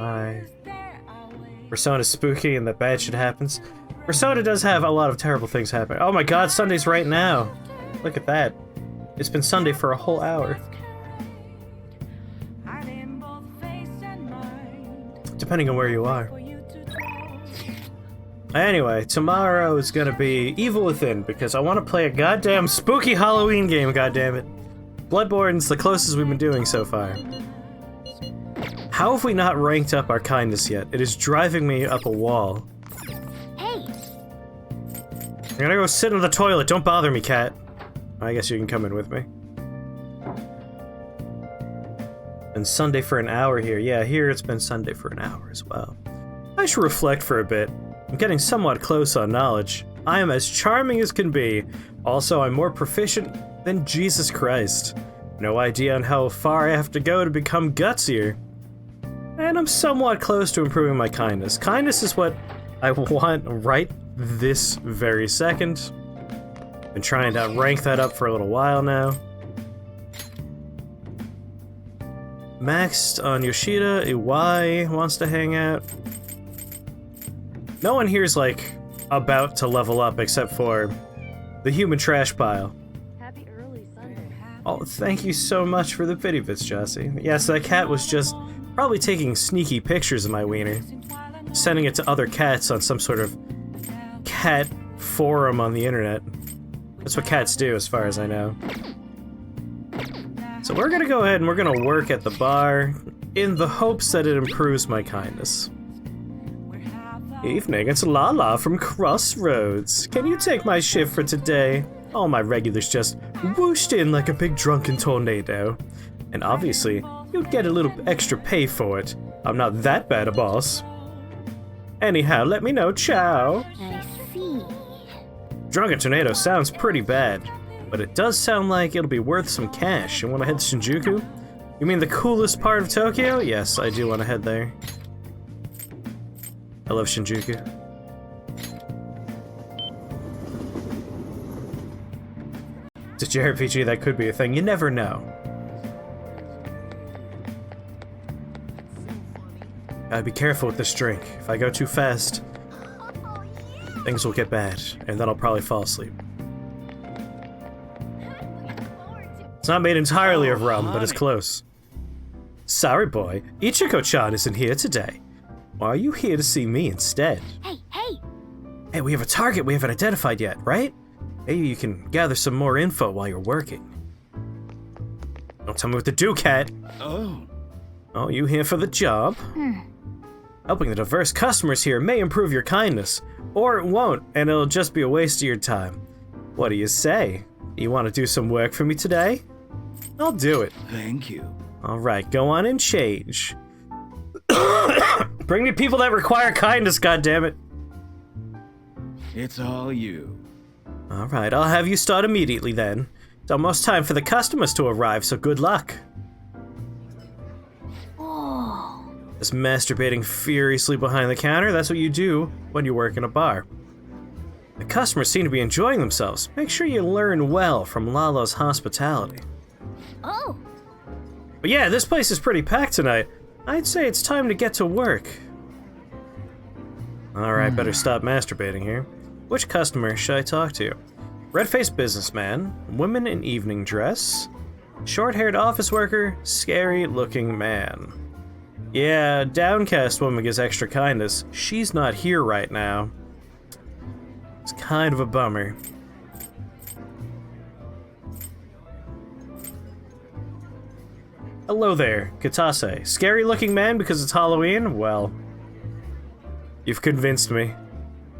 Why? Persona's spooky and that bad shit happens. Persona does have a lot of terrible things happen. Oh my god, Sunday's right now. Look at that. It's been Sunday for a whole hour. Depending on where you are. Anyway, tomorrow is gonna be Evil Within because I want to play a goddamn spooky Halloween game, goddammit. Bloodborne's the closest we've been doing so far. How have we not ranked up our kindness yet? It is driving me up a wall. Hey! I'm gonna go sit in the toilet. Don't bother me, cat. I guess you can come in with me. And Sunday for an hour here. Yeah, here it's been Sunday for an hour as well. I should reflect for a bit. I'm getting somewhat close on knowledge. I am as charming as can be. Also, I'm more proficient than Jesus Christ. No idea on how far I have to go to become gutsier. And I'm somewhat close to improving my kindness. Kindness is what I want right this very second. Been trying to rank that up for a little while now. Maxed on Yoshida, Iwai wants to hang out. No one here's like about to level up except for the human trash pile. Happy early Sunday. Oh, thank you so much for the pity bits, Jossie. Yes, that cat was just probably taking sneaky pictures of my wiener, sending it to other cats on some sort of cat forum on the internet. That's what cats do, as far as I know. So we're gonna go ahead and we're gonna work at the bar in the hopes that it improves my kindness. Evening, it's Lala from Crossroads. Can you take my shift for today? All my regulars just whooshed in like a big drunken tornado. And obviously, you'd get a little extra pay for it. I'm not that bad a boss. Anyhow, let me know, ciao. I see. Drunken tornado sounds pretty bad, but it does sound like it'll be worth some cash. You wanna head to Shinjuku? You mean the coolest part of Tokyo? Yes, I do wanna head there. I love Shinjuku. It's a JRPG, that could be a thing. You never know. Gotta be careful with this drink. If I go too fast, things will get bad, and then I'll probably fall asleep. It's not made entirely of rum, but it's close. Sorry, boy. Ichiko-chan isn't here today. Why are you here to see me instead? Hey, hey! Hey, we have a target we haven't identified yet, right? Maybe you can gather some more info while you're working. Don't tell me what to do, cat. Oh. Oh, you here for the job? Helping the diverse customers here may improve your kindness, or it won't, and it'll just be a waste of your time. What do you say? You want to do some work for me today? I'll do it. Thank you. Alright, go on and change. Bring me people that require kindness, goddammit. It's all you. Alright, I'll have you start immediately then. It's almost time for the customers to arrive, so good luck. Oh. Just masturbating furiously behind the counter, that's what you do when you work in a bar. The customers seem to be enjoying themselves. Make sure you learn well from Lala's hospitality. Oh. But yeah, this place is pretty packed tonight. I'd say it's time to get to work. Alright, better stop masturbating here. Which customer should I talk to? Red-faced businessman, woman in evening dress, short-haired office worker, scary-looking man. Yeah, downcast woman gives extra kindness. She's not here right now. It's kind of a bummer. Hello there, Katase. Scary-looking man because it's Halloween? Well, you've convinced me.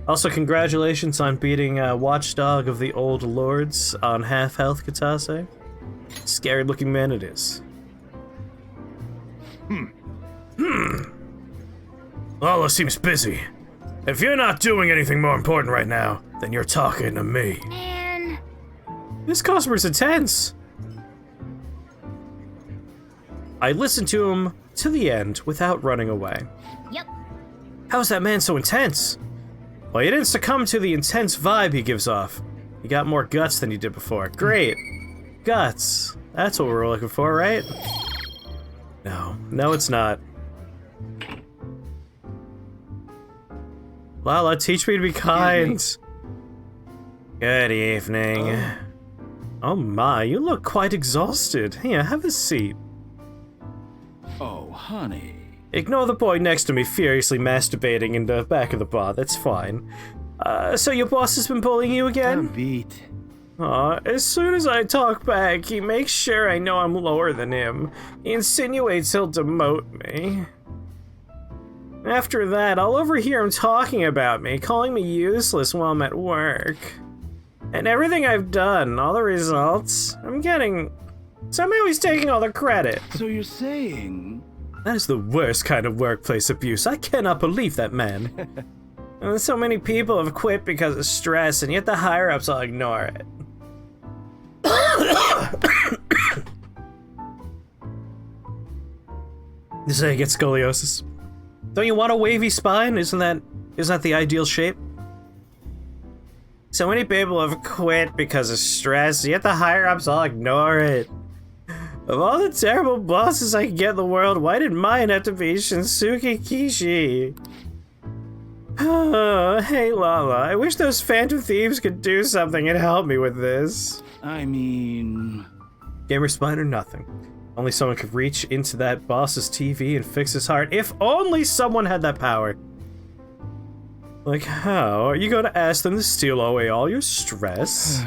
Also, congratulations on beating Watchdog of the Old Lords on half health, Katase. Scary-looking man it is. Lala seems busy. If you're not doing anything more important right now, then you're talking to me. Man. This customer's intense. I listened to him to the end without running away. Yep. How's that man so intense? Well, you didn't succumb to the intense vibe he gives off. You got more guts than you did before. Great. Guts. That's what we're looking for, right? No. No, it's not. Lala, teach me to be kind. Good evening. Oh my, you look quite exhausted. Here, have a seat. Oh, honey. Ignore the boy next to me furiously masturbating in the back of the bar, that's fine. So your boss has been bullying you again? Beat. As soon as I talk back, he makes sure I know I'm lower than him. He insinuates he'll demote me. After that, I'll overhear him talking about me, calling me useless while I'm at work. And everything I've done, all the results, I'm getting... Somehow he's taking all the credit. So you're saying... That is the worst kind of workplace abuse. I cannot believe that man. And so many people have quit because of stress, and yet the higher-ups all ignore it. You say you get scoliosis. Don't you want a wavy spine? Isn't that the ideal shape? So many people have quit because of stress, yet the higher-ups all ignore it. Of all the terrible bosses I can get in the world, why did mine have to be Shinsuke Kishi? Hey Lala, I wish those phantom thieves could do something and help me with this. I mean... Gamer spine or nothing. Only someone could reach into that boss's TV and fix his heart. If only someone had that power. Like how? Are you going to ask them to steal away all your stress?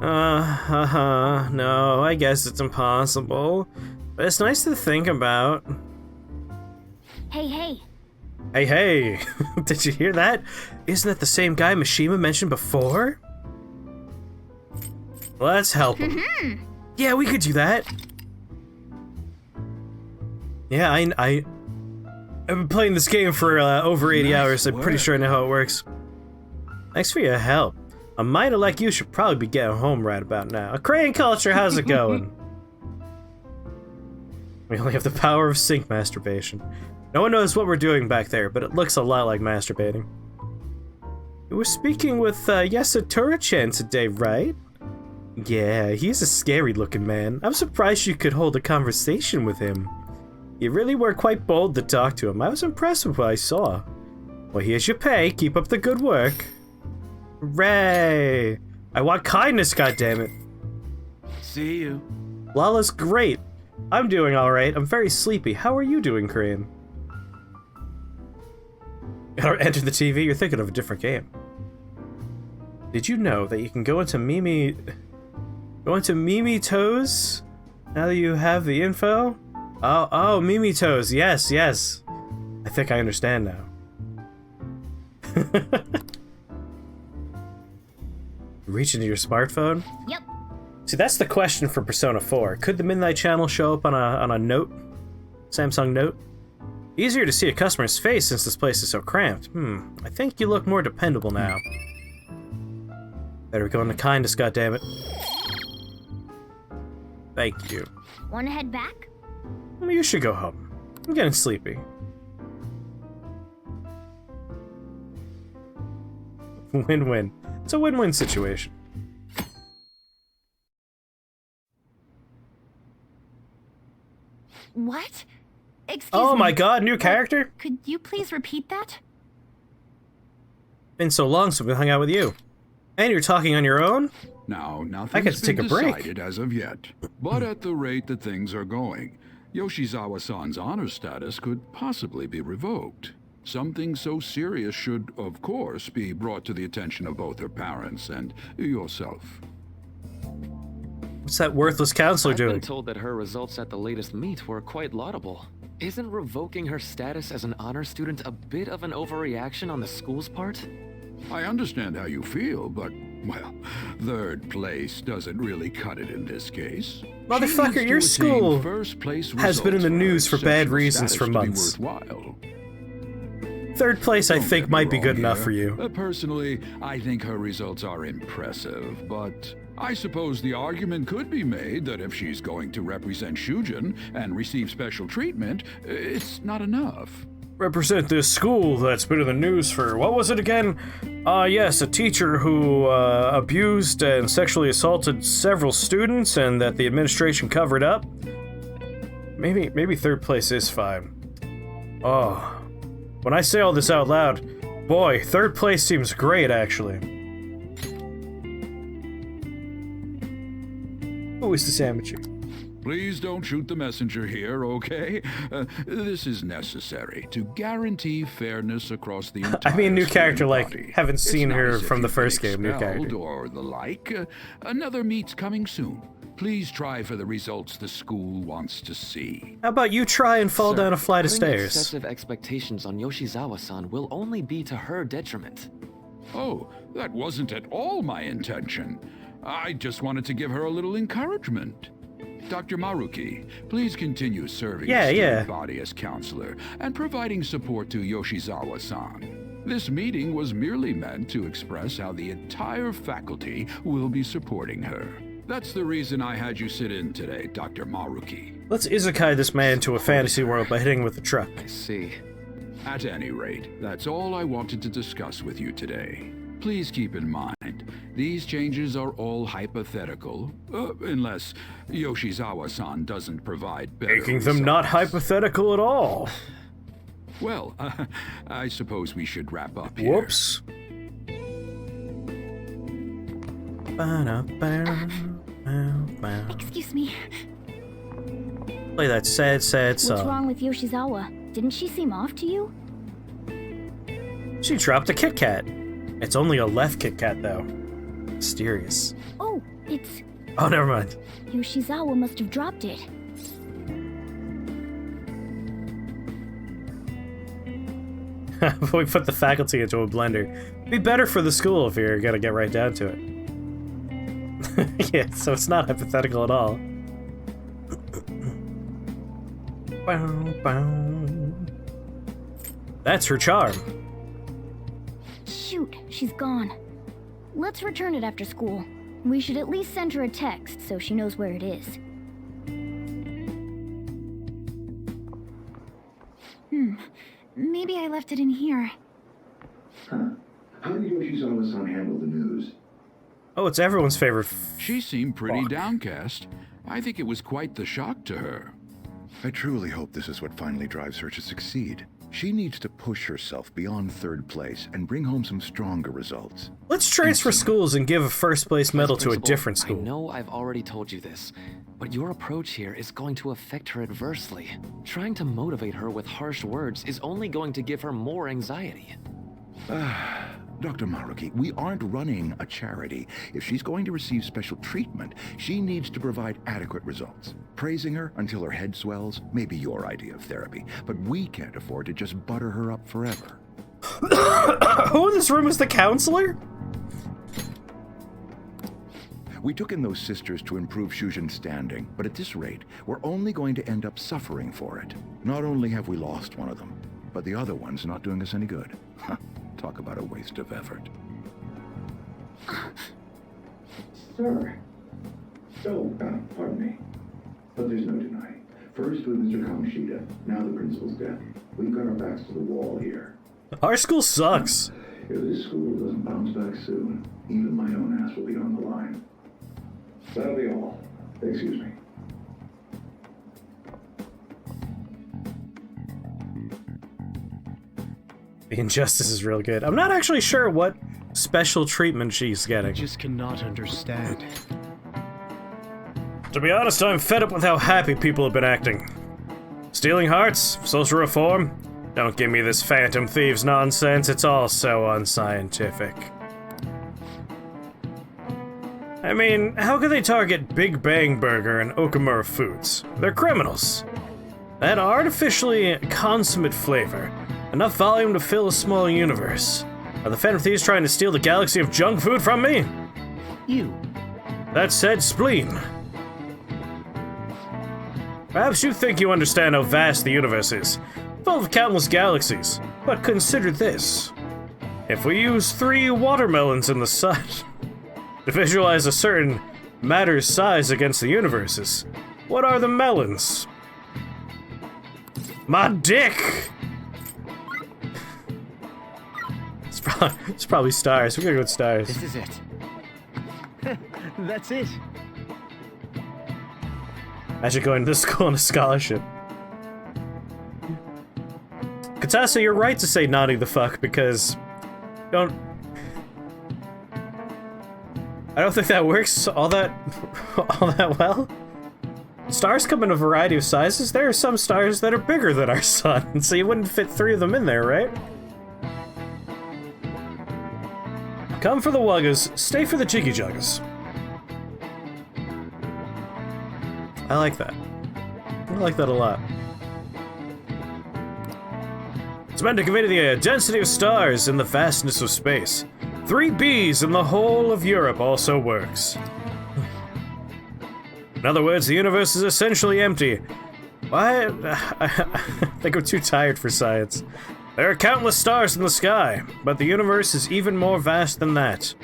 No, I guess it's impossible. But it's nice to think about. Hey, hey. Hey, hey. Did you hear that? Isn't that the same guy Mishima mentioned before? Let's help him. Yeah, we could do that. Yeah, I've been playing this game for over 80 hours. I'm pretty sure I know how it works. Thanks for your help. A miner like you should probably be getting home right about now. Crane culture, how's it going? We only have the power of sync masturbation. No one knows what we're doing back there, but it looks a lot like masturbating. You were speaking with Yasatura-chan today, right? Yeah, he's a scary-looking man. I'm surprised you could hold a conversation with him. You really were quite bold to talk to him. I was impressed with what I saw. Well, here's your pay. Keep up the good work. Hooray! I want kindness, goddammit. See you. Lala's great. I'm doing alright. I'm very sleepy. How are you doing, Crane? Enter the TV? You're thinking of a different game. Did you know that you can go into Mimi Toes now that you have the info? Oh, Mimi Toes. Yes. I think I understand now. Reach into your smartphone? Yep. See, that's the question for Persona 4. Could the Midnight Channel show up on a Note? Samsung Note? Easier to see a customer's face since this place is so cramped. I think you look more dependable now. Better go into kindness, goddammit. Thank you. Wanna head back? Well, you should go home. I'm getting sleepy. Win-win. It's a win-win situation. What? Excuse Oh me. my god, new character? Could you please repeat that? Been so long since we hung out with you. And you're talking on your own? Now, I get nothing's to take been a break. decided as of yet. But at the rate that things are going, Yoshizawa-san's honor status could possibly be revoked. Something so serious should, of course, be brought to the attention of both her parents and yourself. What's that worthless counselor I've been doing? told that her results at the latest meet were quite laudable. Isn't revoking her status as an honor student a bit of an overreaction on the school's part? I understand how you feel, but, well, third place doesn't really cut it in this case. Motherfucker, She needs your to school attain first place has been in the results news for her bad exceptional reasons for status to be months. worthwhile. Third place, I Don't think, get me might be wrong good enough here. for you. Personally, I think her results are impressive, but I suppose the argument could be made that if she's going to represent Shujin and receive special treatment, it's not enough. Represent this school that's been in the news for, what was it again? Yes, a teacher who abused and sexually assaulted several students and that the administration covered up. Maybe third place is fine. Oh, when I say all this out loud, Boy, third place seems great, actually. Who is this amateur? Please don't shoot the messenger here, okay? This is necessary to guarantee fairness across the entire I mean, new student character, like, body. haven't It's seen her nice if from the you've first been game, new expelled character. or the like. Another meet's coming soon. Please try for the results the school wants to see. How about you try and fall Sir, down a flight of putting stairs? excessive expectations on Yoshizawa-san will only be to her detriment. Oh, that wasn't at all my intention. I just wanted to give her a little encouragement. Dr. Maruki, please continue serving the student body as counselor and providing support to Yoshizawa-san. This meeting was merely meant to express how the entire faculty will be supporting her. That's the reason I had you sit in today, Dr. Maruki. Let's isekai this man to a fantasy world by hitting him with a truck. I see. At any rate, that's all I wanted to discuss with you today. Please keep in mind, these changes are all hypothetical, unless Yoshizawa-san doesn't provide better Making them not results. hypothetical at all. Well, I suppose we should wrap up here. Whoops. Excuse me. Play that sad, sad What's song. wrong with Yoshizawa? Didn't she seem off to you? She dropped a Kit Kat. It's only a left Kit Kat, though. Mysterious. Oh, it's... Oh, never mind. Yoshizawa must have dropped it. We put the faculty into a blender. Be better for the school if you're gonna get right down to it. Yeah, so it's not hypothetical at all. That's her charm. Shoot, she's gone. Let's return it after school. We should at least send her a text so she knows where it is. Maybe I left it in here. Huh. How did Yoshizawa-san handle the news? Oh, it's everyone's favorite. She seemed pretty Fuck. downcast. I think it was quite the shock to her. I truly hope this is what finally drives her to succeed. She needs to push herself beyond third place and bring home some stronger results. Let's transfer schools and give a first place medal to a Principal, different I school. know I've already told you this, but your approach here is going to affect her adversely. Trying to motivate her with harsh words is only going to give her more anxiety. Dr. Maruki, we aren't running a charity. If she's going to receive special treatment, she needs to provide adequate results. Praising her until her head swells may be your idea of therapy, but we can't afford to just butter her up forever. Who in this room is the counselor? We took in those sisters to improve Shujin's standing, but at this rate, we're only going to end up suffering for it. Not only have we lost one of them, but the other one's not doing us any good. Talk about a waste of effort. Sir. Oh, pardon me. But there's no denying. First with Mr. Kamoshida, now the principal's death. We've got our backs to the wall here. Our school sucks. If this school doesn't bounce back soon, even my own ass will be on the line. That'll be all. Excuse me. The injustice is real good. I'm not actually sure what special treatment she's getting. Just cannot understand. To be honest, I'm fed up with how happy people have been acting. Stealing hearts? Social reform? Don't give me this Phantom Thieves nonsense, it's all so unscientific. I mean, how could they target Big Bang Burger and Okamura Foods? They're criminals. That artificially consummate flavor, enough volume to fill a small universe. Are the Phantom Thieves trying to steal the galaxy of junk food from me? You. That said, spleen. Perhaps you think you understand how vast the universe is, full of countless galaxies, but consider this. If we use 3 watermelons in the sun to visualize a certain matter's size against the universes, what are the melons? My dick! It's probably stars. We're gonna go with stars. This is it. That's it. Imagine going to this school on a scholarship. Katasa, you're right to say naughty the fuck, because I don't think that works all that well. Stars come in a variety of sizes. There are some stars that are bigger than our sun, so you wouldn't fit 3 of them in there, right? Come for the wuggers, stay for the jiggy juggers. I like that. I like that a lot. It's meant to convey the density of stars and the vastness of space. 3 Bs in the whole of Europe also works. In other words, the universe is essentially empty. Why? I think I'm too tired for science. There are countless stars in the sky, but the universe is even more vast than that.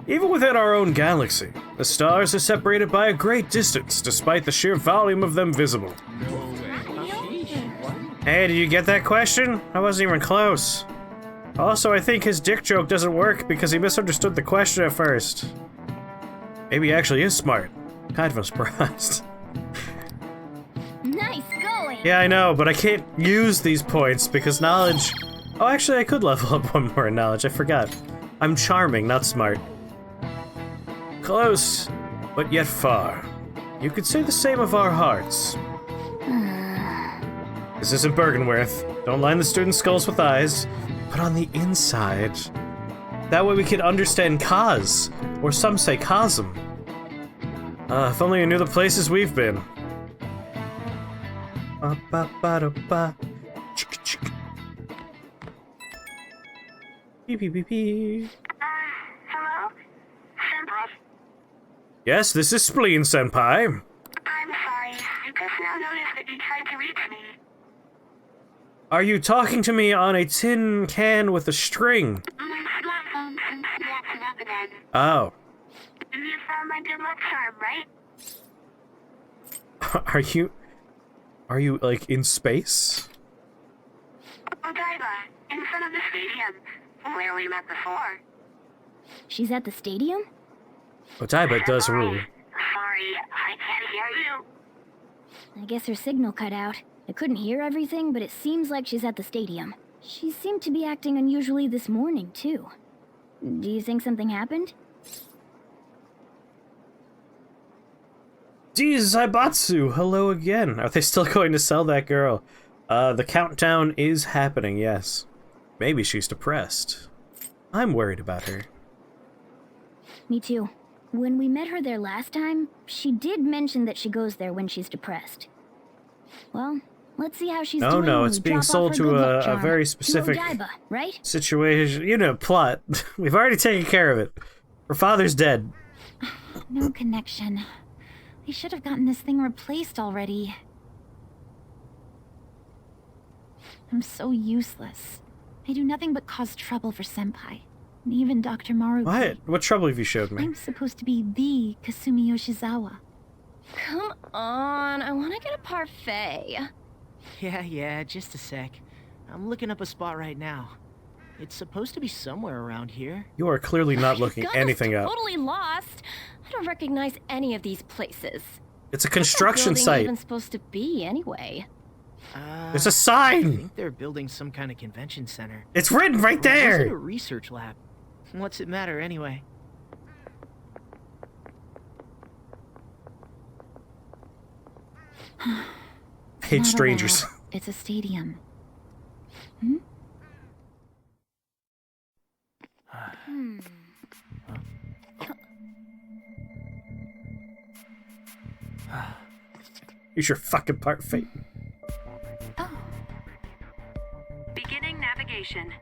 Even within our own galaxy, the stars are separated by a great distance, despite the sheer volume of them visible. Hey, did you get that question? I wasn't even close. Also, I think his dick joke doesn't work because he misunderstood the question at first. Maybe he actually is smart. Kind of surprised. Nice going! Yeah, I know, but I can't use these points because knowledge... Oh, actually, I could level up 1 more in knowledge. I forgot. I'm charming, not smart. Close, but yet far. You could say the same of our hearts. This isn't Bergenworth. Don't line the students' skulls with eyes, but on the inside. That way we could understand cause, or some say cosm. If only I knew the places we've been. Ba-ba-ba-da-ba. Chicka-chicka. Beep-beep-beep-beep. Hello? Senpai? Yes, this is Spleen, Senpai. I'm sorry. I just now noticed that you tried to reach me. Are you talking to me on a tin can with a string? My smartphone seems to be acting up again. Oh. You found my good luck charm, right? Are you, like, in space? Odaiba, in front of the stadium, where we met before. She's at the stadium? Odaiba does rule. Sorry, I can't hear you. I guess her signal cut out. I couldn't hear everything, but it seems like she's at the stadium. She seemed to be acting unusually this morning, too. Do you think something happened? Geez, Zaibatsu, hello again. Are they still going to sell that girl? The countdown is happening, yes. Maybe she's depressed. I'm worried about her. Me too. When we met her there last time, she did mention that she goes there when she's depressed. Well, let's see how she's doing. Oh no, when it's we being drop off sold her to good luck a charm. very To specific Odaiba, right? situation. You know, plot. We've already taken care of it. Her father's dead. No connection. They should have gotten this thing replaced already. I'm so useless. I do nothing but cause trouble for Senpai. And even Dr. Maruki. What? What trouble have you showed me? I'm supposed to be the Kasumi Yoshizawa. Come on, I want to get a parfait. Yeah, just a sec. I'm looking up a spot right now. It's supposed to be somewhere around here. You are clearly not looking Got us anything up. Totally lost. I don't recognize any of these places. It's a construction What's that building site. even supposed to be anyway? There's a I sign. think they're building some kind of convention center. It's written right Or was it a there. research lab? What's it matter anyway? Hate Not a strangers. lab. It's a stadium. Use your fucking part fate. Beginning navigation.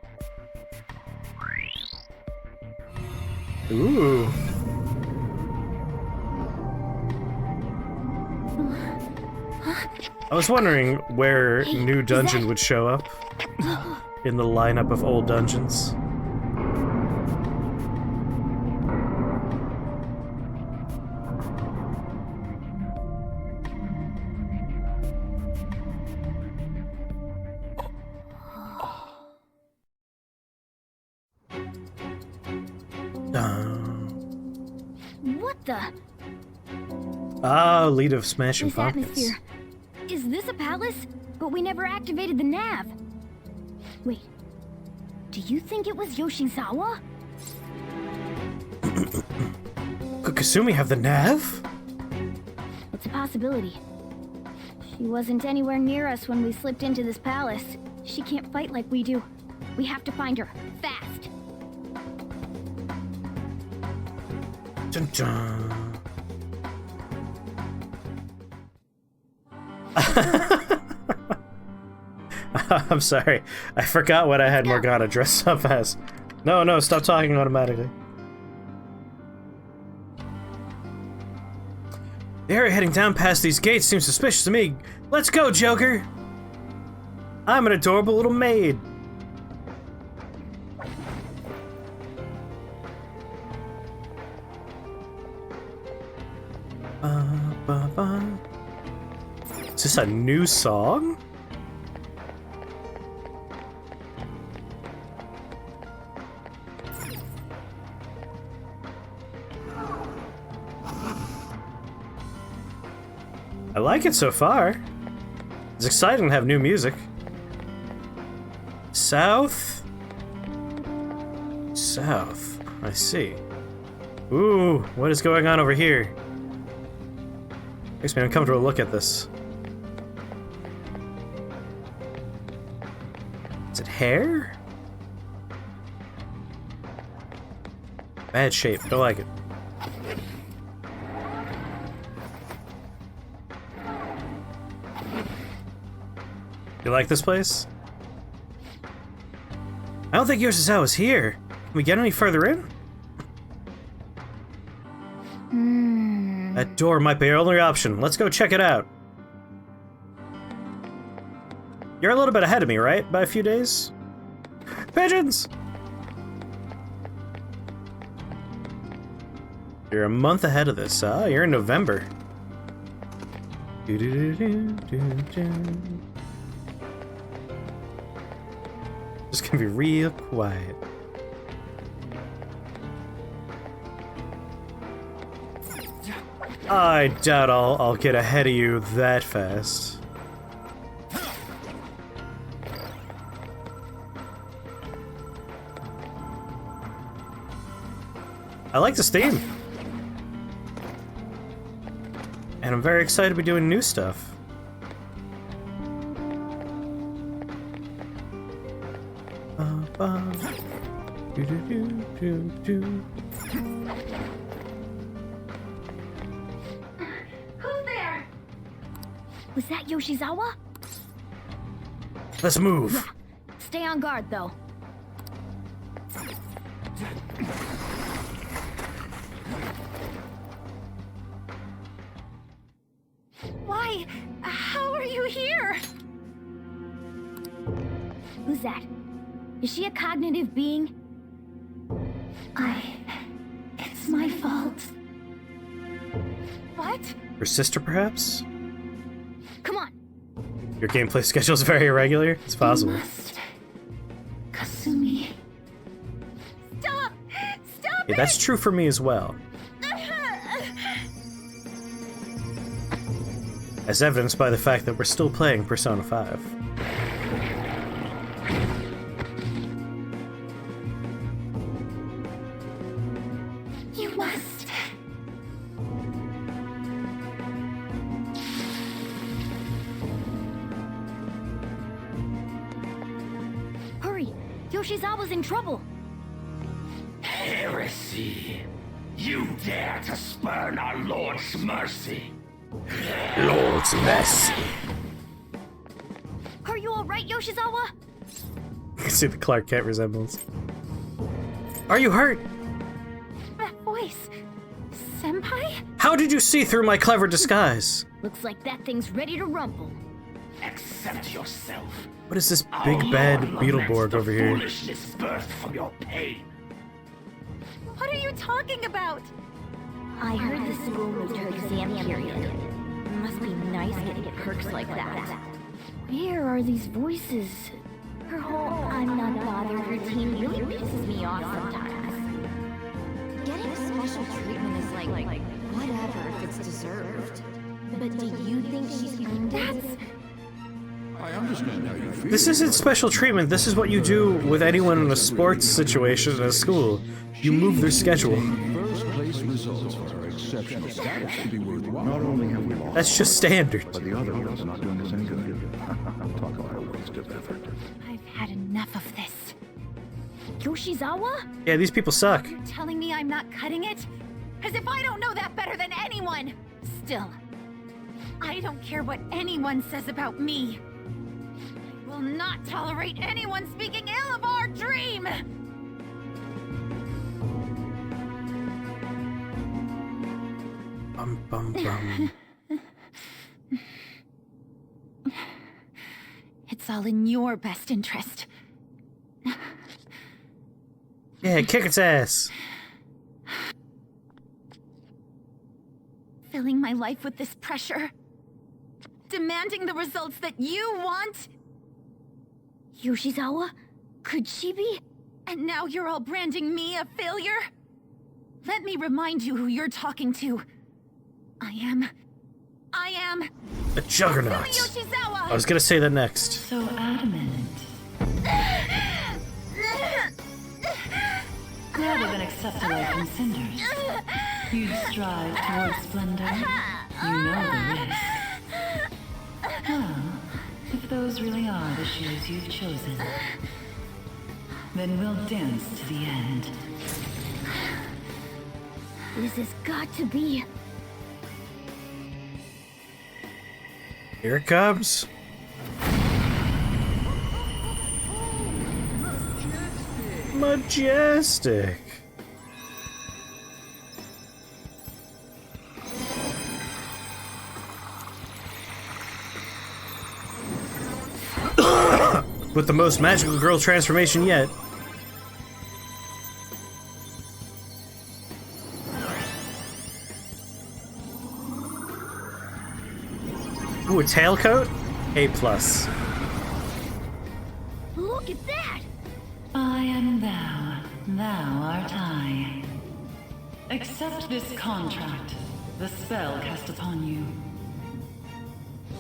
Ooh. I was wondering where new dungeon would show up in the lineup of old dungeons. What the? Ah, lead of Smashing This Pumpkins. atmosphere. Is this a palace? But we never activated the nav. Wait. Do you think it was Yoshizawa? Could Kasumi have the nav? It's a possibility. She wasn't anywhere near us when we slipped into this palace. She can't fight like we do. We have to find her, fast. Dun dun. I'm sorry. I forgot what I had Morgana dressed up as. No, stop talking automatically. The area heading down past these gates seems suspicious to me. Let's go, Joker! I'm an adorable little maid. Is this a new song? I like it so far. It's exciting to have new music. South? South. I see. Ooh, what is going on over here? Makes me uncomfortable to look at this. Is it hair? Bad shape, don't like it. You like this place? I don't think Yoshizawa's here. Can we get any further in? That door might be our only option. Let's go check it out. You're a little bit ahead of me, right? By a few days? Pigeons! You're a month ahead of this. You're in November. Just gonna be real quiet. I doubt I'll get ahead of you that fast. I like this theme. And I'm very excited to be doing new stuff. Who's there? Was that Yoshizawa? Let's move. Yeah. Stay on guard, though. Why? How are you here? Who's that? Is she a cognitive being? It's my fault. What? Her sister, perhaps? Come on. Your gameplay schedule is very irregular? It's possible. Kasumi. Stop! Stop Yeah, that's true for me as well. As evidenced by the fact that we're still playing Persona 5. You must. Hurry! Yoshizawa's in trouble! Heresy! You dare to spurn our Lord's mercy! Lord's mercy. Are you alright, Yoshizawa? I can see the Clark Kent resemblance. Are you hurt? That voice. Senpai? How did you see through my clever disguise? Looks like that thing's ready to rumble. Accept yourself. What is this big bad Beetleborg over here? Foolishness birthed from your pain. What are you talking about? I heard the school moved her exam period. It must be nice getting perks like that. Where are these voices? Her whole I'm not bothered routine really pisses me off sometimes. Getting special treatment is like whatever if it's deserved. But do you think she's earned it? I am understand how you feel. This isn't special treatment. This is what you do with anyone in a sports situation at a school. You move their schedule. First place results for her exceptional status to be worthwhile. Not only have we lost, That's just standard. but the other one's not doing us any good. Talk about a waste of effort. I've had enough of this. Yoshizawa? Yeah, these people suck. You're telling me I'm not cutting it? As if I don't know that better than anyone! Still, I don't care what anyone says about me. I will not tolerate anyone speaking ill of our dream! Bum, bum, bum. It's all in your best interest. Yeah, kick its ass. Filling my life with this pressure. Demanding the results that you want. Yoshizawa? Could she be? And now you're all branding me a failure? Let me remind you who you're talking to. I am A juggernaut. Yoshizawa! I was gonna say that next. So adamant. Rather than accept a life in cinders, you'd strive towards splendor. You know the risk. Well, if those really are the shoes you've chosen, then we'll dance to the end. This has got to be... Here it comes. Majestic. With the most magical girl transformation yet. Ooh, a tailcoat? A+. Look at that! I am thou, thou art I. Accept this contract, the spell cast upon you.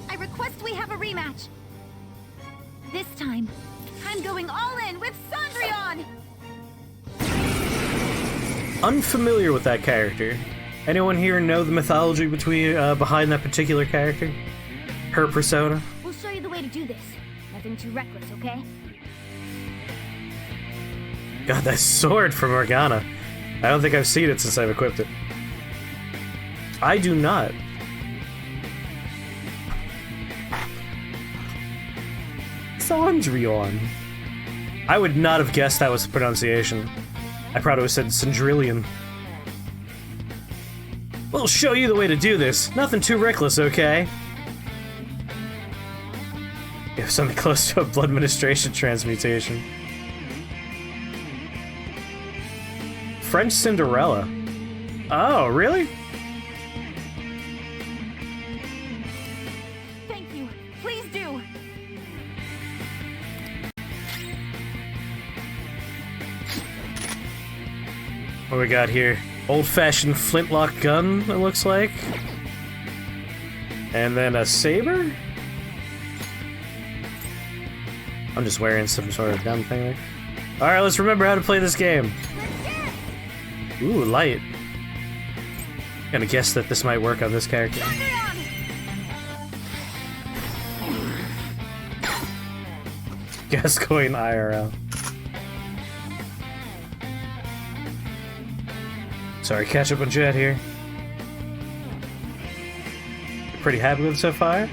I request we have a rematch. This time, I'm going all in with Cendrillon! Unfamiliar with that character. Anyone here know the mythology behind that particular character? Her persona? We'll show you the way to do this. Nothing too reckless, okay? God, that sword from Morgana. I don't think I've seen it since I've equipped it. I do not. Cendrillon. I would not have guessed that was the pronunciation. I probably would have said Cendrillon. We'll show you the way to do this. Nothing too reckless, okay? You have something close to a blood administration transmutation. French Cinderella. Oh, really? Thank you. Please do. What do we got here? Old-fashioned flintlock gun, it looks like. And then a saber? I'm just wearing some sort of gun thing there. Alright, let's remember how to play this game. Ooh, light. Gonna guess that this might work on this character. Gascoigne IRL. Sorry, catch up on Jet here. You're pretty happy with it so far?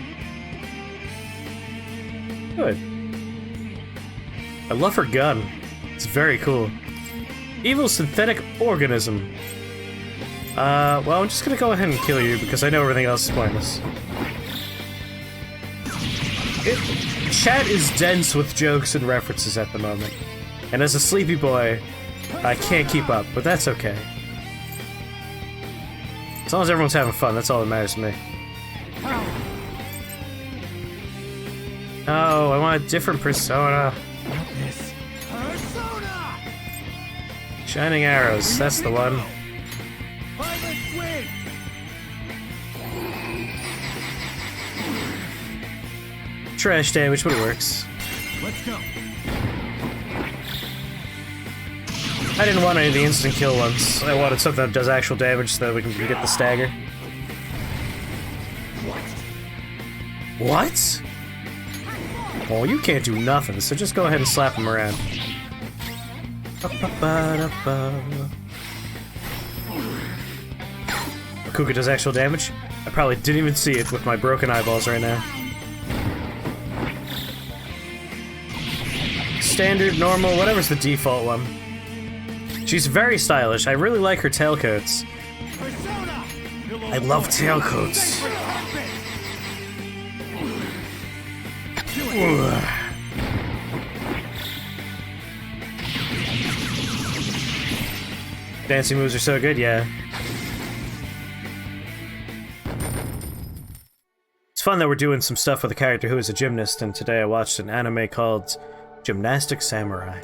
Good. I love her gun. It's very cool. Evil synthetic organism. Well, I'm just gonna go ahead and kill you because I know everything else is pointless. Chat is dense with jokes and references at the moment. And as a sleepy boy, I can't keep up, but that's okay. As long as everyone's having fun, that's all that matters to me. Oh, I want a different persona. Shining arrows, that's the one. Trash damage, but it works. Let's go. I didn't want any of the instant kill ones. I wanted something that does actual damage so that we can get the stagger. What? Oh, you can't do nothing, so just go ahead and slap him around. Kuka does actual damage? I probably didn't even see it with my broken eyeballs right now. Standard, normal, whatever's the default one. She's very stylish. I really like her tailcoats. I love tailcoats. Dancing moves are so good, yeah. It's fun that we're doing some stuff with a character who is a gymnast, and today I watched an anime called Gymnastic Samurai.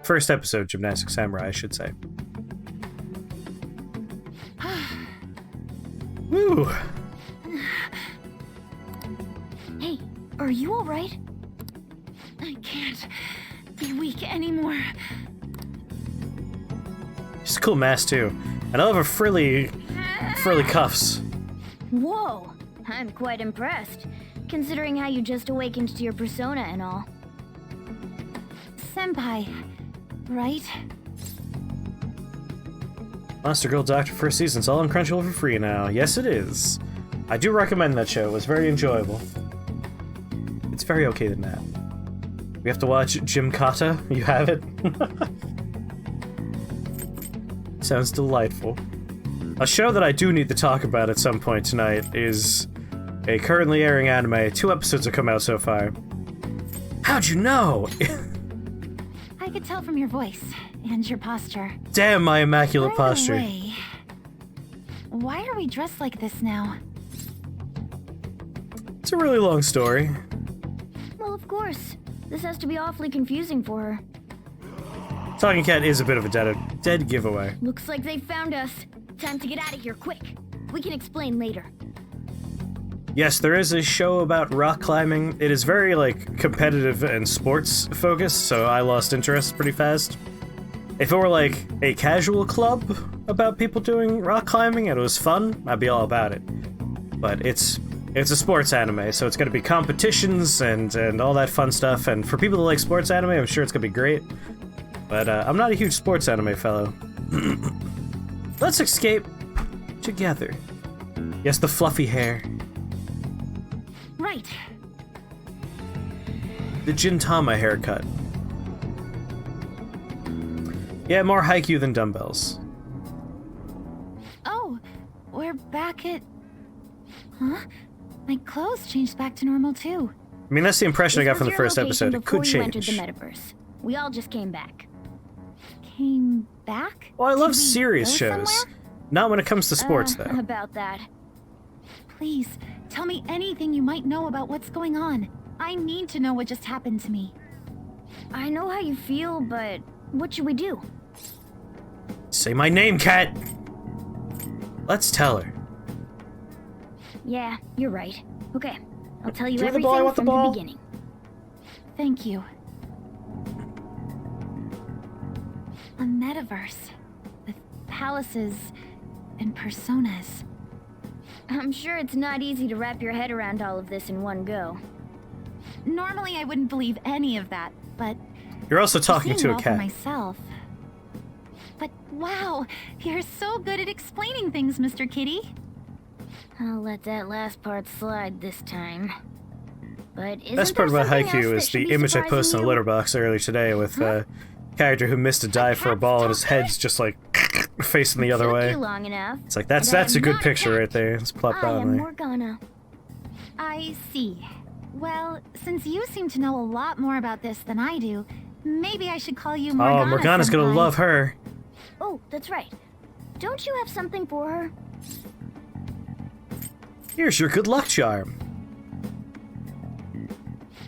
First episode, Gymnastic Samurai, I should say. Woo! Hey, are you alright? I can't be weak anymore. She's a cool mask, too. And I love her frilly cuffs. Whoa, I'm quite impressed, considering how you just awakened to your persona and all. Senpai, right? Monster Girl Doctor first season's all on Crunchyroll for free now. Yes, it is. I do recommend that show. It was very enjoyable. It's very okay than that. We have to watch Jim Kata. You have it? Sounds delightful. A show that I do need to talk about at some point tonight is a currently airing anime. 2 episodes have come out so far. How'd you know? I could tell from your voice and your posture. Damn my immaculate By posture. the way, why are we dressed like this now? It's a really long story. Well, of course. This has to be awfully confusing for her. Talking Cat is a bit of a dead giveaway. Looks like they found us. Time to get out of here quick. We can explain later. Yes, there is a show about rock climbing. It is very, like, competitive and sports focused, so I lost interest pretty fast. If it were, like, a casual club about people doing rock climbing and it was fun, I'd be all about it. But it's a sports anime, so it's gonna be competitions and all that fun stuff, and for people that like sports anime, I'm sure it's gonna be great. But I'm not a huge sports anime fellow. Let's escape together. Yes, the fluffy hair. Right. The Gintama haircut. Yeah, more haiku than dumbbells. Oh, we're back at... Huh? My clothes changed back to normal too. I mean, that's the impression I got from the first episode. It could You entered change. the metaverse. We all just came back. Came back? Well, I love Did we serious go shows. somewhere? Not when it comes to sports, though. About that. Please, tell me anything you might know about what's going on. I need to know what just happened to me. I know how you feel, but what should we do? Say my name, Cat! Let's tell her. Yeah, you're right. Okay, I'll tell you Do you want the everything ball? I want the from ball. the beginning. Thank you. A metaverse with palaces and personas. I'm sure it's not easy to wrap your head around all of this in one go. Normally I wouldn't believe any of that, but You're also talking seeing to it a all for cat. myself. But wow, you're so good at explaining things, Mr. Kitty. I'll let that last part slide this time. But isn't Best part there about something else haiku that is should the be image I surprising posted in the you? litter box earlier today with a character who missed a dive for a ball and his head's just like facing the other Took way. you long enough. It's like that's but I a am good not picture cat. right there. It's plopped I on am there. Morgana. I see. Well, since you seem to know a lot more about this than I do, maybe I should call you Morgana. Oh, Morgana's gonna Senpai. love her. Oh, that's right. Don't you have something for her? Here's your good luck charm.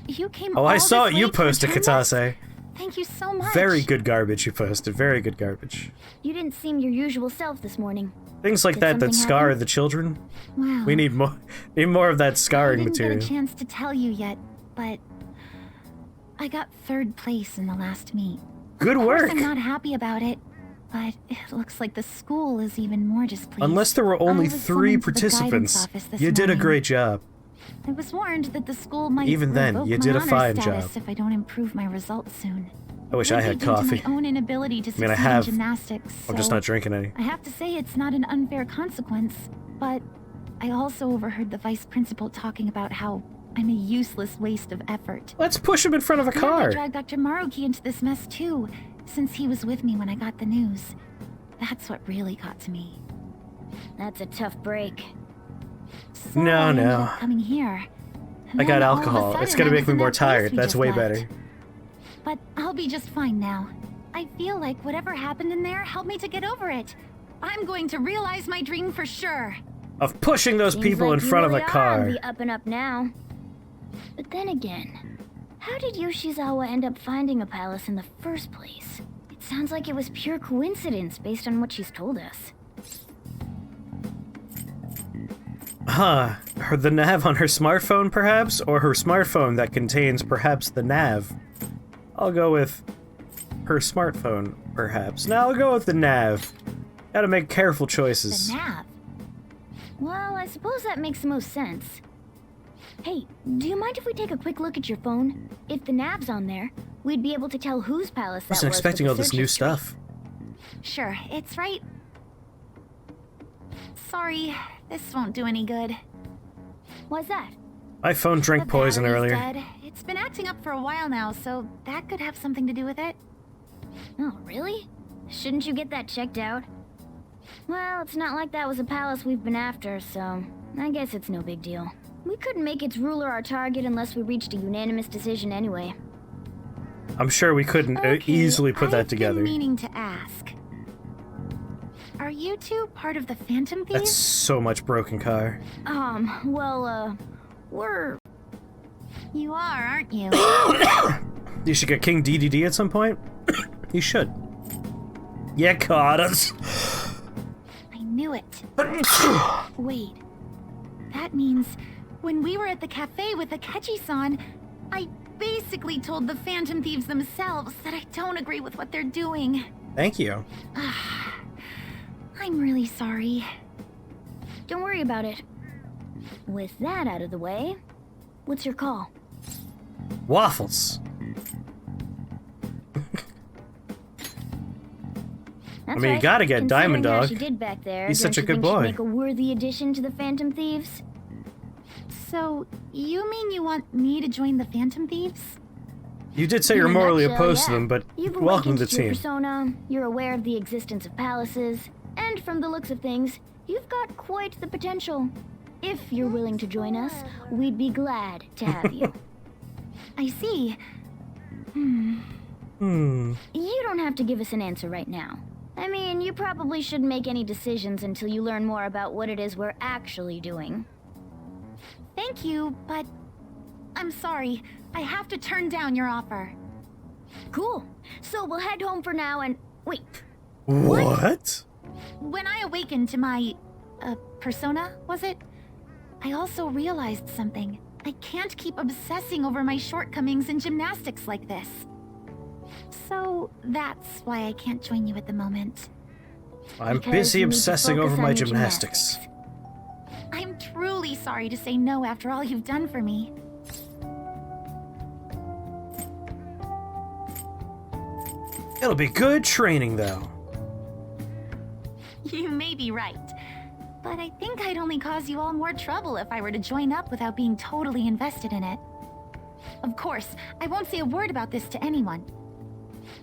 You came Oh, I all saw this it you way to posted, attend this? Katase. Thank you so much. Very good garbage you posted. Very good garbage. You didn't seem your usual self this morning. Things like that something scar happen? the children. Wow. We need more of that scarring I didn't material. get a chance to tell you yet, but I got 3rd place in the last meet. Good Of course, work. I'm not happy about it, but it looks like the school is even more displeased. Unless there were only I was 3 summoned to the guidance participants, office this you did a morning. great job. I was warned that the school might Even then, revoke you my did a honor fine status job. if I don't improve my results soon. I wish I Would had be due to coffee. my own inability to I mean, I succeed in have. gymnastics. I'm just so not drinking any. I have to say it's not an unfair consequence, but I also overheard the vice principal talking about how I'm a useless waste of effort. Let's push him in front of a And I car. dragged Dr. Maruki into this mess too, since he was with me when I got the news. That's what really got to me. That's a tough break. So No, I ended no. up coming here. And I got then all of a alcohol. It's sudden, gonna I make was me in more that place tired. we That's just way left. better. But I'll be just fine now. I feel like whatever happened in there helped me to get over it. I'm going to realize my dream for sure. Of pushing those Seems people like in you front really of a are car. on the up and up now. But then again, how did Yoshizawa end up finding a palace in the first place? It sounds like it was pure coincidence based on what she's told us. Huh. The nav on her smartphone, perhaps? Or her smartphone that contains perhaps the nav? I'll go with her smartphone, perhaps. No, I'll go with the nav. Gotta make careful choices. The nav. Well, I suppose that makes the most sense. Hey, do you mind if we take a quick look at your phone? If the nav's on there, we'd be able to tell whose palace that was. Wasn't expecting with all the this search new history. stuff. Sure, it's right. Sorry, this won't do any good. Why's that? My phone drank The poison battery's earlier. dead. It's been acting up for a while now, so that could have something to do with it. Oh, really? Shouldn't you get that checked out? Well, it's not like that was a palace we've been after, so I guess it's no big deal. We couldn't make its ruler our target unless we reached a unanimous decision anyway. I'm sure we couldn't easily put that I've together. been meaning to ask. Are you two part of the Phantom Thieves? That's so much broken car. We're... You are, aren't you? You should get King DDD at some point? You should. You caught us. I knew it. Wait. That means when we were at the cafe with Akechi-san, I basically told the Phantom Thieves themselves that I don't agree with what they're doing. Thank you. I'm really sorry. Don't worry about it. With that out of the way, what's your call? Waffles. That's I mean, you right. gotta get Diamond Considering how Dog. she did back there, He's don't such a you good think she'd boy. Make a worthy addition to the Phantom Thieves. So, you mean you want me to join the Phantom Thieves? You did say you're In a morally nutshell, opposed to yeah. them, but You've welcome awakened to the to your team. persona, you're aware of the existence of palaces, and from the looks of things, you've got quite the potential. If you're willing to join us, we'd be glad to have you. I see. You don't have to give us an answer right now. I mean, you probably shouldn't make any decisions until you learn more about what it is we're actually doing. Thank you, but I'm sorry. I have to turn down your offer. Cool. So we'll head home for now and... Wait. What? When I awakened to my... persona, was it? I also realized something. I can't keep obsessing over my shortcomings in gymnastics like this. So that's why I can't join you at the moment. I'm Because busy you need to obsessing focus over on my your gymnastics. I'm truly sorry to say no after all you've done for me. It'll be good training, though. You may be right. But I think I'd only cause you all more trouble if I were to join up without being totally invested in it. Of course, I won't say a word about this to anyone.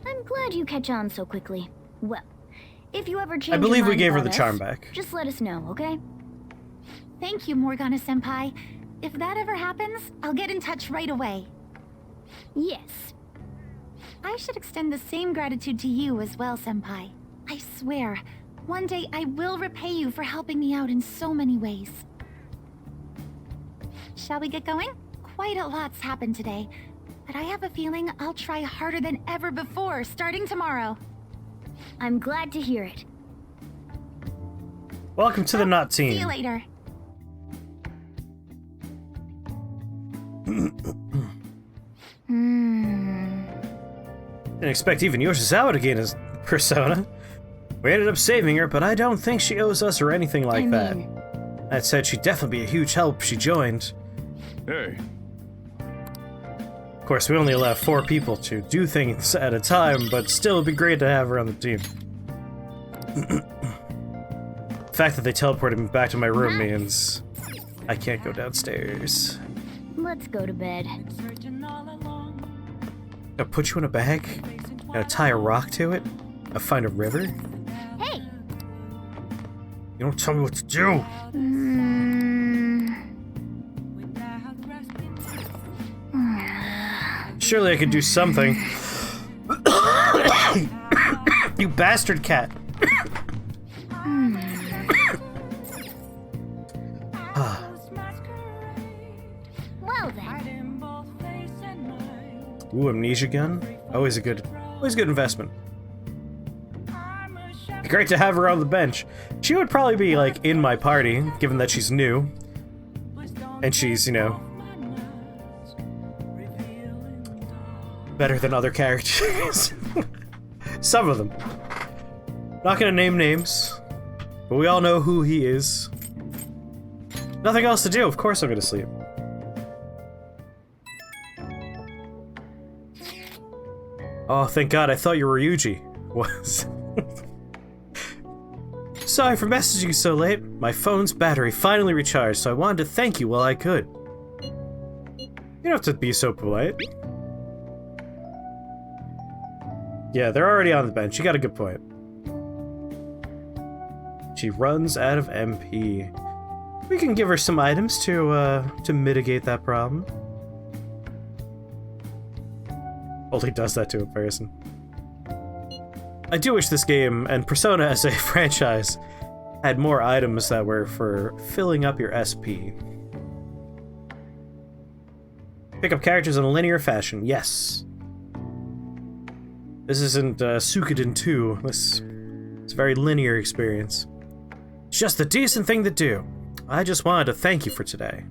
I'm glad you catch on so quickly. Well, if you ever change I believe your we mind gave her about the charm us, back. Just let us know, okay? Thank you, Morgana-senpai. If that ever happens, I'll get in touch right away. Yes. I should extend the same gratitude to you as well, senpai. I swear, one day I will repay you for helping me out in so many ways. Shall we get going? Quite a lot's happened today, but I have a feeling I'll try harder than ever before starting tomorrow. I'm glad to hear it. Welcome to the Not Team. See you later. Didn't expect even Yoshizawa to gain his persona. We ended up saving her, but I don't think she owes us or anything like that. That said, she'd definitely be a huge help if she joined. Hey. Of course, we only allow 4 people to do things at a time, but still it'd be great to have her on the team. The fact that they teleported me back to my room means I can't go downstairs. Let's go to bed. I'll put you in a bag, I'll tie a rock to it, I'll find a river. Hey! You don't tell me what to do! Surely I could do something. You bastard cat! Well then. Ooh, amnesia gun? Always a good investment. Great to have her on the bench. She would probably be, like, in my party, given that she's new. And she's, you know, better than other characters. Some of them. Not gonna name names, but we all know who he is. Nothing else to do, of course I'm gonna sleep. Oh, thank God, I thought you were Yuji. Was. Sorry for messaging you so late. My phone's battery finally recharged, so I wanted to thank you while I could. You don't have to be so polite. Yeah, they're already on the bench. You got a good point. She runs out of MP. We can give her some items to mitigate that problem. Only does that to a person. I do wish this game, and Persona as a franchise, had more items that were for filling up your SP. Pick up characters in a linear fashion, yes. This isn't Suikoden 2. It's a very linear experience. It's just a decent thing to do. I just wanted to thank you for today.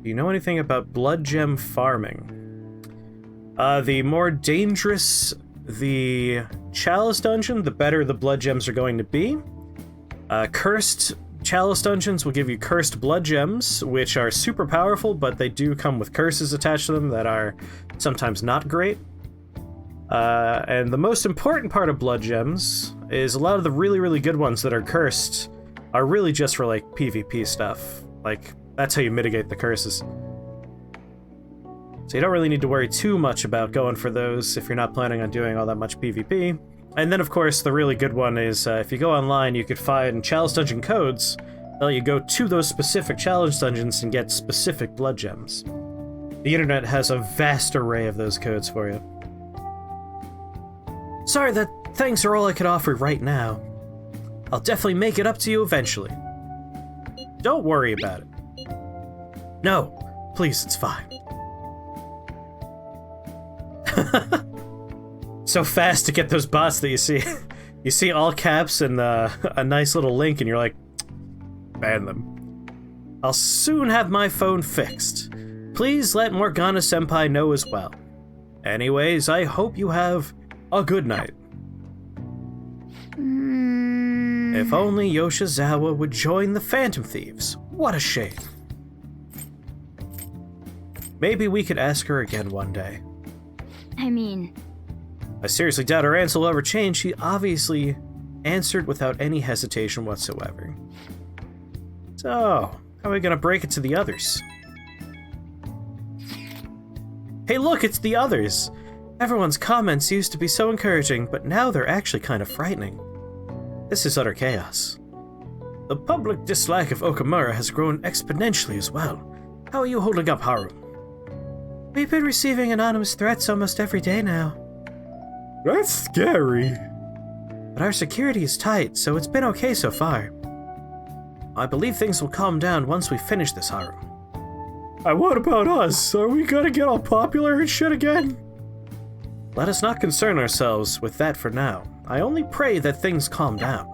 Do you know anything about blood gem farming? The more dangerous the Chalice Dungeon, the better the blood gems are going to be. Cursed Chalice Dungeons will give you cursed blood gems, which are super powerful, but they do come with curses attached to them that are sometimes not great. And the most important part of blood gems is a lot of the really, really good ones that are cursed are really just for, like, PvP stuff. Like, that's how you mitigate the curses. So you don't really need to worry too much about going for those if you're not planning on doing all that much PvP. And then, of course, the really good one is if you go online, you could find Chalice Dungeon codes that let you go to those specific Chalice Dungeons and get specific blood gems. The internet has a vast array of those codes for you. Sorry that thanks are all I could offer right now. I'll definitely make it up to you eventually. Don't worry about it. No, please, it's fine. So fast to get those bots that you see. You see all caps and a nice little link and you're like, ban them. I'll soon have my phone fixed. Please let Morgana-senpai know as well. Anyways, I hope you have a good night. If only Yoshizawa would join the Phantom Thieves. What a shame. Maybe we could ask her again one day. I mean... I seriously doubt her answer will ever change. She obviously answered without any hesitation whatsoever. So, how are we gonna break it to the others? Hey look, it's the others! Everyone's comments used to be so encouraging, but now they're actually kind of frightening. This is utter chaos. The public dislike of Okamura has grown exponentially as well. How are you holding up, Haru? We've been receiving anonymous threats almost every day now. That's scary. But our security is tight, so it's been okay so far. I believe things will calm down once we finish this, Haru. And what about us? Are we gonna get all popular and shit again? Let us not concern ourselves with that for now. I only pray that things calm down.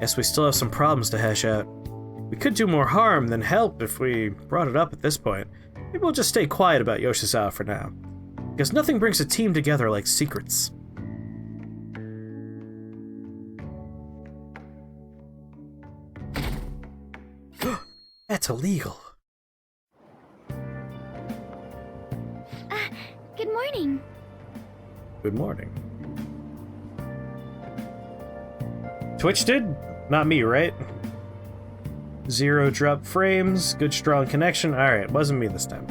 Guess we still have some problems to hash out. We could do more harm than help if we brought it up at this point. Maybe we'll just stay quiet about Yoshizawa for now. Because nothing brings a team together like secrets. That's illegal. Good morning. Good morning. Twitch did? Not me, right? 0 drop frames, good strong connection. Alright, wasn't me this time.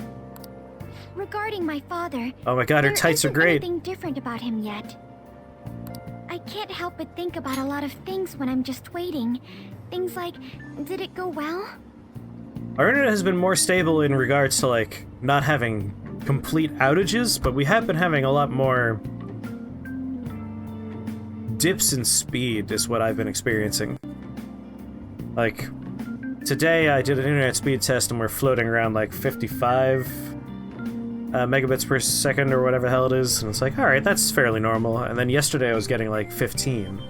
Regarding my father... Oh my god, her tights are great. There isn't anything different about him yet. I can't help but think about a lot of things when I'm just waiting. Things like, did it go well? Our internet has been more stable in regards to, like, not having complete outages, but we have been having a lot more dips in speed is what I've been experiencing. Like, today I did an internet speed test and we're floating around like 55 megabits per second or whatever the hell it is, and it's like, alright, that's fairly normal. And then yesterday I was getting like 15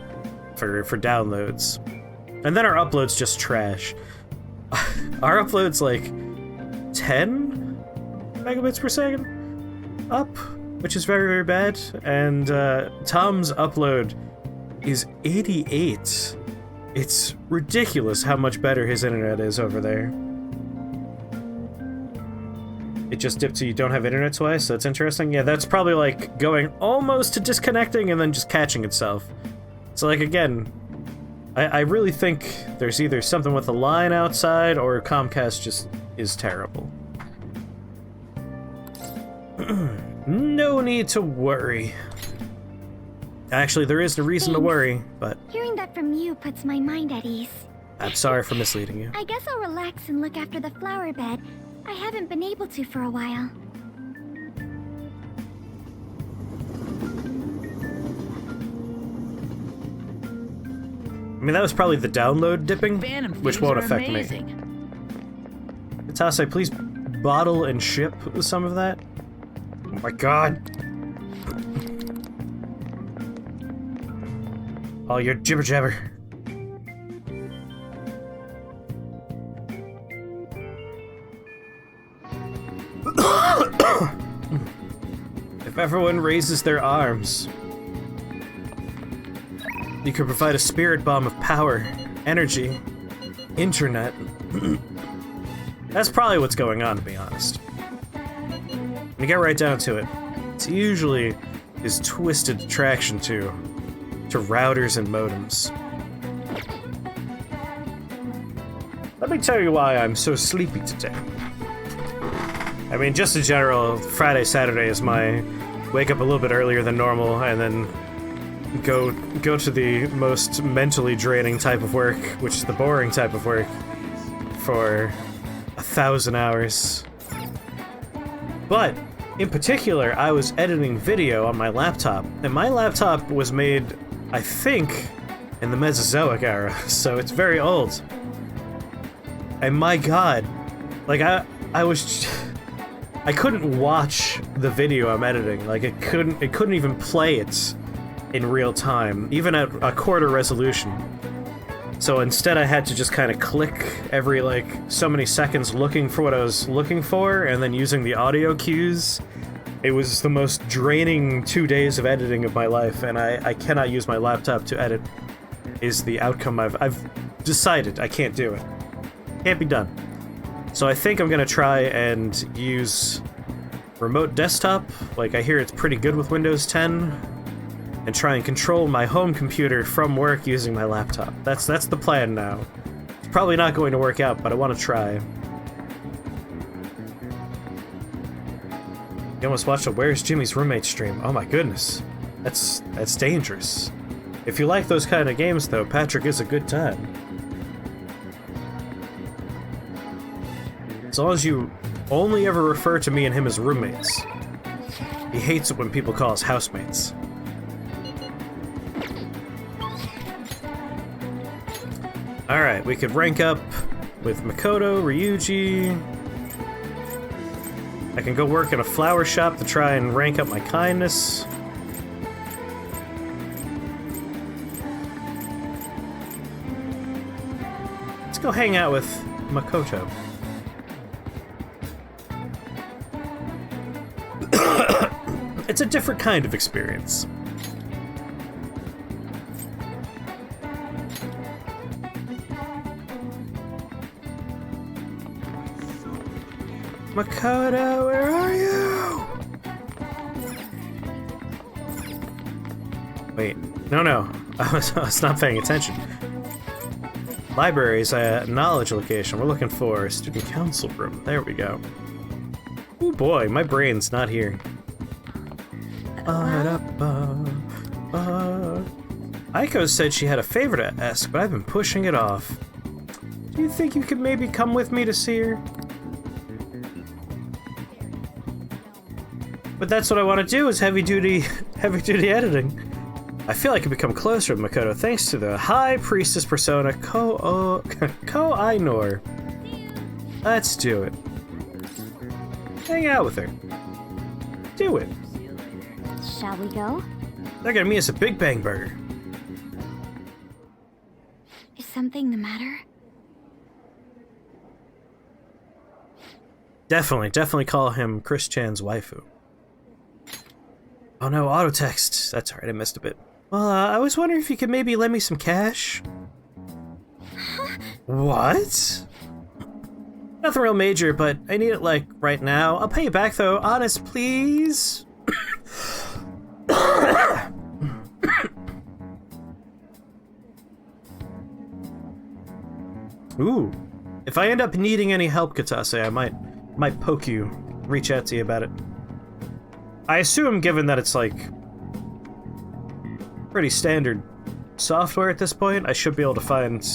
for downloads. And then our upload's just trash. Our upload's like 10 megabits per second up, which is very, very bad. And Tom's upload is 88. It's ridiculous how much better his internet is over there. It just dipped so you don't have internet twice, that's interesting. Yeah, that's probably like going almost to disconnecting and then just catching itself. So like, again, I really think there's either something with the line outside or Comcast just is terrible. No need to worry. Actually, there is no reason to worry, but... Hearing that from you puts my mind at ease. I'm sorry for misleading you. I guess I'll relax and look after the flower bed. I haven't been able to for a while. I mean, that was probably the download dipping, which won't affect me. Itase, please bottle and ship some of that. Oh my god. Oh, you're jibber jabber. If everyone raises their arms, you could provide a spirit bomb of power, energy, internet. That's probably what's going on, to be honest. When you get right down to it, it's usually his twisted attraction to routers and modems. Let me tell you why I'm so sleepy today. I mean, just in general, Friday, Saturday is my wake up a little bit earlier than normal and then go to the most mentally draining type of work, which is the boring type of work, for 1,000 hours. But in particular, I was editing video on my laptop, and my laptop was made, I think, in the Mesozoic era, so it's very old. And my god, like I couldn't watch the video I'm editing. Like it couldn't even play it in real time, even at a quarter resolution. So instead I had to just kind of click every like so many seconds looking for what I was looking for and then using the audio cues. It was the most draining 2 days of editing of my life, and I cannot use my laptop to edit, is the outcome I've decided I can't do it. Can't be done. So I think I'm gonna try and use remote desktop, like I hear it's pretty good with Windows 10, and try and control my home computer from work using my laptop. That's the plan now. It's probably not going to work out, but I want to try. You almost watched a Where's Jimmy's Roommate stream. Oh my goodness. That's dangerous. If you like those kind of games though, Patrick is a good time. As long as you only ever refer to me and him as roommates. He hates it when people call us housemates. Alright, we could rank up with Makoto, Ryuji. I can go work in a flower shop to try and rank up my kindness. go hang out with Makoto. It's a different kind of experience. Makoto, where are you? Wait, no. I was not paying attention. Library is a knowledge location. We're looking for a student council room. There we go. Oh boy, my brain's not here. Aiko said she had a favor to ask, but I've been pushing it off. Do you think you could maybe come with me to see her? But that's what I want to do, is heavy duty editing. I feel I can become closer to Makoto thanks to the High Priestess persona Ko-Ainor. Let's do it. Hang out with her. Do it. Shall we go? They're gonna meet us at Big Bang Burger. Is something the matter? Definitely call him Chris Chan's waifu. Oh no, auto text. That's alright, I missed a bit. Well, I was wondering if you could maybe lend me some cash? What? Nothing real major, but I need it, like, right now. I'll pay you back, though. Honest, please? Ooh. If I end up needing any help, Katase, I might poke you, reach out to you about it. I assume, given that it's, like, pretty standard software at this point, I should be able to find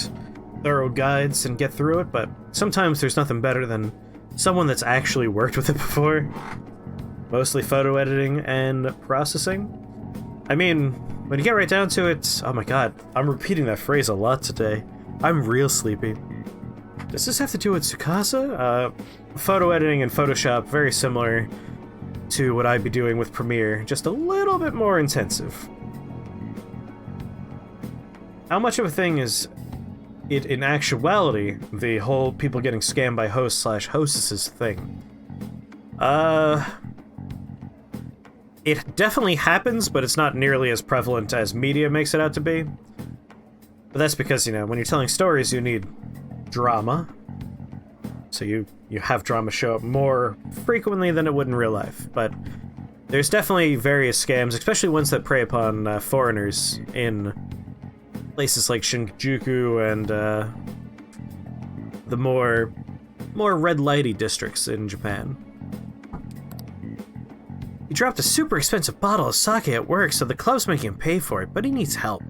thorough guides and get through it, but sometimes there's nothing better than someone that's actually worked with it before. Mostly photo editing and processing. I mean, when you get right down to it, oh my god, I'm repeating that phrase a lot today. I'm real sleepy. Does this have to do with Tsukasa? Photo editing and Photoshop, very similar to what I'd be doing with Premiere, just a little bit more intensive. How much of a thing is it in actuality, the whole people getting scammed by host/hostesses thing? It definitely happens, but it's not nearly as prevalent as media makes it out to be. But that's because, you know, when you're telling stories, you need drama. So you have drama show up more frequently than it would in real life. But there's definitely various scams, especially ones that prey upon foreigners in places like Shinjuku and the more red lighty districts in Japan. He dropped a super expensive bottle of sake at work, so the club's making him pay for it, but he needs help.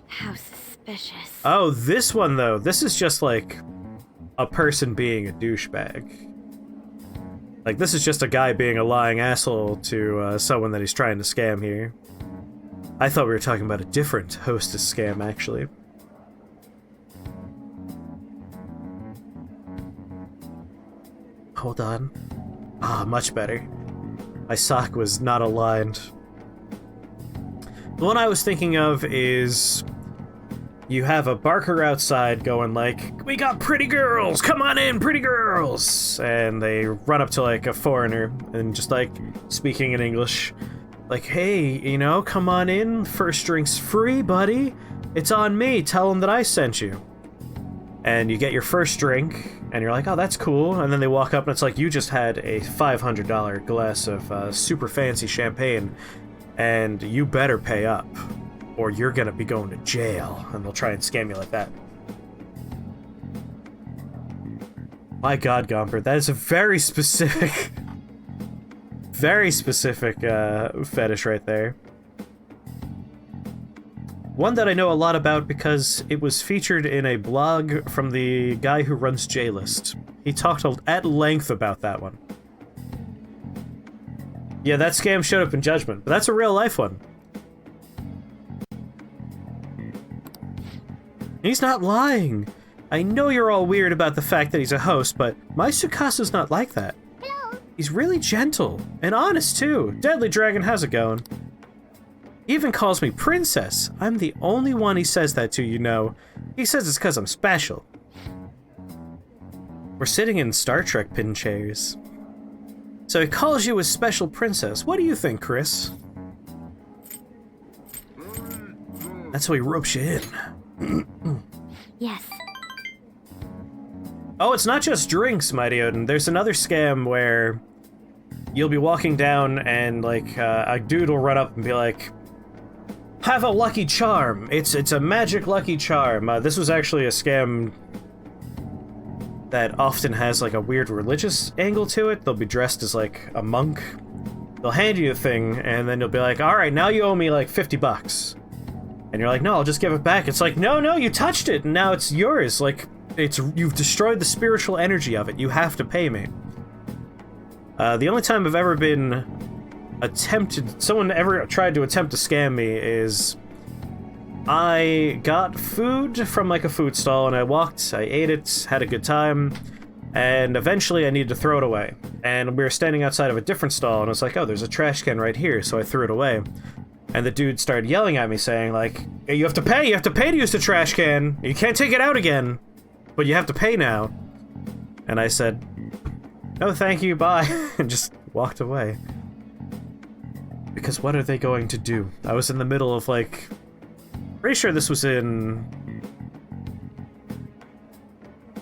How suspicious. Oh, this one though, this is just like a person being a douchebag. Like, this is just a guy being a lying asshole to someone that he's trying to scam here. I thought we were talking about a different hostess scam, actually. Hold on. Ah, much better. My sock was not aligned. The one I was thinking of is... you have a barker outside going like, "We got pretty girls! Come on in, pretty girls!" And they run up to like a foreigner and just like speaking in English. Like, "Hey, you know, come on in, first drink's free, buddy. It's on me, tell them that I sent you." And you get your first drink, and you're like, "Oh, that's cool." And then they walk up and it's like, you just had a $500 glass of super fancy champagne, and you better pay up, or you're gonna be going to jail. And they'll try and scam you like that. My god, Gomper, that is a very specific... very specific fetish right there. One that I know a lot about because it was featured in a blog from the guy who runs J-List. He talked at length about that one. Yeah, that scam showed up in Judgment, but that's a real life one. He's not lying. I know you're all weird about the fact that he's a host, but my Tsukasa's not like that. Hello. He's really gentle and honest too. Deadly Dragon, how's it going? He even calls me princess. I'm the only one he says that to, you know. He says it's because I'm special. We're sitting in Star Trek pin chairs. So he calls you a special princess. What do you think, Chris? That's how he ropes you in. Yes. Oh, it's not just drinks, Mighty Odin. There's another scam where you'll be walking down and, like, a dude will run up and be like, have a lucky charm. It's a magic lucky charm. This was actually a scam that often has, like, a weird religious angle to it. They'll be dressed as, like, a monk. They'll hand you a thing, and then you'll be like, all right, now you owe me, like, $50. And you're like, no, I'll just give it back. It's like, no, you touched it, and now it's yours. Like, you've destroyed the spiritual energy of it. You have to pay me. The only time I've ever been someone ever tried to attempt to scam me is I got food from, like, a food stall, and I ate it, had a good time, and eventually I needed to throw it away. And we were standing outside of a different stall, and I was like, oh, there's a trash can right here, so I threw it away. And the dude started yelling at me, saying, like, hey, you have to pay to use the trash can. You can't take it out again, but you have to pay now. And I said, no, thank you, bye, and just walked away. Because what are they going to do? I was in the middle of, like, pretty sure this was in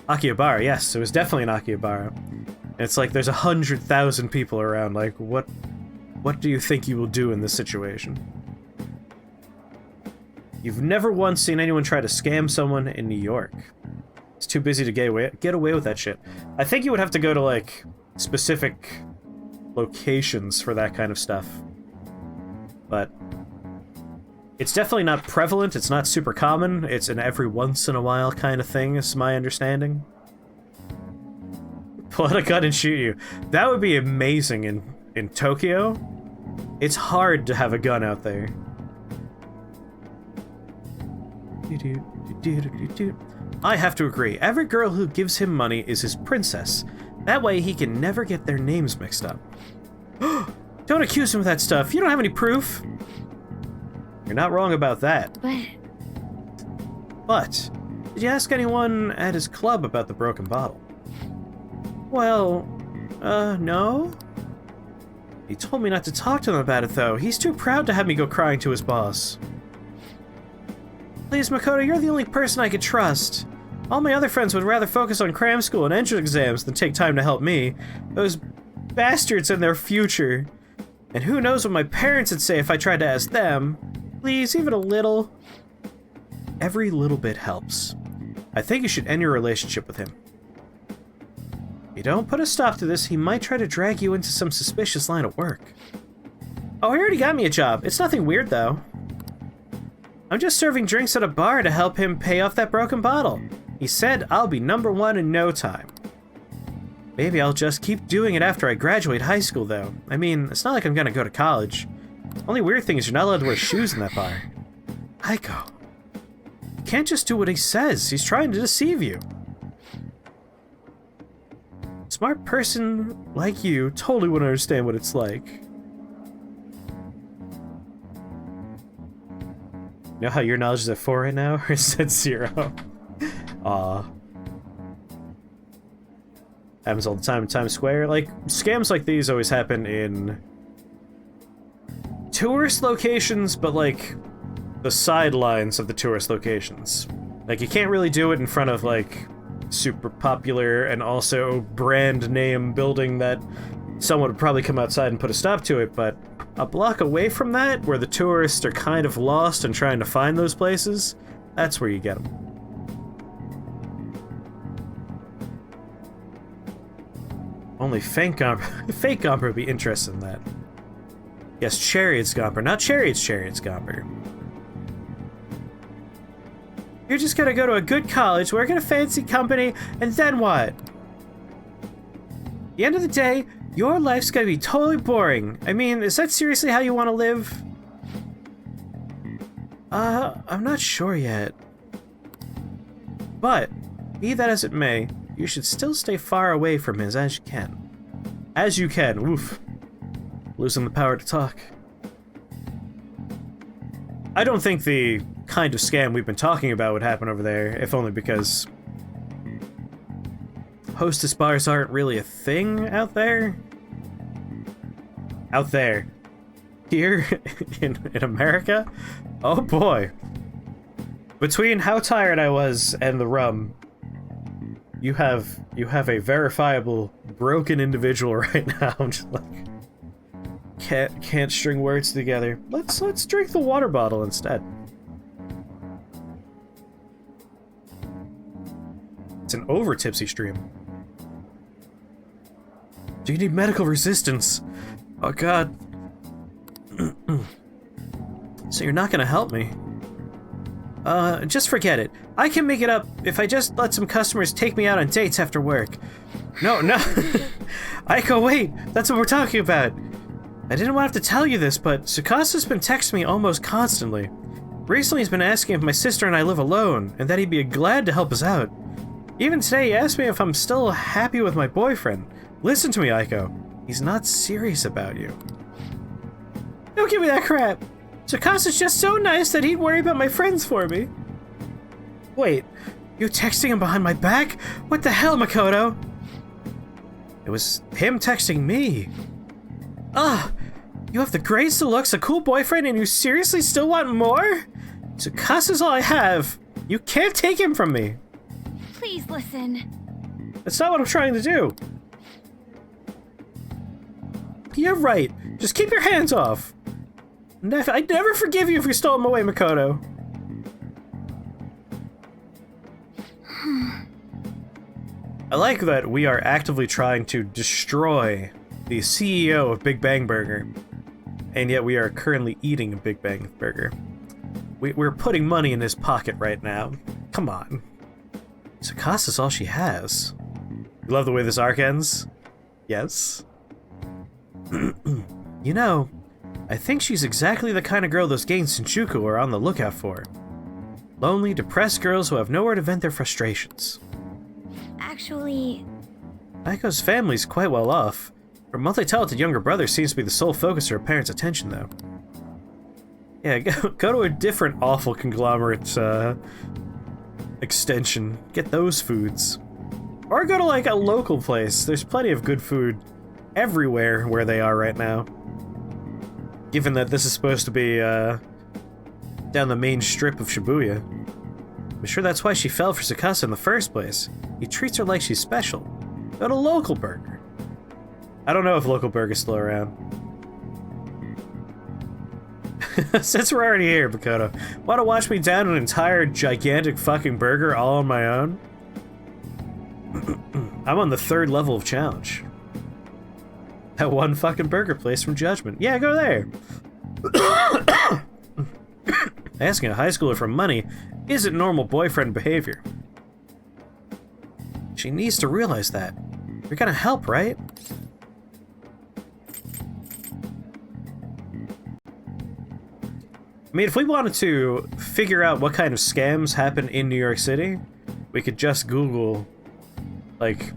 Akihabara. Yes, it was definitely in Akihabara. And it's like, there's 100,000 people around. Like, what do you think you will do in this situation? You've never once seen anyone try to scam someone in New York. It's too busy to get away with that shit. I think you would have to go to, like, specific locations for that kind of stuff. But it's definitely not prevalent, it's not super common, it's an every once in a while kind of thing, is my understanding. Pull out a gun and shoot you. That would be amazing in Tokyo. It's hard to have a gun out there. I have to agree. Every girl who gives him money is his princess. That way he can never get their names mixed up. Don't accuse him of that stuff. You don't have any proof. You're not wrong about that. But, did you ask anyone at his club about the broken bottle? Well, no. He told me not to talk to him about it, though. He's too proud to have me go crying to his boss. Please, Makoto, you're the only person I could trust. All my other friends would rather focus on cram school and entrance exams than take time to help me. Those bastards and their future. And who knows what my parents would say if I tried to ask them. Please, even a little. Every little bit helps. I think you should end your relationship with him. If you don't put a stop to this, he might try to drag you into some suspicious line of work. Oh, he already got me a job. It's nothing weird, though. I'm just serving drinks at a bar to help him pay off that broken bottle. He said I'll be #1 in no time. Maybe I'll just keep doing it after I graduate high school, though. I mean, it's not like I'm gonna go to college. Only weird thing is you're not allowed to wear shoes in that bar. Aiko. You can't just do what he says. He's trying to deceive you. Smart person like you totally wouldn't understand what it's like. You know how your knowledge is at 4 right now? Or is it 0? Aw. Happens all the time in Times Square. Like, scams like these always happen in tourist locations, but, like, the sidelines of the tourist locations. Like, you can't really do it in front of, like, super popular and also brand name building that someone would probably come outside and put a stop to it, but a block away from that, where the tourists are kind of lost and trying to find those places, that's where you get them. Only fake Gomper would be interested in that. Yes, Chariot's Gomper, not Chariot's Gomper. You're just gonna go to a good college, work in a fancy company, and then what? At the end of the day, your life's gonna be totally boring. I mean, is that seriously how you want to live? I'm not sure yet. But, be that as it may, you should still stay far away from him as you can. As you can, oof. Losing the power to talk. I don't think the kind of scam we've been talking about would happen over there, if only because... hostess bars aren't really a thing out there? Out there. Here in America? Oh boy. Between how tired I was and the rum, you have a verifiable broken individual right now. I'm just like can't string words together. Let's drink the water bottle instead. It's an over tipsy stream. Do you need medical resistance? Oh god. So you're not gonna help me? Just forget it. I can make it up if I just let some customers take me out on dates after work. No. Aiko, wait! That's what we're talking about! I didn't want to have to tell you this, but Tsukasa's been texting me almost constantly. Recently he's been asking if my sister and I live alone, and that he'd be glad to help us out. Even today he asked me if I'm still happy with my boyfriend. Listen to me, Aiko. He's not serious about you. Don't give me that crap! Tsukasa's just so nice that he'd worry about my friends for me. Wait, you texting him behind my back? What the hell, Makoto? It was him texting me. Ugh! You have the grades, the looks, a cool boyfriend, and you seriously still want more? Tsukasa's all I have. You can't take him from me. Please listen. That's not what I'm trying to do. You're right. Just keep your hands off. I'd never forgive you if you stole him away, Makoto. I like that we are actively trying to destroy the CEO of Big Bang Burger, and yet we are currently eating a Big Bang Burger. We're putting money in his pocket right now. Come on. Tsukasa's all she has. You love the way this arc ends? Yes? You know, I think she's exactly the kind of girl those gangs in Shinjuku are on the lookout for. Lonely, depressed girls who have nowhere to vent their frustrations. Actually... Aiko's family's quite well off. Her multi-talented younger brother seems to be the sole focus of her parents' attention, though. Yeah, go to a different awful conglomerate, extension. Get those foods. Or go to, like, a local place. There's plenty of good food everywhere where they are right now. Given that this is supposed to be, down the main strip of Shibuya. I'm sure that's why she fell for Tsukasa in the first place. He treats her like she's special. Go to Local Burger. I don't know if Local Burger's still around. Since we're already here, Makoto, wanna watch me down an entire gigantic fucking burger all on my own? I'm on the 3rd level of challenge. That one fucking burger place from Judgment. Yeah, go there! Asking a high schooler for money isn't normal boyfriend behavior. She needs to realize that. You're gonna help, right? I mean, if we wanted to figure out what kind of scams happen in New York City, we could just Google, like,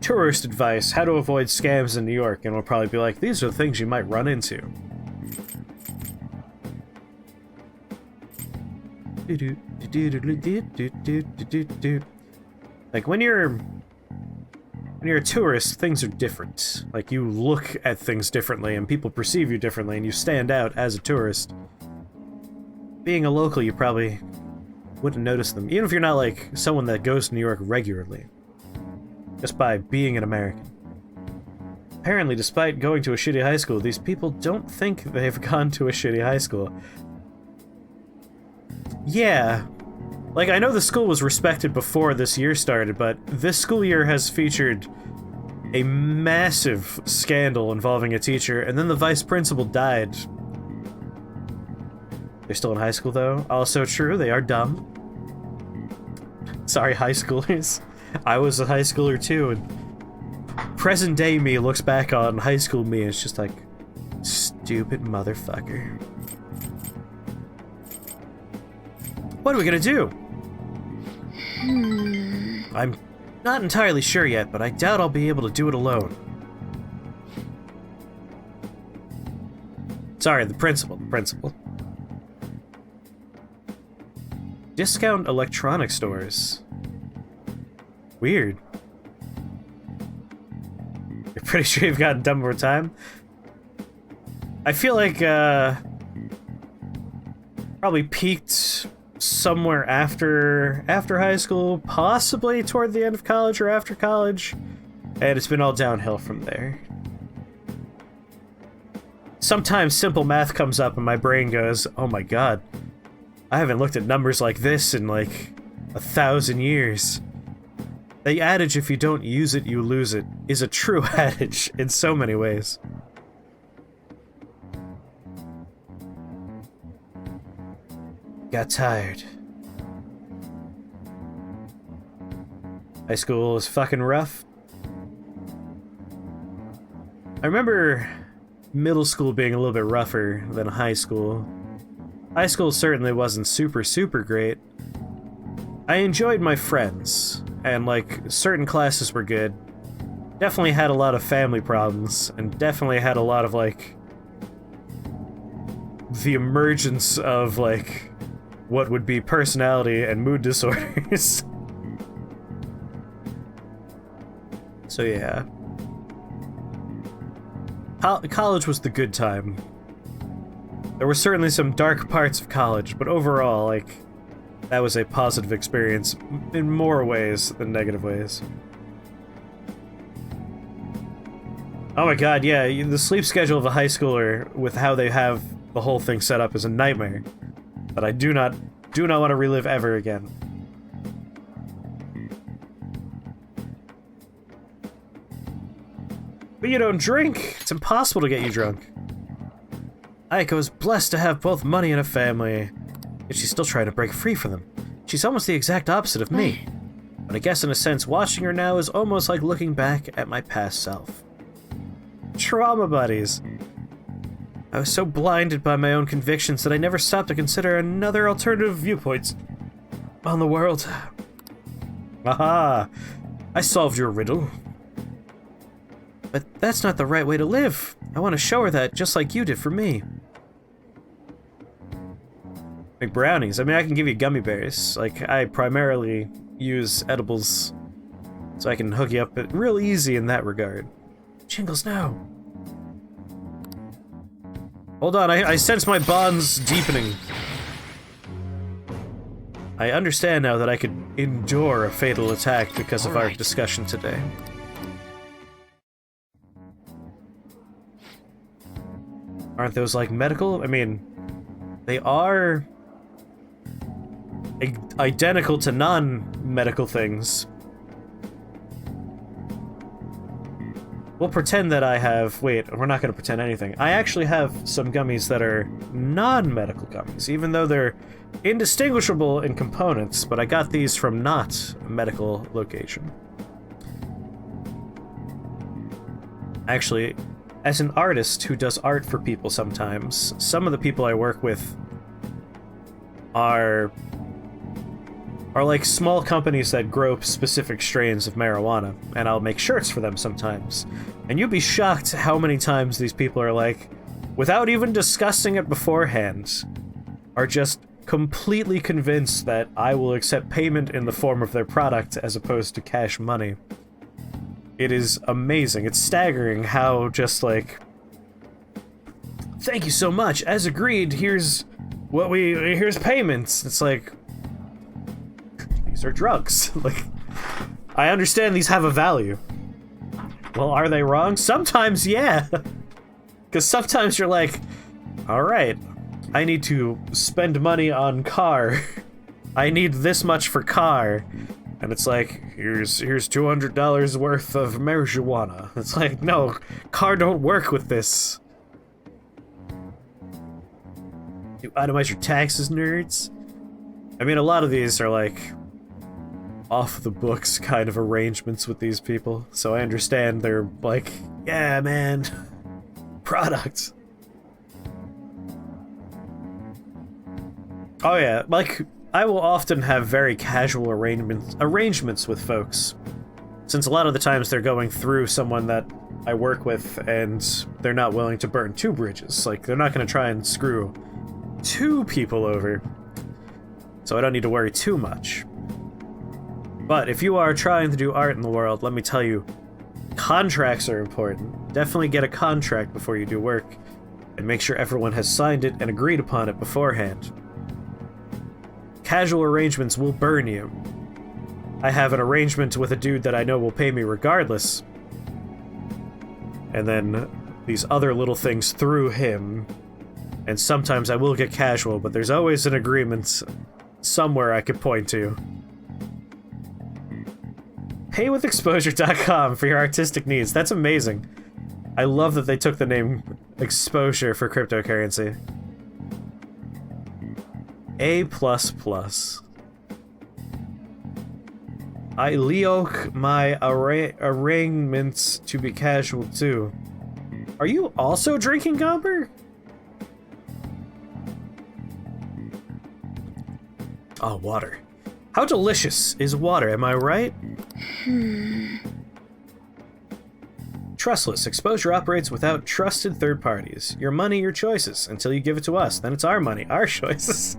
tourist advice, how to avoid scams in New York, and we'll probably be like, these are the things you might run into. Like, when you're a tourist, things are different. Like, you look at things differently, and people perceive you differently, and you stand out as a tourist. Being a local, you probably wouldn't notice them, even if you're not, like, someone that goes to New York regularly. Just by being an American. Apparently, despite going to a shitty high school, these people don't think they've gone to a shitty high school. Yeah. Like, I know the school was respected before this year started, but this school year has featured a massive scandal involving a teacher, and then the vice principal died. They're still in high school, though. Also true, they are dumb. Sorry, high schoolers. I was a high schooler, too, and present-day me looks back on high school me and it's just like, stupid motherfucker. What are we gonna do? I'm not entirely sure yet, but I doubt I'll be able to do it alone. Sorry, the principal. Discount electronic stores. Weird. Pretty sure you've gotten dumb over time. I feel like, probably peaked somewhere after high school, possibly toward the end of college or after college, and it's been all downhill from there. Sometimes simple math comes up and my brain goes, oh my god, I haven't looked at numbers like this in like 1,000 years. The adage, if you don't use it, you lose it, is a true adage in so many ways. Got tired. High school was fucking rough. I remember middle school being a little bit rougher than high school. High school certainly wasn't super great. I enjoyed my friends, and like, certain classes were good. Definitely had a lot of family problems, and definitely had a lot of like, the emergence of like, what would be personality and mood disorders. So yeah. College was the good time. There were certainly some dark parts of college, but overall, like, that was a positive experience in more ways than negative ways. Oh my god, yeah, the sleep schedule of a high schooler with how they have the whole thing set up is a nightmare that I do not want to relive ever again. But you don't drink! It's impossible to get you drunk. Aiko is blessed to have both money and a family, yet she's still trying to break free from them. She's almost the exact opposite of me. But I guess in a sense, watching her now is almost like looking back at my past self. Trauma buddies. I was so blinded by my own convictions that I never stopped to consider another alternative viewpoints on the world. Aha! I solved your riddle. But that's not the right way to live. I want to show her that, just like you did for me. Like brownies. I mean, I can give you gummy bears. Like, I primarily use edibles, so I can hook you up real easy in that regard. Jingles, no. Hold on, I sense my bonds deepening. I understand now that I could endure a fatal attack because of our discussion today. Aren't those, like, medical? I mean, they are identical to non-medical things. We'll pretend that I have... Wait, we're not going to pretend anything. I actually have some gummies that are non-medical gummies, even though they're indistinguishable in components, but I got these from not a medical location. Actually, as an artist who does art for people sometimes, some of the people I work with are like small companies that grow specific strains of marijuana, and I'll make shirts for them sometimes. And you'd be shocked how many times these people are like, without even discussing it beforehand, are just completely convinced that I will accept payment in the form of their product as opposed to cash money. It is amazing. It's staggering how just like, thank you so much, as agreed, here's payments. It's like, these are drugs. Like, I understand these have a value. Well, are they wrong? Sometimes, yeah. Because sometimes you're like, alright, I need to spend money on car. I need this much for car. And it's like, here's $200 worth of marijuana. It's like, no, car don't work with this. You itemize your taxes, nerds. I mean, a lot of these are like off the books kind of arrangements with these people, so I understand they're like, yeah, man, product. Oh yeah, like, I will often have very casual arrangements with folks, since a lot of the times they're going through someone that I work with and they're not willing to burn two bridges. Like, they're not going to try and screw two people over, so I don't need to worry too much. But if you are trying to do art in the world, let me tell you, Contracts are important. Definitely get a contract before you do work, and make sure everyone has signed it and agreed upon it beforehand. Casual arrangements will burn you. I have an arrangement with a dude that I know will pay me regardless. And then these other little things through him. And sometimes I will get casual, but there's always an agreement somewhere I could point to. Paywithexposure.com for your artistic needs. That's amazing. I love that they took the name Exposure for cryptocurrency. A++. I leok my arrangements to be casual too. Are you also drinking Gomber? Oh, water. How delicious is water, am I right? Trustless. Exposure operates without trusted third parties. Your money, your choices. Until you give it to us. Then it's our money, our choices.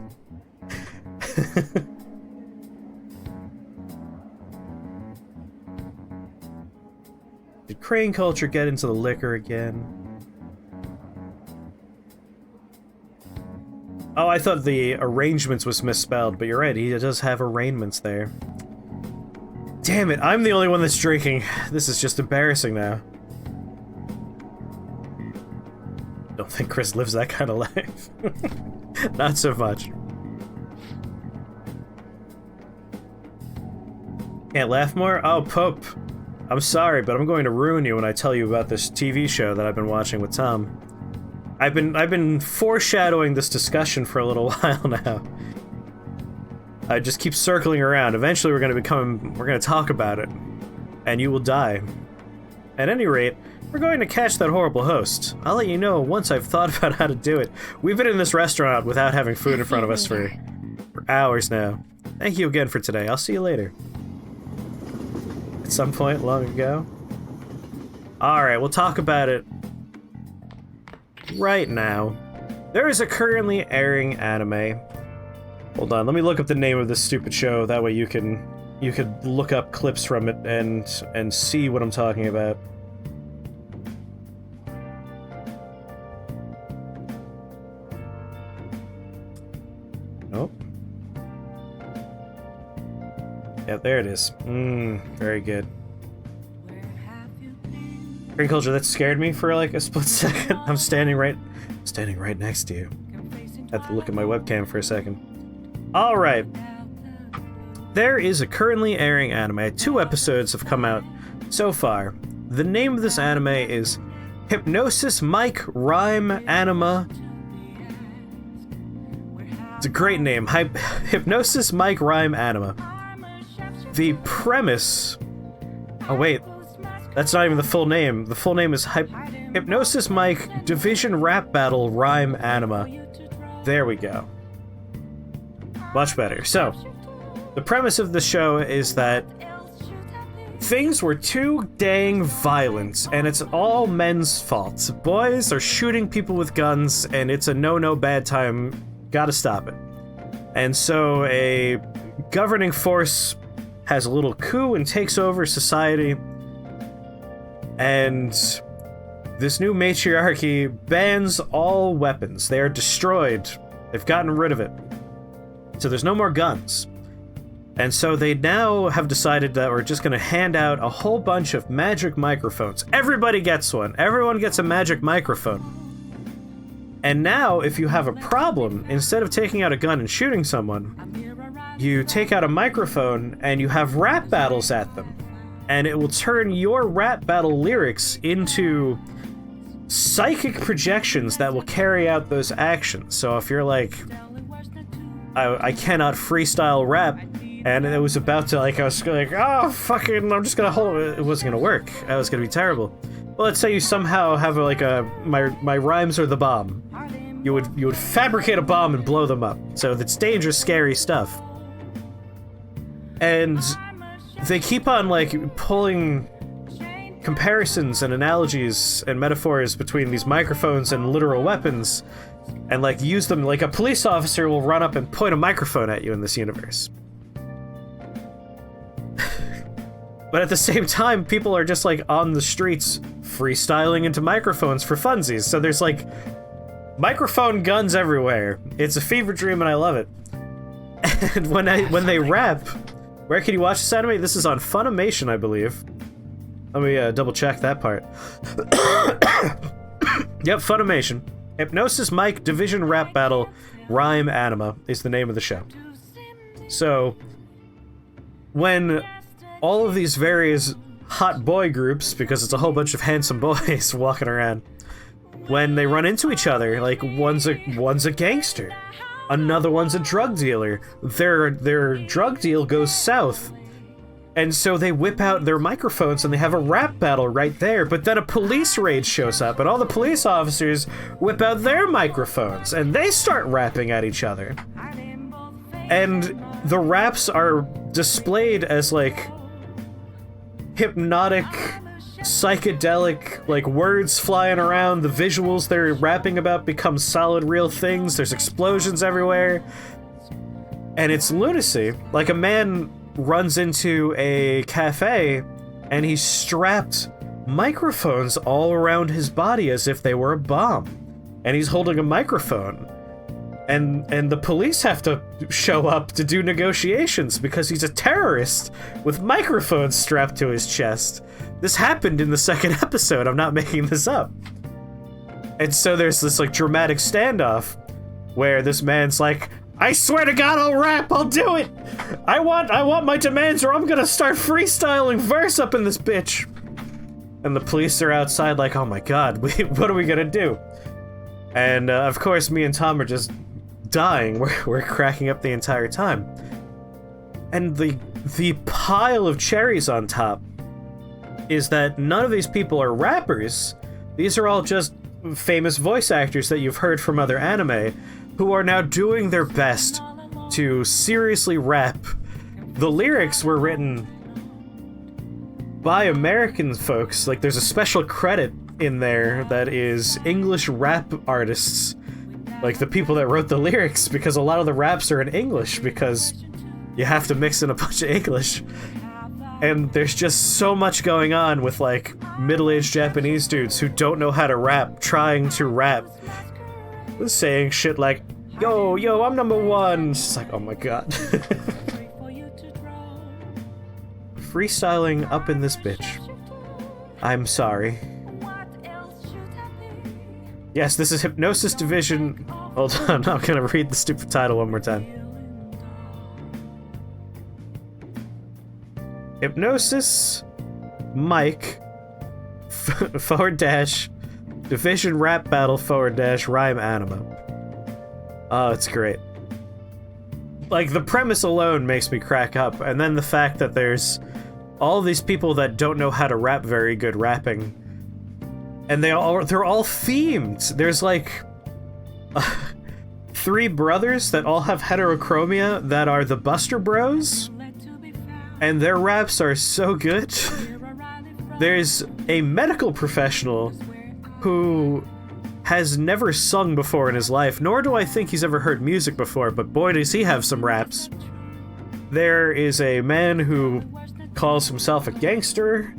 Did Crane Culture get into the liquor again? Oh, I thought the arrangements was misspelled, but you're right, he does have arraignments there. Damn it, I'm the only one that's drinking. This is just embarrassing now. Don't think Chris lives that kind of life. Not so much. Can't laugh more? Oh, Pope. I'm sorry, but I'm going to ruin you when I tell you about this TV show that I've been watching with Tom. I've been foreshadowing this discussion for a little while now. I just keep circling around. Eventually we're gonna talk about it. And you will die. At any rate, we're going to catch that horrible host. I'll let you know once I've thought about how to do it. We've been in this restaurant without having food in front of us for hours now. Thank you again for today. I'll see you later. At some point long ago. Alright, we'll talk about it right now. There is a currently airing anime. Hold on, let me look up the name of this stupid show. That way you could look up clips from it and see what I'm talking about. Nope. Yeah, there it is. Very good. Green culture, that scared me for like a split second. I'm standing right next to you. Had to look at my webcam for a second. Alright. There is a currently airing anime. 2 episodes have come out so far. The name of this anime is Hypnosis Mic Rhyme Anima. It's a great name. Hypnosis Mic Rhyme Anima. The premise... Oh wait, that's not even the full name. The full name is Hypnosis Mic Division Rap Battle Rhyme Anima. There we go. Much better. So, the premise of the show is that things were too dang violent, and it's all men's fault. Boys are shooting people with guns, and it's a no-no bad time. Gotta stop it. And so a governing force has a little coup and takes over society, and this new matriarchy bans all weapons. They are destroyed. They've gotten rid of it. So there's no more guns. And so they now have decided that we're just going to hand out a whole bunch of magic microphones. Everybody gets one. Everyone gets a magic microphone. And now, if you have a problem, instead of taking out a gun and shooting someone, you take out a microphone and you have rap battles at them. And it will turn your rap battle lyrics into psychic projections that will carry out those actions. So if you're like, I cannot freestyle rap, and it was about to, like, I was like, oh, fucking, I'm just gonna hold it. It wasn't gonna work. That was gonna be terrible. Well, let's say you somehow have, like, my rhymes are the bomb. You would fabricate a bomb and blow them up. So that's dangerous, scary stuff. And they keep on, like, pulling comparisons and analogies and metaphors between these microphones and literal weapons, and, like, use them. Like, a police officer will run up and point a microphone at you in this universe. But at the same time, people are just like on the streets freestyling into microphones for funsies. So there's like microphone guns everywhere. It's a fever dream and I love it. And when they rap, where can you watch this anime? This is on Funimation, I believe. Let me double check that part. Yep, Funimation. Hypnosis Mic Division Rap Battle Rhyme Anima is the name of the show. So, when all of these various hot boy groups, because it's a whole bunch of handsome boys walking around, when they run into each other, like one's a gangster, another one's a drug dealer, their drug deal goes south, and so they whip out their microphones and they have a rap battle right there, but then a police raid shows up and all the police officers whip out their microphones and they start rapping at each other. And the raps are displayed as like hypnotic, psychedelic, like words flying around. The visuals they're rapping about become solid, real things. There's explosions everywhere. And it's lunacy. Like a man runs into a cafe and he's strapped microphones all around his body as if they were a bomb. And he's holding a microphone. And the police have to show up to do negotiations because he's a terrorist with microphones strapped to his chest. This happened in the second episode, I'm not making this up. And so there's this like dramatic standoff where this man's like, I swear to God I'll rap, I'll do it! I want my demands or I'm gonna start freestyling verse up in this bitch! And the police are outside like, oh my god, what are we gonna do? And of course me and Tom are just dying. We're cracking up the entire time. And the pile of cherries on top is that none of these people are rappers. These are all just famous voice actors that you've heard from other anime who are now doing their best to seriously rap. The lyrics were written by American folks. Like there's a special credit in there that is English rap artists, like the people that wrote the lyrics, because a lot of the raps are in English because you have to mix in a bunch of English. And there's just so much going on with like middle-aged Japanese dudes who don't know how to rap, trying to rap, saying shit like, yo, I'm number one. It's like, oh my god. Freestyling up in this bitch. I'm sorry. Yes, this is Hypnosis Division. Hold on, I'm gonna read the stupid title one more time. Hypnosis Mic / Division Rap Battle / Rhyme Anima. Oh, it's great. Like, the premise alone makes me crack up, and then the fact that there's all these people that don't know how to rap very good rapping, and they're all themed. There's like 3 brothers that all have heterochromia that are the Buster Bros, and their raps are so good. There's a medical professional who has never sung before in his life, nor do I think he's ever heard music before, but boy does he have some raps. There is a man who calls himself a gangster,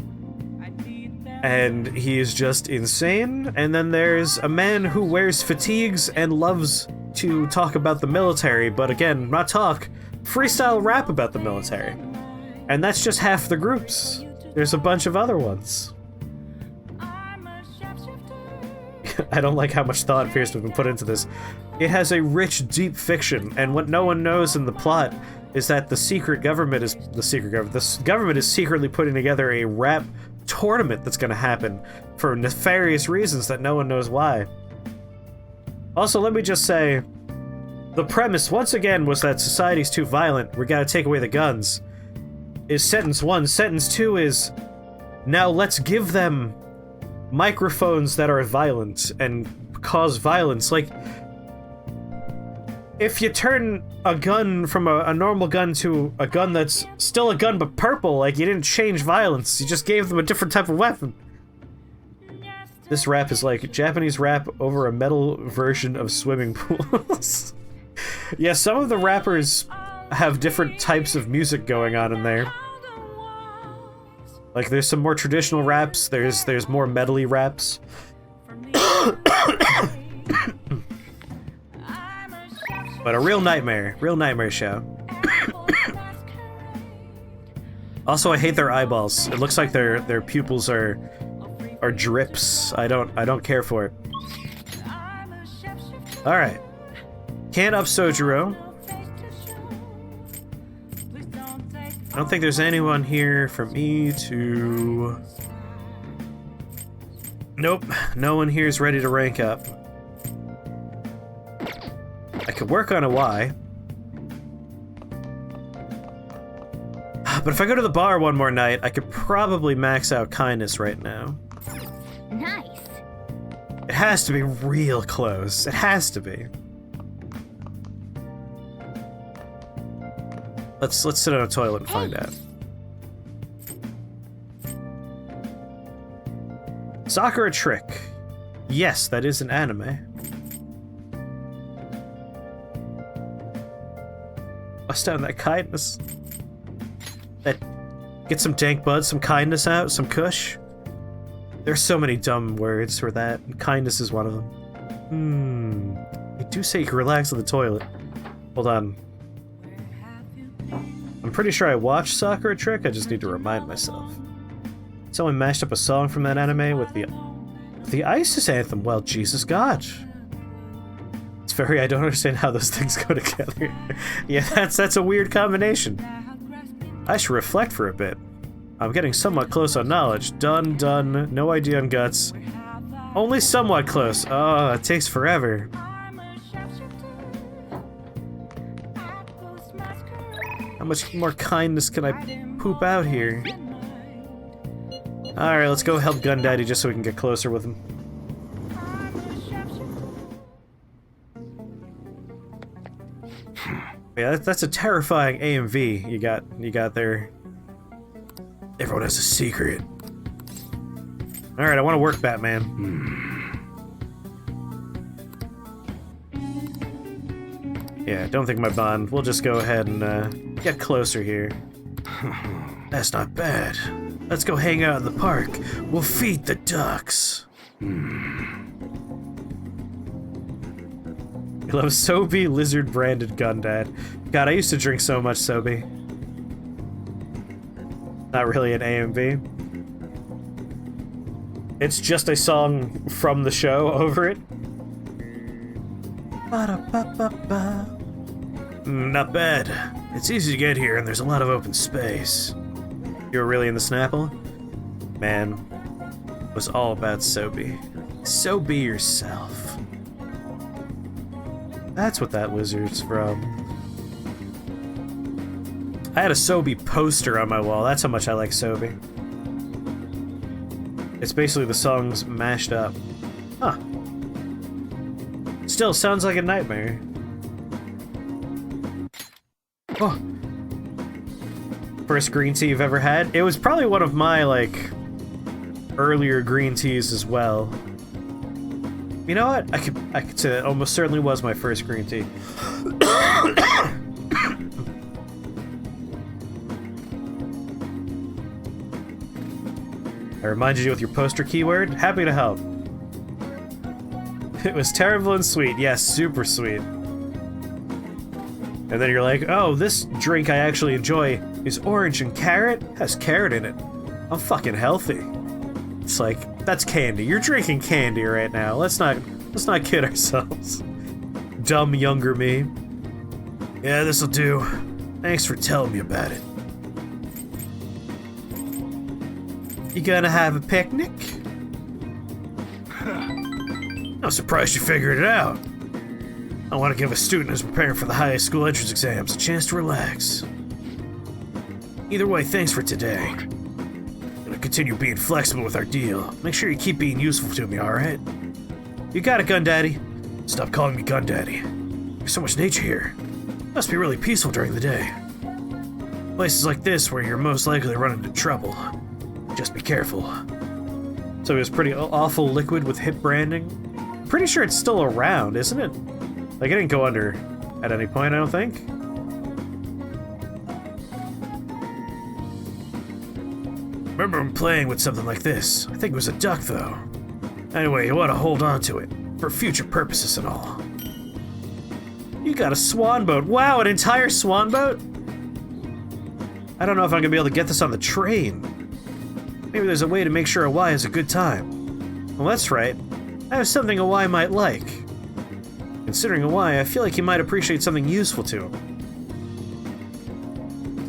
and he is just insane. And then there's a man who wears fatigues and loves to talk about the military, but again, not talk, freestyle rap about the military. And that's just half the groups. There's a bunch of other ones. I don't like how much thought appears to have been put into this. It has a rich, deep fiction, and what no one knows in the plot is that the government is secretly putting together a rap tournament that's gonna happen for nefarious reasons that no one knows why. Also, let me just say, the premise, once again, was that society's too violent, we gotta take away the guns, is sentence 1. Sentence 2 is, now let's give them microphones that are violent and cause violence. Like, if you turn a gun from a normal gun to a gun that's still a gun but purple, like, you didn't change violence, you just gave them a different type of weapon. This rap is like Japanese rap over a metal version of swimming pools. Yeah, some of the rappers have different types of music going on in there. Like, there's some more traditional raps, there's more metally raps. But a real nightmare show. Also, I hate their eyeballs. It looks like their pupils are drips. I don't care for it. All right, can't up Sojiro. I don't think there's anyone here for me to. Nope, no one here is ready to rank up. I could work on a Y. But if I go to the bar one more night, I could probably max out kindness right now. Nice. It has to be real close. It has to be. Let's sit on a toilet and find out. Soccer a trick? Yes, that is an anime. Bust down that kindness. Get some dank buds, some kindness out, some kush. There's so many dumb words for that, and kindness is one of them. I do say you can relax on the toilet. Hold on. I'm pretty sure I watched Soccer a Trick, I just need to remind myself. Someone mashed up a song from that anime with the ISIS anthem. Well, Jesus God. It's very, I don't understand how those things go together. Yeah, that's a weird combination. I should reflect for a bit. I'm getting somewhat close on knowledge. Done. No idea on guts. Only somewhat close. Oh, it takes forever. How much more kindness can I poop out here? Alright, let's go help Gun Daddy just so we can get closer with him. Yeah, that's a terrifying AMV you got there. Everyone has a secret. Alright, I want to work Batman. Yeah, don't think my bond. We'll just go ahead and get closer here. That's not bad. Let's go hang out in the park. We'll feed the ducks. I love Sobe Lizard branded Gundad. God, I used to drink so much Sobe. Not really an AMV. It's just a song from the show over it. Not bad. It's easy to get here and there's a lot of open space. You were really in the Snapple? Man, it was all about Sobe. So be yourself. That's what that lizard's from. I had a Sobe poster on my wall. That's how much I like Sobe. It's basically the songs mashed up. Huh. Still sounds like a nightmare. Oh. First green tea you've ever had? It was probably one of my, like, earlier green teas as well. You know what? I could say it almost certainly was my first green tea. I reminded you with your poster keyword? Happy to help. It was terrible and sweet. Yes, super sweet. And then you're like, oh, this drink I actually enjoy is orange and carrot? Has carrot in it. I'm fucking healthy. It's like, that's candy. You're drinking candy right now. Let's not kid ourselves. Dumb younger me. Yeah, this'll do. Thanks for telling me about it. You gonna have a picnic? I'm surprised you figured it out. I want to give a student who's preparing for the high school entrance exams a chance to relax. Either way, thanks for today. I'm gonna continue being flexible with our deal. Make sure you keep being useful to me, alright? You got it, Gun Daddy. Stop calling me Gun Daddy. There's so much nature here. Must be really peaceful during the day. Places like this where you're most likely to run into trouble. Just be careful. So it was pretty awful liquid with hip branding. Pretty sure it's still around, isn't it? Like, it didn't go under at any point, I don't think. remember him playing with something like this. I think it was a duck, though. Anyway, you want to hold on to it, for future purposes and all. You got a swan boat. Wow, an entire swan boat? I don't know if I'm gonna be able to get this on the train. Maybe there's a way to make sure Awai has a good time. Well, that's right. I have something Awai might like. Considering Awai, I feel like he might appreciate something useful to him.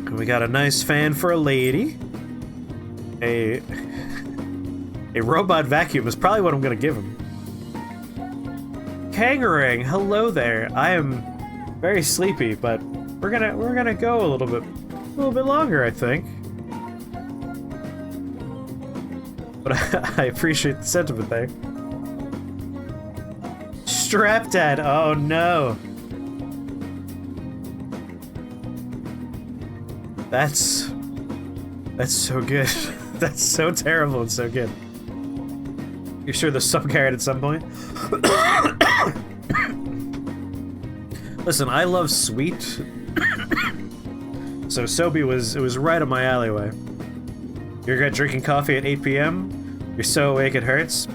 And we got a nice fan for a lady. A robot vacuum is probably what I'm gonna give him. Kangarang, hello there. I am very sleepy, but we're gonna go a little bit longer, I think. But I appreciate the sentiment there. Strap Dad, oh no. That's so good. That's so terrible and so good. You sure there's some carrot at some point? Listen, I love sweet. So Sobe was right up my alleyway. You regret drinking coffee at 8 p.m.? You're so awake it hurts?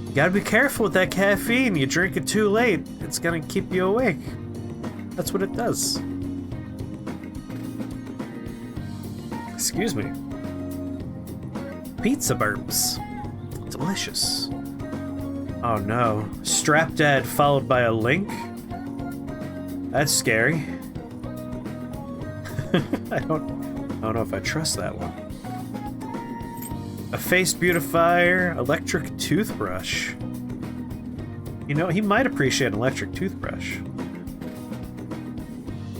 You gotta be careful with that caffeine. You drink it too late, it's gonna keep you awake. That's what it does. Excuse me. Pizza burps. Delicious. Oh no. Strap Dad followed by a link? That's scary. I don't know if I trust that one. A face beautifier, electric toothbrush. You know, he might appreciate an electric toothbrush.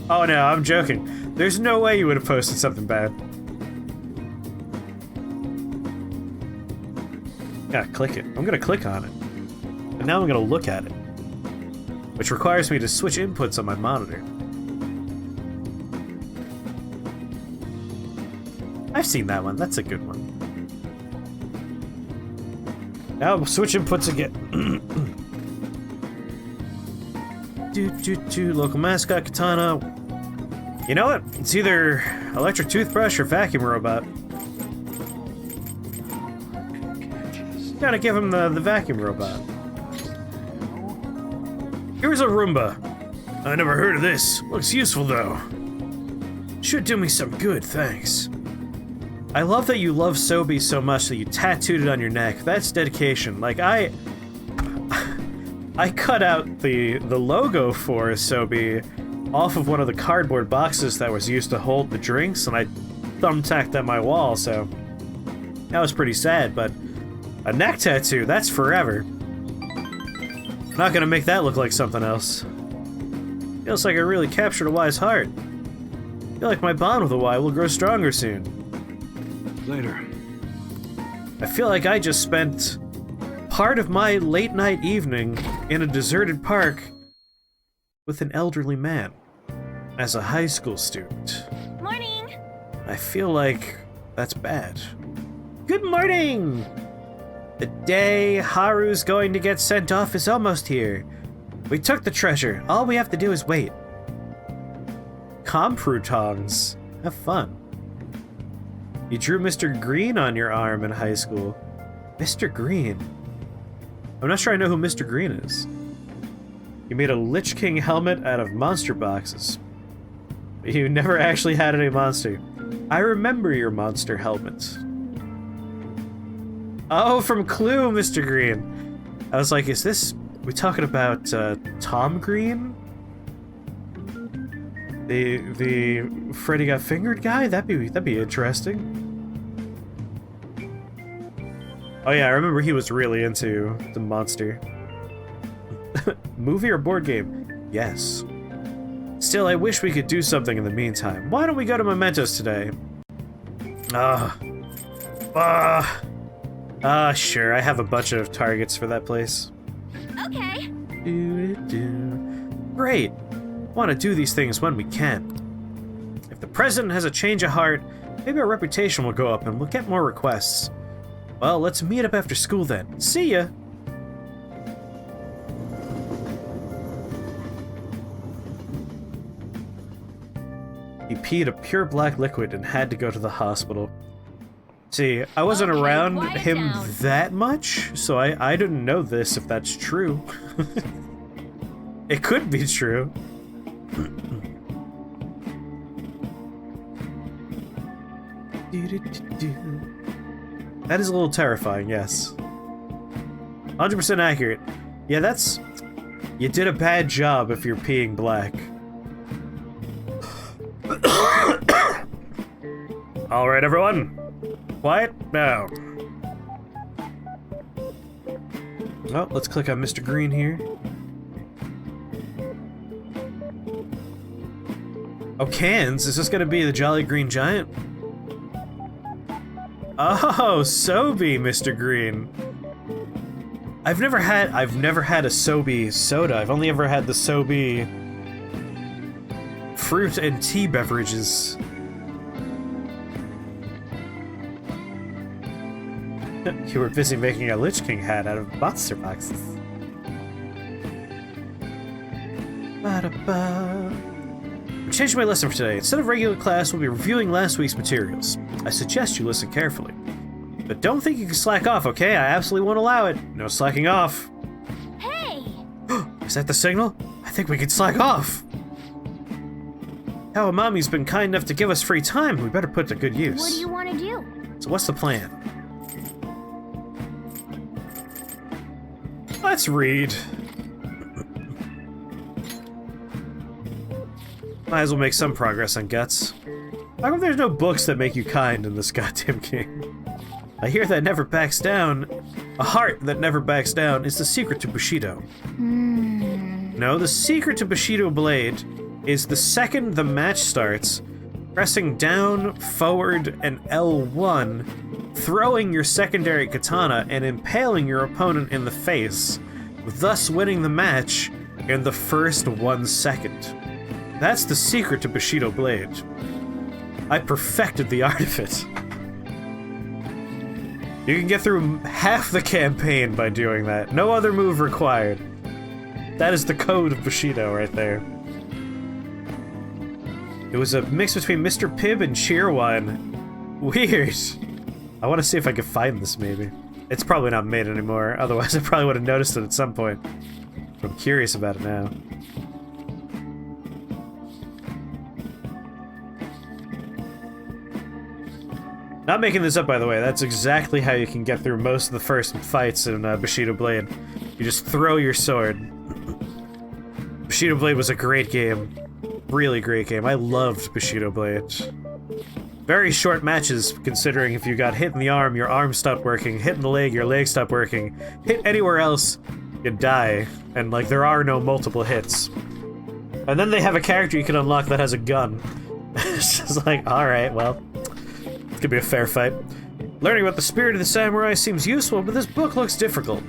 Oh no, I'm joking. There's no way you would have posted something bad. Gotta click it. I'm gonna click on it. And now I'm gonna look at it. Which requires me to switch inputs on my monitor. I've seen that one. That's a good one. Now switch inputs again. Local mascot, katana. You know what? It's either electric toothbrush or vacuum robot. Gotta give him the vacuum robot. Here's a Roomba. I never heard of this. Looks useful though. Should do me some good, thanks. I love that you love Sobe so much that you tattooed it on your neck. That's dedication. Like, I cut out the logo for Sobe off of one of the cardboard boxes that was used to hold the drinks, and I thumbtacked on my wall, so that was pretty sad, but a neck tattoo, that's forever. Not gonna make that look like something else. Feels like I really captured Awai's heart. Feel like my bond with Awai will grow stronger soon. Later. I feel like I just spent part of my late night evening in a deserted park with an elderly man as a high school student. Morning! I feel like that's bad. Good morning! The day Haru's going to get sent off is almost here. We took the treasure. All we have to do is wait. Comprutons. Have fun. You drew Mr. Green on your arm in high school. Mr. Green? I'm not sure I know who Mr. Green is. You made a Lich King helmet out of monster boxes. You never actually had any monster. I remember your monster helmet. Oh, from Clue, Mr. Green. I was like, is this... we talking about Tom Green? The Freddy Got Fingered guy? That'd be interesting. Oh yeah, I remember he was really into the monster. Movie or board game? Yes. Still, I wish we could do something in the meantime. Why don't we go to Mementos today? Sure, I have a bunch of targets for that place. Okay. Great. Want to do these things when we can. If the president has a change of heart, maybe our reputation will go up and we'll get more requests. Well, let's meet up after school then. See ya! He peed a pure black liquid and had to go to the hospital. See, I wasn't Okay, around quiet him down. that much, so I didn't know this, if that's true. It could be true. That is a little terrifying, yes. 100% accurate. Yeah, that's... You did a bad job if you're peeing black. Alright, everyone. Quiet now. Oh, let's click on Mr. Green here. Oh, cans? Is this gonna be the Jolly Green Giant? Oh, Sobe, Mr. Green. I've never had a Sobe soda. I've only ever had the Sobe fruit and tea beverages. You were busy making a Lich King hat out of monster boxes. Ba-da-ba. I'm changing my lesson for today. Instead of regular class, we'll be reviewing last week's materials. I suggest you listen carefully. But don't think you can slack off, okay? I absolutely won't allow it. No slacking off. Hey! Is that the signal? I think we can slack off. Kawamami's been kind enough to give us free time. We better put it to good use. What do you want to do? So what's the plan? Let's read. Might as well make some progress on Guts. How come there's no books that make you kind in this goddamn game? I hear that never backs down. A heart that never backs down is the secret to Bushido. No, the secret to Bushido Blade is the second the match starts, pressing down, forward, and L1, throwing your secondary katana and impaling your opponent in the face, thus winning the match in the first 1 second. That's the secret to Bushido Blade. I perfected the art of it. You can get through half the campaign by doing that. No other move required. That is the code of Bushido right there. It was a mix between Mr. Pibb and Cheerwine. Weird. I want to see if I can find this, maybe. It's probably not made anymore, otherwise I probably would have noticed it at some point. But I'm curious about it now. Not making this up, by the way. That's exactly how you can get through most of the first fights in Bushido Blade. You just throw your sword. Bushido Blade was a great game. Really great game. I loved Bushido Blade. Very short matches, considering if you got hit in the arm, your arm stopped working. Hit in the leg, your leg stopped working. Hit anywhere else, you die. And, like, there are no multiple hits. And then they have a character you can unlock that has a gun. It's just like, alright, well... It could be a fair fight. Learning about the spirit of the samurai seems useful, but this book looks difficult.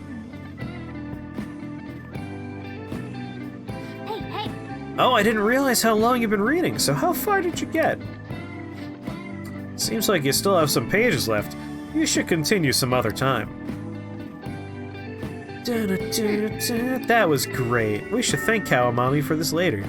Hey! Oh, I didn't realize how long you've been reading, so how far did you get? Seems like you still have some pages left. You should continue some other time. That was great. We should thank Kawamami for this later.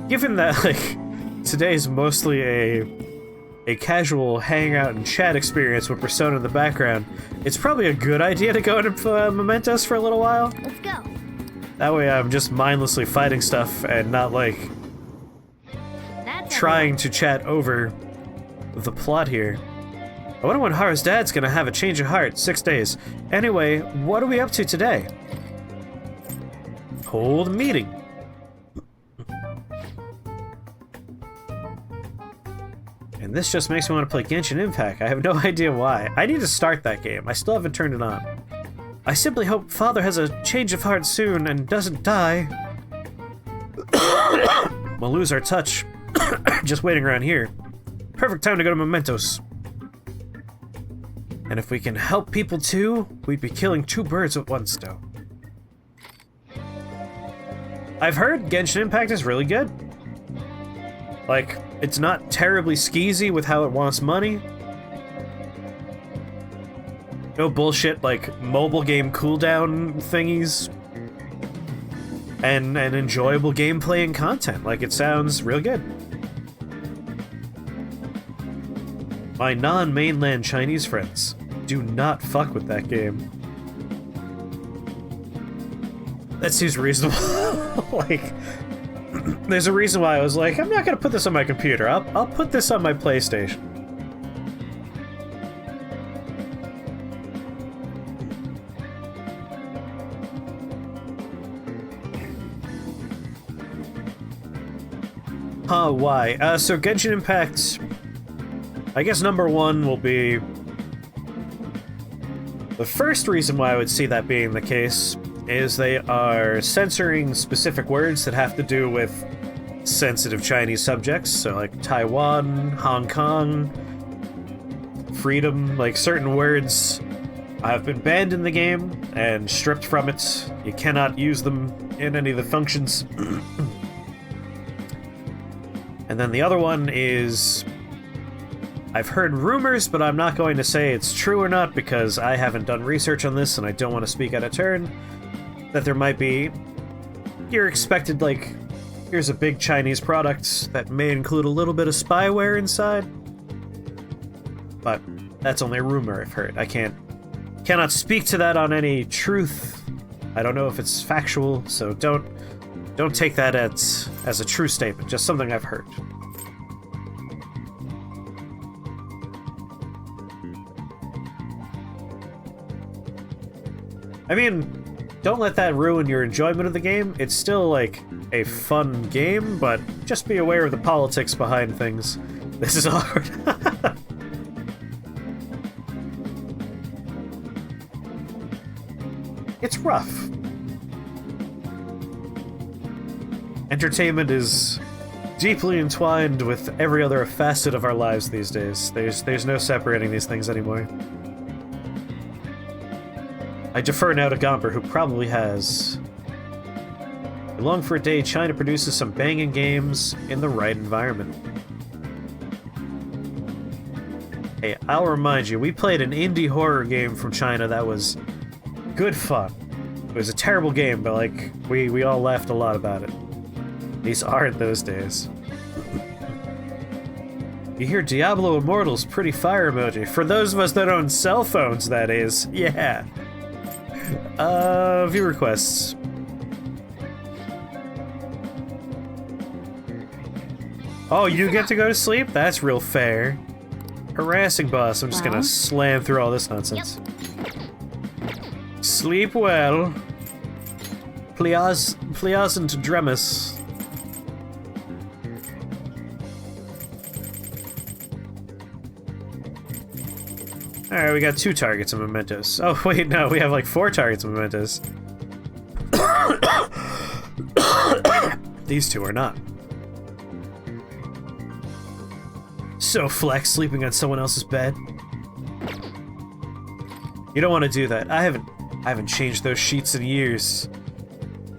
Given that, like... Today's mostly a casual hangout and chat experience with Persona in the background. It's probably a good idea to go into Mementos for a little while. Let's go. That way I'm just mindlessly fighting stuff and not, like, trying to chat over the plot here. I wonder when Haru's dad's gonna have a change of heart. 6 days. Anyway, what are we up to today? Hold a meeting. And this just makes me want to play Genshin Impact. I have no idea why. I need to start that game. I still haven't turned it on. I simply hope Father has a change of heart soon and doesn't die. We'll lose our touch. Just waiting around here. Perfect time to go to Mementos. And if we can help people too, we'd be killing 2 birds with 1 stone. I've heard Genshin Impact is really good. Like, it's not terribly skeezy with how it wants money. No bullshit, like, mobile game cooldown thingies. And enjoyable gameplay and content. Like, it sounds real good. My non-mainland Chinese friends, do not fuck with that game. That seems reasonable. Like, there's a reason why I was like, I'm not gonna put this on my computer. I'll put this on my PlayStation. Huh, why? So Genshin Impact, I guess number one will be... The first reason why I would see that being the case is they are censoring specific words that have to do with sensitive Chinese subjects, so like Taiwan, Hong Kong, freedom, like certain words have been banned in the game and stripped from it. You cannot use them in any of the functions. And then the other one is, I've heard rumors, but I'm not going to say it's true or not because I haven't done research on this and I don't want to speak out of turn, that there might be, you're expected, like, here's a big Chinese product that may include a little bit of spyware inside. But that's only a rumor I've heard. I cannot speak to that on any truth. I don't know if it's factual, so don't take that as a true statement, just something I've heard. I mean, don't let that ruin your enjoyment of the game. It's still, like, a fun game, but just be aware of the politics behind things. This is hard. It's rough. Entertainment is deeply entwined with every other facet of our lives these days. There's no separating these things anymore. I defer now to Gomper, who probably has. I long for a day China produces some banging games in the right environment. Hey, I'll remind you, we played an indie horror game from China that was good fun. It was a terrible game, but like, we all laughed a lot about it. These aren't those days. You hear Diablo Immortal's pretty fire emoji. For those of us that own cell phones, that is. Yeah. View requests. Oh, you get to go to sleep? That's real fair. Harassing boss. I'm just gonna slam through all this nonsense. Yep. Sleep well. Pleasant dreams. Alright, we got 2 targets of mementos. Oh, wait, no, we have like 4 targets of mementos. These 2 are not. So Flex sleeping on someone else's bed. You don't want to do that. I haven't changed those sheets in years.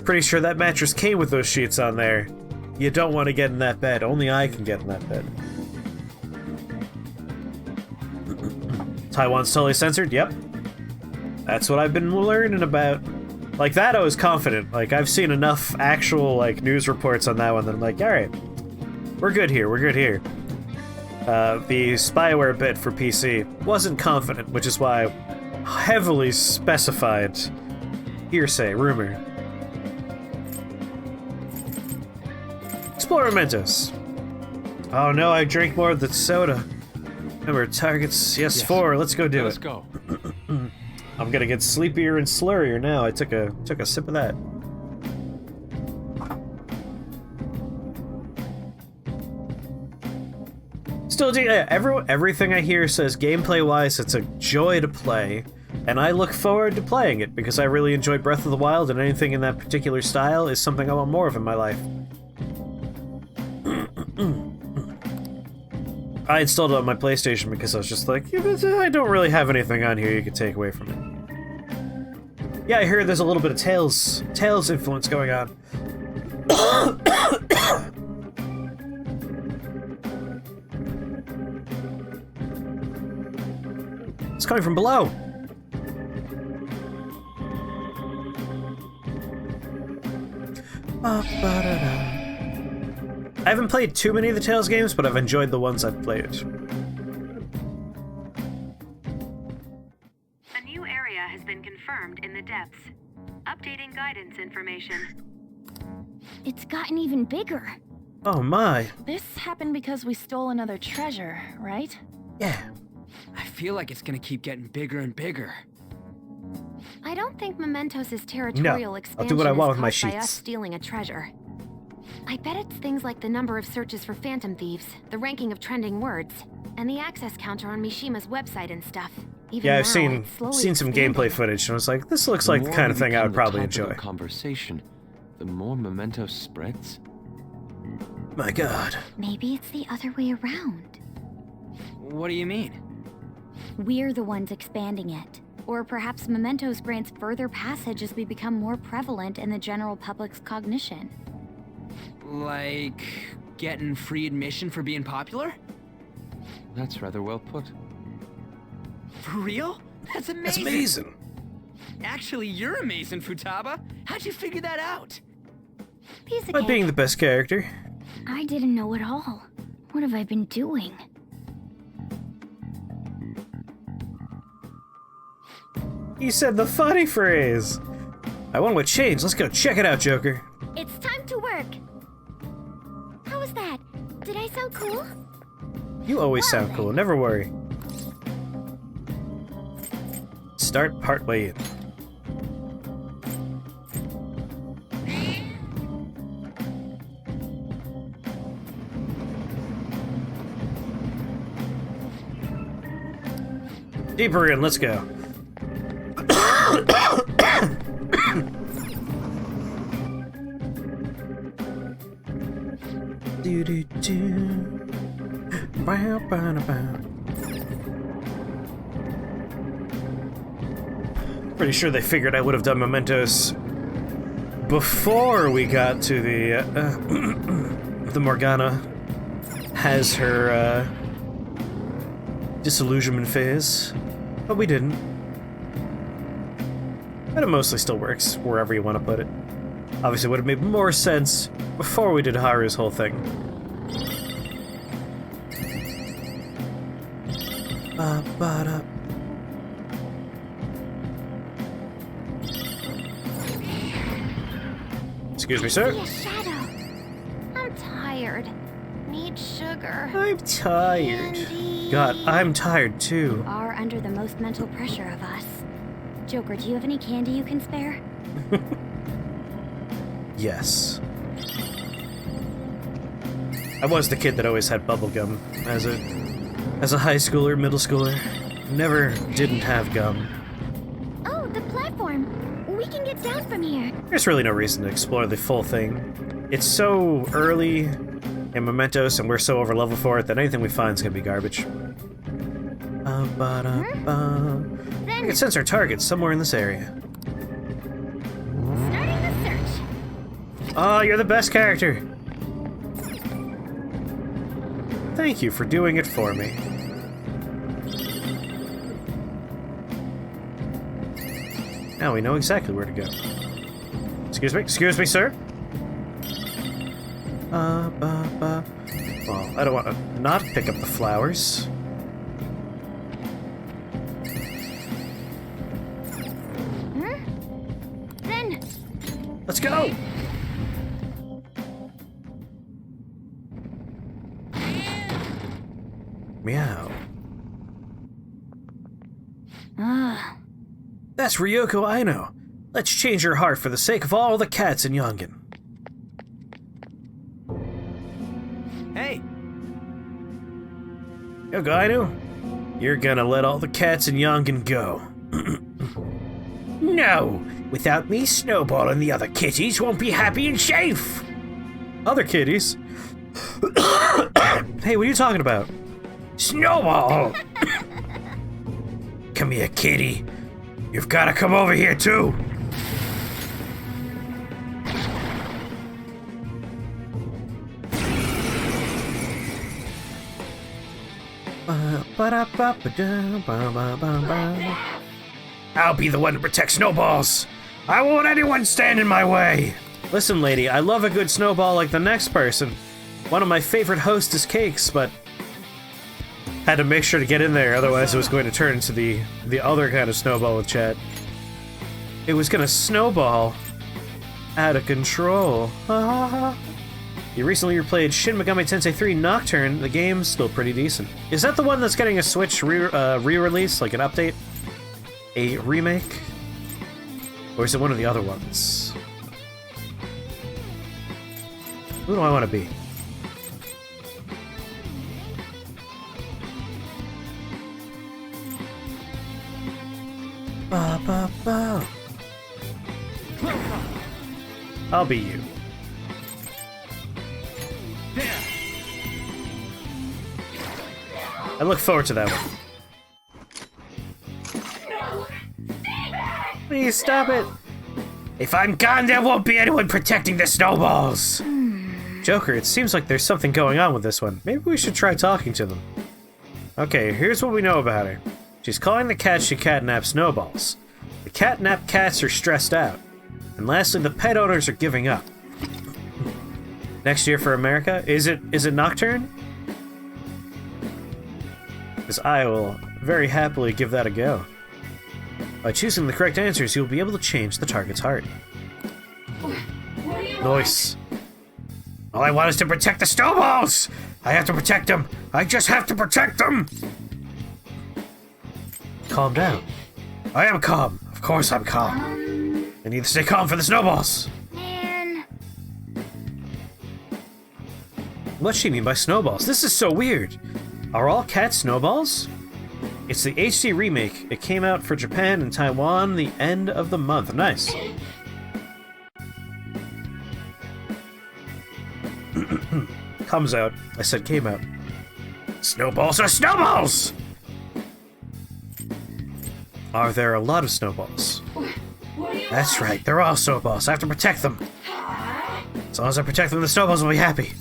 Pretty sure that mattress came with those sheets on there. You don't want to get in that bed. Only I can get in that bed. Taiwan's totally censored? Yep. That's what I've been learning about. Like that I was confident. Like I've seen enough actual like news reports on that one that I'm like, alright. We're good here, we're good here. The spyware bit for PC wasn't confident, which is why I heavily specified hearsay, rumor. Explore mementos. Oh no, I drank more of the soda. Remember, targets, yes, 4, let's go do it. Let's go. I'm gonna get sleepier and slurrier now. I took a sip of that. Still, everything I hear says gameplay-wise, it's a joy to play, and I look forward to playing it because I really enjoy Breath of the Wild, and anything in that particular style is something I want more of in my life. I installed it on my PlayStation because I was just like, I don't really have anything on here you could take away from it. Yeah, I hear there's a little bit of Tales influence going on. It's coming from below. I haven't played too many of the Tales games, but I've enjoyed the ones I've played. new area has been confirmed in the depths. Updating guidance information. It's gotten even bigger. Oh my. This happened because we stole another treasure, right? Yeah. I feel like it's gonna keep getting bigger and bigger. I don't think Mementos' territorial expansion I'll do what I want with is my caused by us sheets. stealing a treasure. I bet it's things like the number of searches for phantom thieves, the ranking of trending words, and the access counter on Mishima's website and stuff. Even Yeah, now, I've seen it's slowly some expanding. gameplay footage, and I was like, this looks like the kind of thing I would probably enjoy. Conversation, the more Memento spreads. My God. Maybe it's the other way around. What do you mean? We're the ones expanding it. Or perhaps Mementos grants further passage as we become more prevalent in the general public's cognition. Like getting free admission for being popular? That's rather well put. For real? That's amazing. That's amazing. Actually, you're amazing, Futaba. How'd you figure that out? Piece of By cake. being the best character. I didn't know at all. What have I been doing? You said the funny phrase. I want what changed. Let's go check it out, Joker. It's time to work. How was that? Did I sound cool? You always sound cool. Never worry. Start partway in. Deeper in, let's go. Do do do. Bow, bow, bow. Pretty sure they figured I would have done Mementos before we got to the Morgana has her disillusionment phase, but we didn't. But it mostly still works, wherever you want to put it. Obviously, it would have made more sense before we did Haru's whole thing. Ba-ba-da. Excuse me, sir? See a shadow. I'm tired. Need sugar. I'm tired. God, I'm tired too. You are under the most mental pressure of us. Joker, do you have any candy you can spare? Yes. I was the kid that always had bubblegum as a high schooler, middle schooler. Never didn't have gum. Oh, the platform. We can get down from here. There's really no reason to explore the full thing. It's so early in Mementos, and we're so over level for it that anything we find is gonna be garbage. I can sense our target somewhere in this area. Starting the search. Oh, you're the best character. Thank you for doing it for me. Now we know exactly where to go. Excuse me, sir? Well, I don't want to not pick up the flowers. Then. Let's go! Meow. That's Ryoko Aino. Let's change her heart for the sake of all the cats in Yongen. Hey! Ryoko Aino, you're gonna let all the cats in Yongen go. No! Without me, Snowball and the other kitties won't be happy and safe! Other kitties? Hey, what are you talking about? Snowball! Come here, kitty. You've gotta come over here, too! I'll be the one to protect snowballs! I won't let anyone stand in my way! Listen, lady, I love a good snowball like the next person. One of my favorite Hostess cakes, but Had to make sure to get in there, otherwise it was going to turn into the other kind of snowball with chat. It was gonna snowball out of control. You recently replayed Shin Megami Tensei 3 Nocturne. The game's still pretty decent. Is that the one that's getting a Switch re-release, like an update? A remake? Or is it one of the other ones? Who do I want to be? Ba, ba, ba. I'll be you. I look forward to that one. Please stop it! If I'm gone, there won't be anyone protecting the snowballs! Joker, it seems like there's something going on with this one. Maybe we should try talking to them. Okay, here's what we know about her. She's calling the cats she catnapped snowballs. The catnapped cats are stressed out. And lastly, the pet owners are giving up. Next year for America? Is it Nocturne? Because I will very happily give that a go. By choosing the correct answers, you'll be able to change the target's heart. Nice. All I want is to protect the snowballs! I have to protect them! I just have to protect them! Calm down. I am calm. Of course I'm calm. I need to stay calm for the snowballs. Man. What's she mean by snowballs? This is so weird. Are all cats snowballs? It's the HD remake. It came out for Japan and Taiwan the end of the month. Nice. Comes out. I said came out. Snowballs are snowballs! Are there a lot of snowballs? That's right, they're all snowballs. I have to protect them. As long as I protect them, the snowballs will be happy.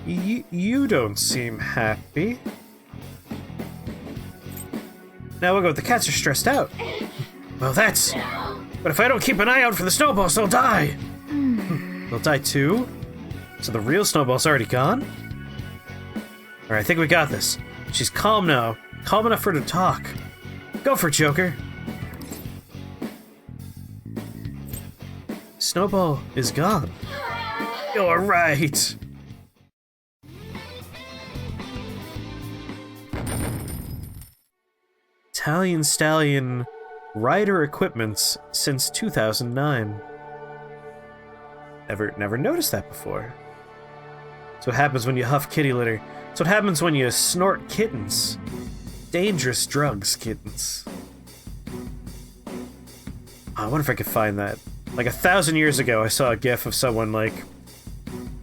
You don't seem happy. Now we'll go, the cats are stressed out. Well, that's... But if I don't keep an eye out for the snowballs, they'll die. They'll die too? So the real snowball's already gone? Alright, I think we got this. She's calm now. Calm enough for her to talk. Go for it, Joker. Snowball is gone. You're right. Italian Stallion rider equipments since 2009. Never noticed that before. That's what happens when you huff kitty litter. That's what happens when you snort kittens. Dangerous drugs, kittens. I wonder if I could find that. Like 1,000 years ago, I saw a gif of someone like...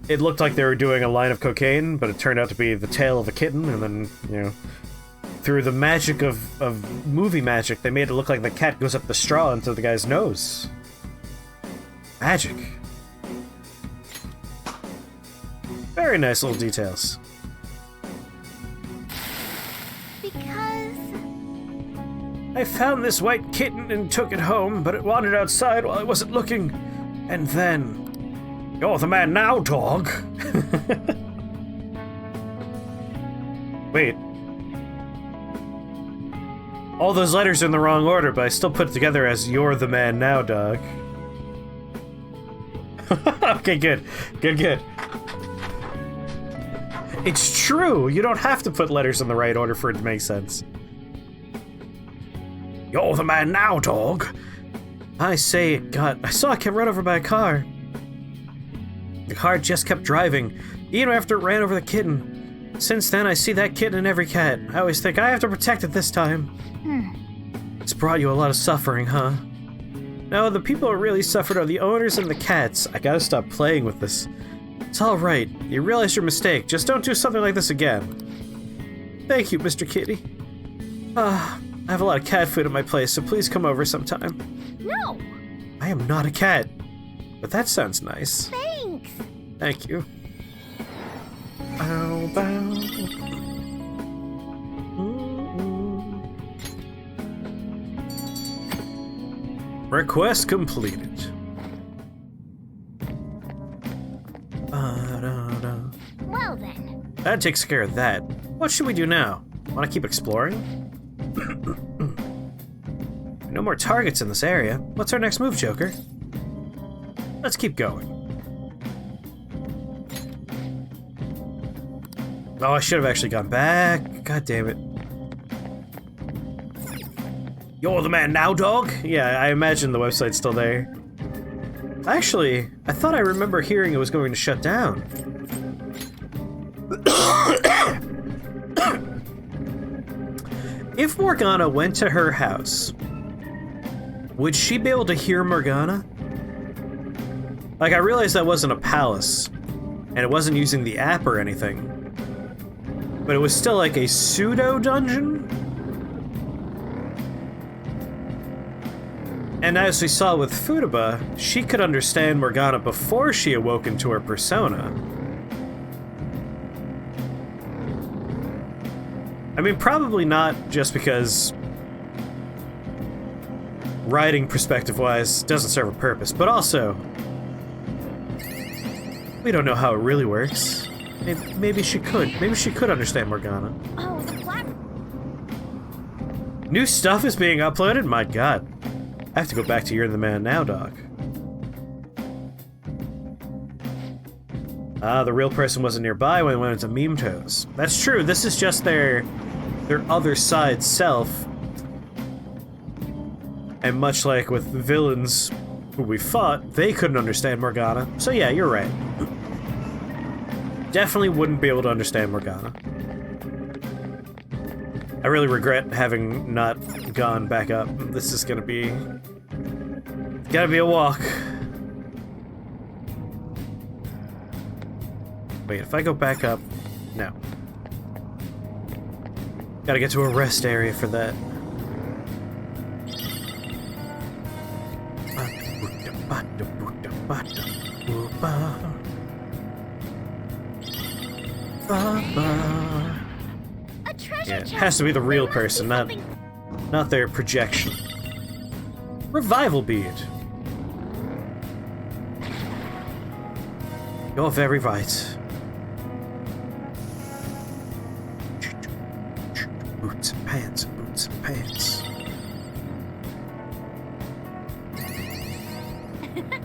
It looked like they were doing a line of cocaine, but it turned out to be the tail of a kitten, and then, you know... Through the magic of movie magic, they made it look like the cat goes up the straw into the guy's nose. Magic. Very nice little details. Because... I found this white kitten and took it home, but it wandered outside while I wasn't looking. And then... You're the man now, dog! Wait. All those letters are in the wrong order, but I still put it together as you're the man now, dog. Okay, good. Good. It's true! You don't have to put letters in the right order for it to make sense. You're the man now, dog! I say, I saw it get run over by a car. The car just kept driving, even after it ran over the kitten. Since then, I see that kitten in every cat. I always think I have to protect it this time. It's brought you a lot of suffering, huh? No, the people who really suffered are the owners and the cats. I gotta stop playing with this. It's alright. You realize your mistake. Just don't do something like this again. Thank you, Mr. Kitty. I have a lot of cat food at my place, so please come over sometime. No! I am not a cat. But that sounds nice. Thanks! Thank you. Bow, bow. Request completed. Well then. That takes care of that. What should we do now? Want to keep exploring? No more targets in this area. What's our next move, Joker? Let's keep going. Oh, I should have actually gone back. God damn it. You're the man now, dog? Yeah, I imagine the website's still there. Actually, I thought I remember hearing it was going to shut down. If Morgana went to her house, would she be able to hear Morgana? Like, I realized that wasn't a palace, and it wasn't using the app or anything, but it was still like a pseudo-dungeon? And as we saw with Futaba, she could understand Morgana before she awoke into her persona. I mean, probably not just because writing perspective-wise doesn't serve a purpose, but also we don't know how it really works. Maybe she could. Maybe she could understand Morgana. Oh, the black... New stuff is being uploaded? My god. I have to go back to You're the Man Now, Doc. Ah, the real person wasn't nearby when it went into Meme Toes. That's true, this is just their other side self. And much like with villains who we fought, they couldn't understand Morgana. So yeah, you're right. Definitely wouldn't be able to understand Morgana. I really regret having not gone back up. This is gonna be a walk. Wait, if I go back up, no. Gotta get to a rest area for that. Yeah, it has to be the real person, not their projection. Revival bead. You're very right. Boots and pants, boots and pants.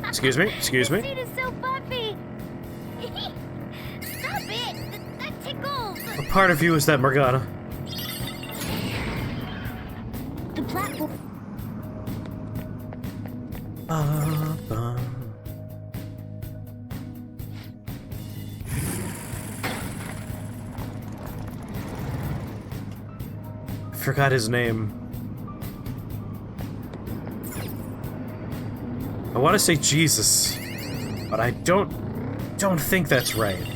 Excuse me, excuse me. This seat is so puffy. Stop it! That tickles. What part of you is that, Morgana? The platform. Forgot his name. I want to say Jesus, but I don't think that's right.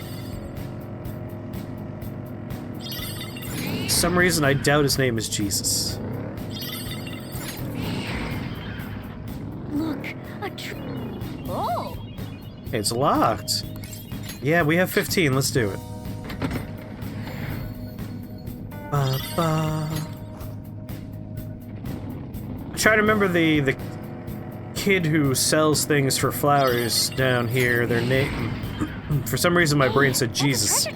For some reason, I doubt his name is Jesus. Look, a tree. Oh. It's locked. Yeah, we have 15. Let's do it. I try to remember the kid who sells things for flowers down here. Their name. For some reason, my brain said Jesus,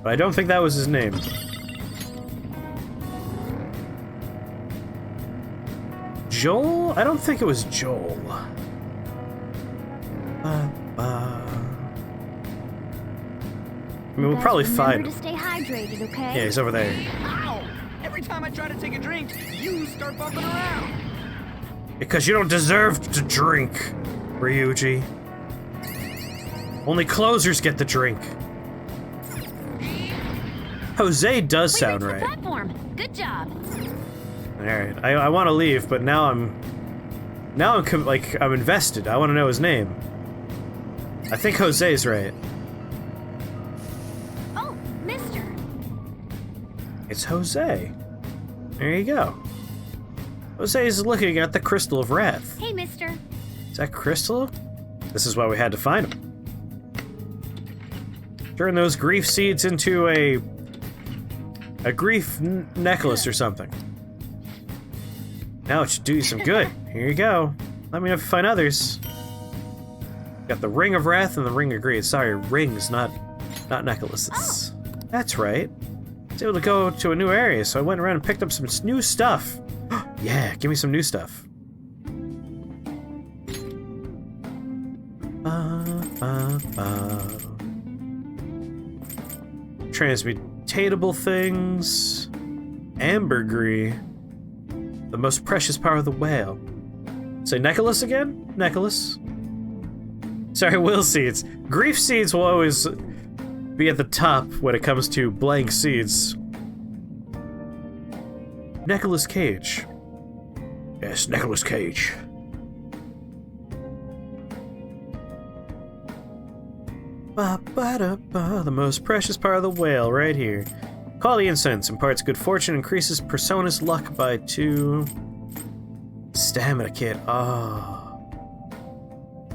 but I don't think that was his name. Joel? I don't think it was Joel. I mean, we'll probably find him. To stay hydrated, okay? Yeah, he's over there. Ow! Every time I try to take a drink, you start bumping around. Because you don't deserve to drink, Ryuji. Only closers get the drink. Jose does sound right. Platform. Good job. All right, I want to leave, but now I'm invested. I want to know his name. I think Jose's right. Oh, mister. It's Jose. There you go. Jose is looking at the Crystal of Wrath. Hey, mister. Is that Crystal? This is why we had to find him. Turn those grief seeds into a grief necklace or something. Now it should do you some good. Here you go. Let me know if you find others. Got the Ring of Wrath and the Ring of Greed. Sorry, rings, not necklaces. Oh, That's right. I was able to go to a new area, so I went around and picked up some new stuff. Yeah, give me some new stuff. Transmutatable things. Ambergris. The most precious part of the whale. Say Nicholas again? Nicholas. Sorry, will seeds. Grief seeds will always be at the top when it comes to blank seeds. Nicholas Cage. Yes, Nicholas Cage. The most precious part of the whale, right here. Quality incense imparts good fortune, increases persona's luck by 2. Stamina kit. Oh.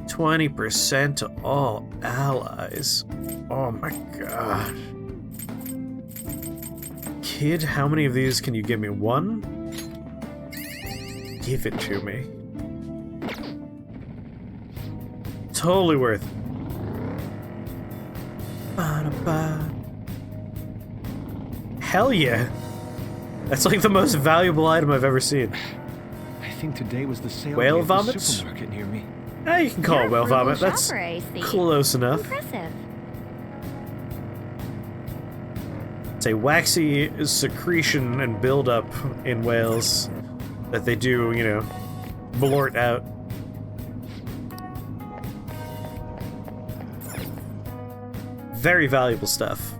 20% to all allies. Oh my god. Kid, how many of these can you give me? 1? Give it to me. Totally worth it. Hell yeah. That's like the most valuable item I've ever seen. I think today was the sale whale day at the vomits? supermarket near me. You can call it whale vomit. That's shopper, I see. close enough. Impressive. It's a waxy secretion and buildup in whales that they do, you know, blurt out. Very valuable stuff.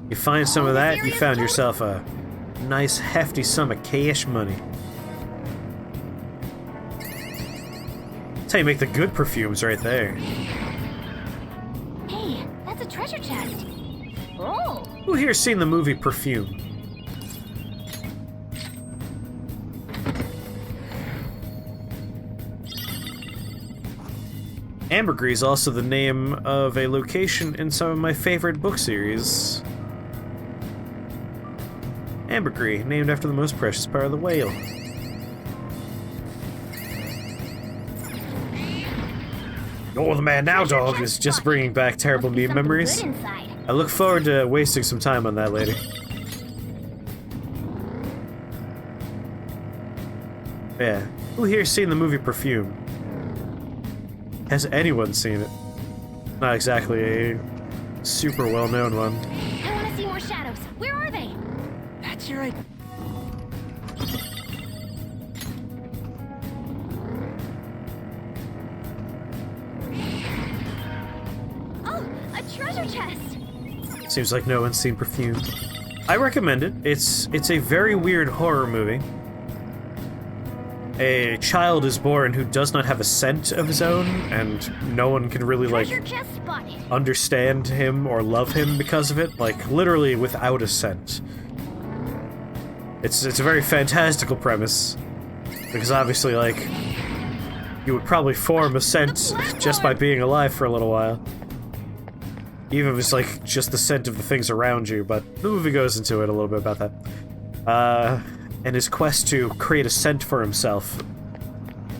You find some of that, you found yourself a nice hefty sum of cash money. That's how you make the good perfumes right there. Hey, that's a treasure chest. Oh. Who here's seen the movie Perfume? Ambergris is also the name of a location in some of my favorite book series. Ambergris, named after the most precious part of the whale. You're the man now, dog, is just bringing back terrible meme memories. I look forward to wasting some time on that later. Yeah. Who here's seen the movie Perfume? Has anyone seen it? Not exactly a super well-known one. I want to see more shadows. Where are they? That's your idea. Oh, a treasure chest. Seems like no one's seen Perfume. I recommend it. It's a very weird horror movie. A child is born who does not have a scent of his own, and no one can really, like, understand him or love him because of it. Like, literally without a scent. It's a very fantastical premise. Because obviously, like, you would probably form a scent just by being alive for a little while. Even if it's, like, just the scent of the things around you, but the movie goes into it a little bit about that. And his quest to create a scent for himself.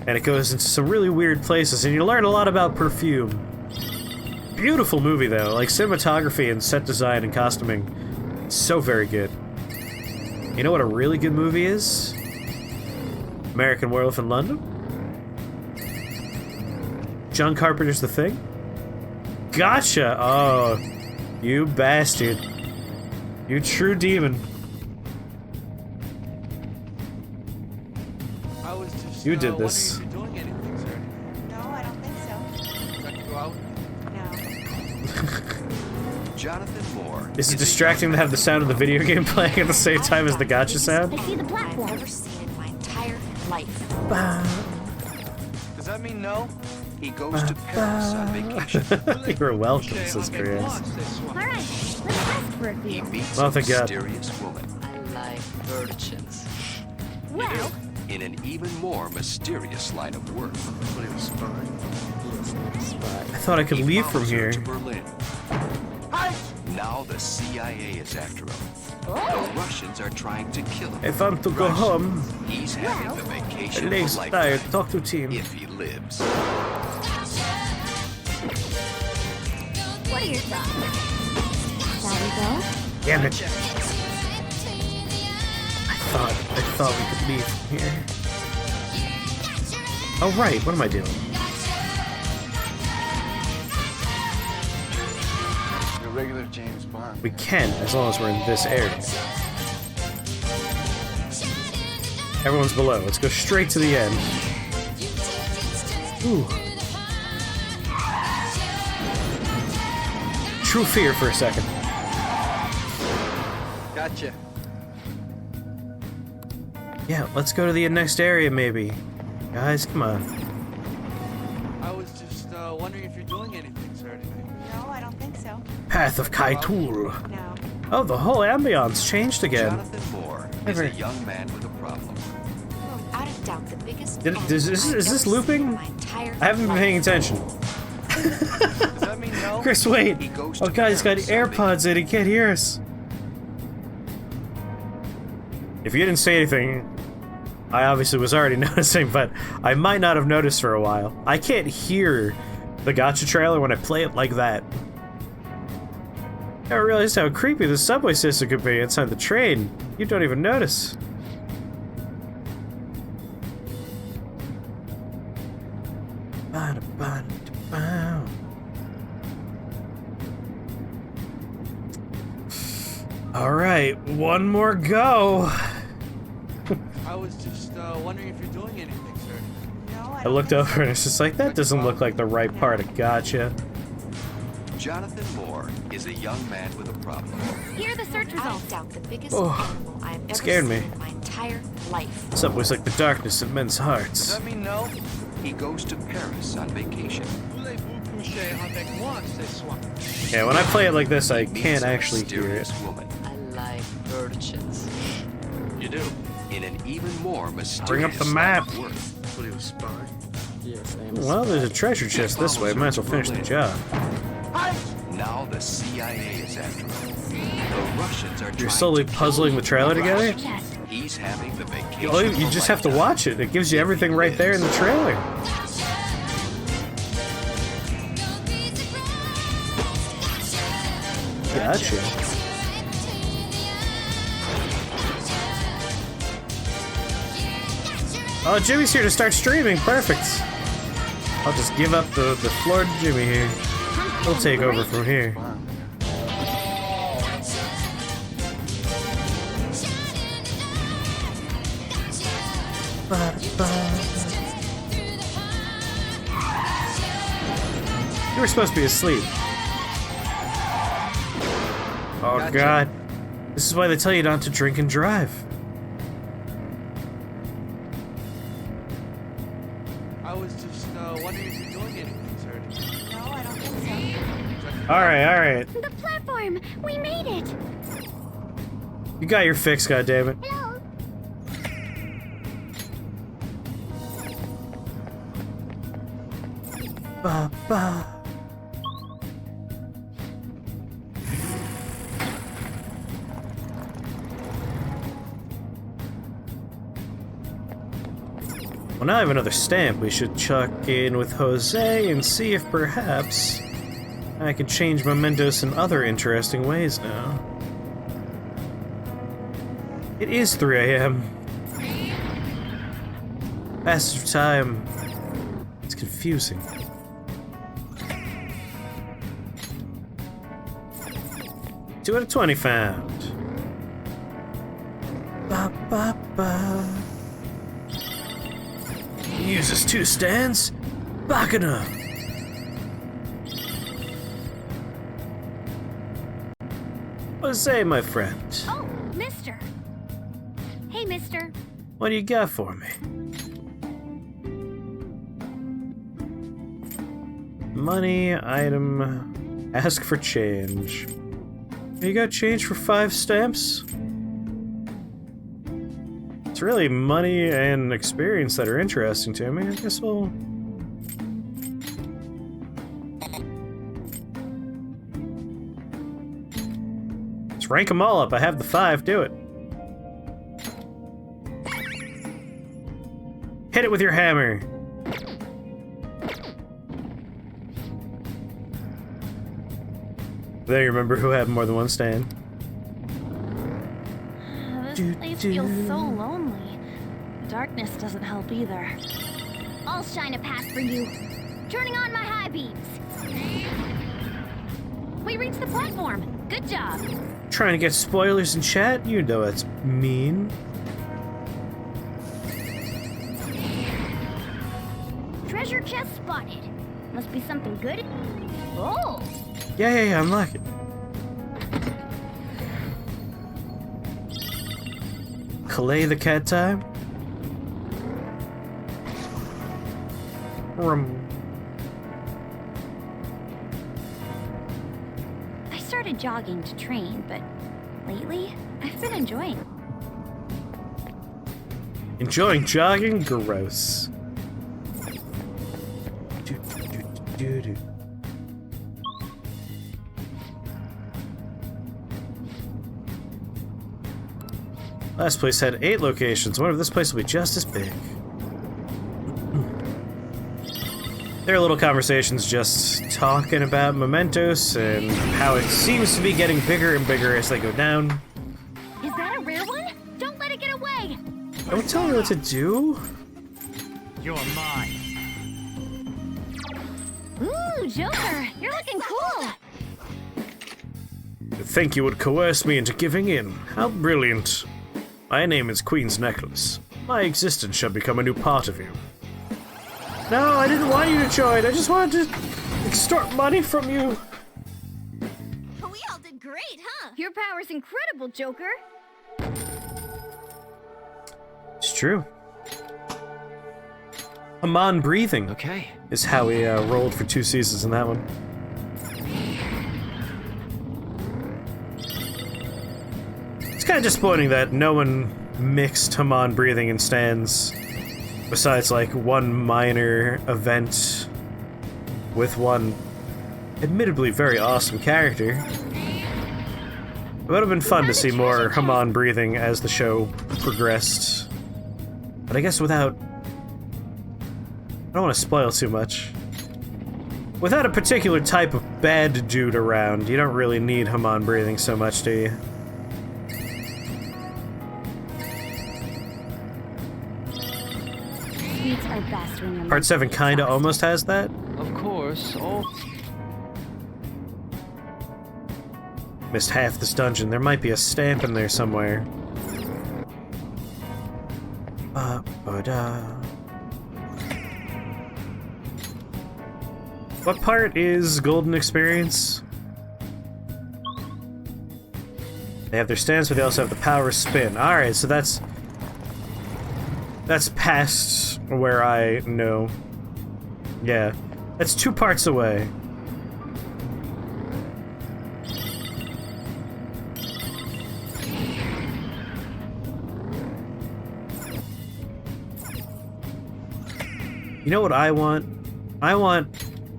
And it goes into some really weird places, and you learn a lot about perfume. Beautiful movie, though. Like, cinematography and set design and costuming. So very good. You know what a really good movie is? American Werewolf in London? John Carpenter's The Thing? Gotcha! Oh, you bastard. You true demon. You did this. No, I don't think so. Got to go out? No. Jonathan Moore. Is it distracting to have the sound of the video game playing at the same time as the gotcha sound? I see the platform. I've never seen it in my entire life. Does that mean no? He goes to Paris on vacation. You're welcome, says Chris. Alright, let's rest for a He few. meets Oh, a thank God. mysterious woman. I like urchins. Well, In an even more mysterious line of work. I thought I could He leave from follows her here. to Berlin. Now the CIA is after him. Oh. The Russians are trying to kill him. If I'm to go home, He's having the vacation legs of a tired, lifetime. talk to team. If he lives. what are your thoughts? go? Damn it. I thought we could leave from here. Oh right, what am I doing? You're a regular James Bond. We can, as long as we're in this area. Everyone's below. Let's go straight to the end. Ooh. True fear for a second. Gotcha. Yeah, let's go to the next area, maybe. Guys, come on. I was just wondering if you're doing anything, sir. No, I don't think so. Path of Kaitul. No. Oh, the whole ambiance changed again. Jonathan Moore is a young man with a problem. Without a doubt, the biggest. Is this looping? I haven't been paying attention. Does that mean no? Chris, wait! Oh god, he's got AirPods in, he can't hear us. If you didn't say anything, I obviously was already noticing, but I might not have noticed for a while. I can't hear the gacha trailer when I play it like that. I never realized how creepy the subway system could be inside the train. You don't even notice. Alright, one more go. I was just wondering if you're doing anything, sir. No, I looked over and it's just like, that doesn't look like the right part of gotcha. Jonathan Moore is a young man with a problem. Here are the search results. Without doubt, the biggest Oh, animal I've ever scared me. seen in my entire life. Subway's like the darkness in men's Does hearts. that mean no? He goes to Paris on vacation. Yeah, when I play it like this, I can't actually hear it. Woman. I like urchins. You do. In an even more mysterious Bring up the map. line of work. What are you, a spy? Yes, I am. Well, there's a treasure chest this way. Might as well finish the job. Now the CIA is after him. The Russians are You're trying slowly to kill puzzling the trailer together? He's having the vacation. Oh, you just have to watch it. It gives you everything right there in the trailer. Gotcha. Oh, Jimmy's here to start streaming. Perfect. I'll just give up the floor to Jimmy here. He'll take over from here. You were supposed to be asleep. Oh Gotcha. god. This is why they tell you not to drink and drive. I was just wondering if you're doing anything, sir. No, I don't think so. Alright. The platform! We made it! You got your fix, goddammit. Hello? Ba ba. Well, now I have another stamp. We should chuck in with Jose and see if perhaps I can change mementos in other interesting ways now. It is 3 a.m. Passage of time. It's confusing. 2 out of 20 found. Ba ba ba. Uses 2 stands. Bacana. Jose, my friend. Oh, mister. Hey, mister. What do you got for me? Money, item, ask for change. You got change for 5 stamps? It's really money and experience that are interesting to me. I guess we'll... Let's rank them all up. I have the 5. Do it. Hit it with your hammer. Then you remember who had more than one stand. This place feels so lonely. The darkness doesn't help either. I'll shine a path for you. Turning on my high beams. We reached the platform. Good job. Trying to get spoilers in chat? You know that's mean. Treasure chest spotted. Must be something good. Oh! Yeah, I'm liking it. Calais the cat time? I started jogging to train, but lately, I've been enjoying. Enjoying jogging? Gross. Do. Last place had 8 locations. I wonder if this place will be just as big. Their little conversations just talking about mementos and how it seems to be getting bigger and bigger as they go down. Is that a rare one? Don't let it get away! Don't tell me what to do. You're mine. Ooh, Joker, you're looking cool! To think you would coerce me into giving in. How brilliant. My name is Queen's Necklace. My existence shall become a new part of you. No, I didn't want you to join. I just wanted to extort money from you. We all did great, huh? Your power's incredible, Joker. It's true. Amon breathing. Okay. Is how we rolled for 2 seasons in that one. It's kind of disappointing that no one mixed Hamon breathing in stands, besides like one minor event with one admittedly very awesome character. It would have been fun to see more Hamon breathing as the show progressed. But I guess without... I don't want to spoil too much. Without a particular type of bad dude around, you don't really need Hamon breathing so much, do you? Sweets are best when you're Part 7 kinda almost has that. Of course, oh. Missed half this dungeon. There might be a stamp in there somewhere. What part is Golden Experience? They have their stands, but they also have the power spin. Alright, so that's past where I know. Yeah. That's 2 parts away. You know what I want? I want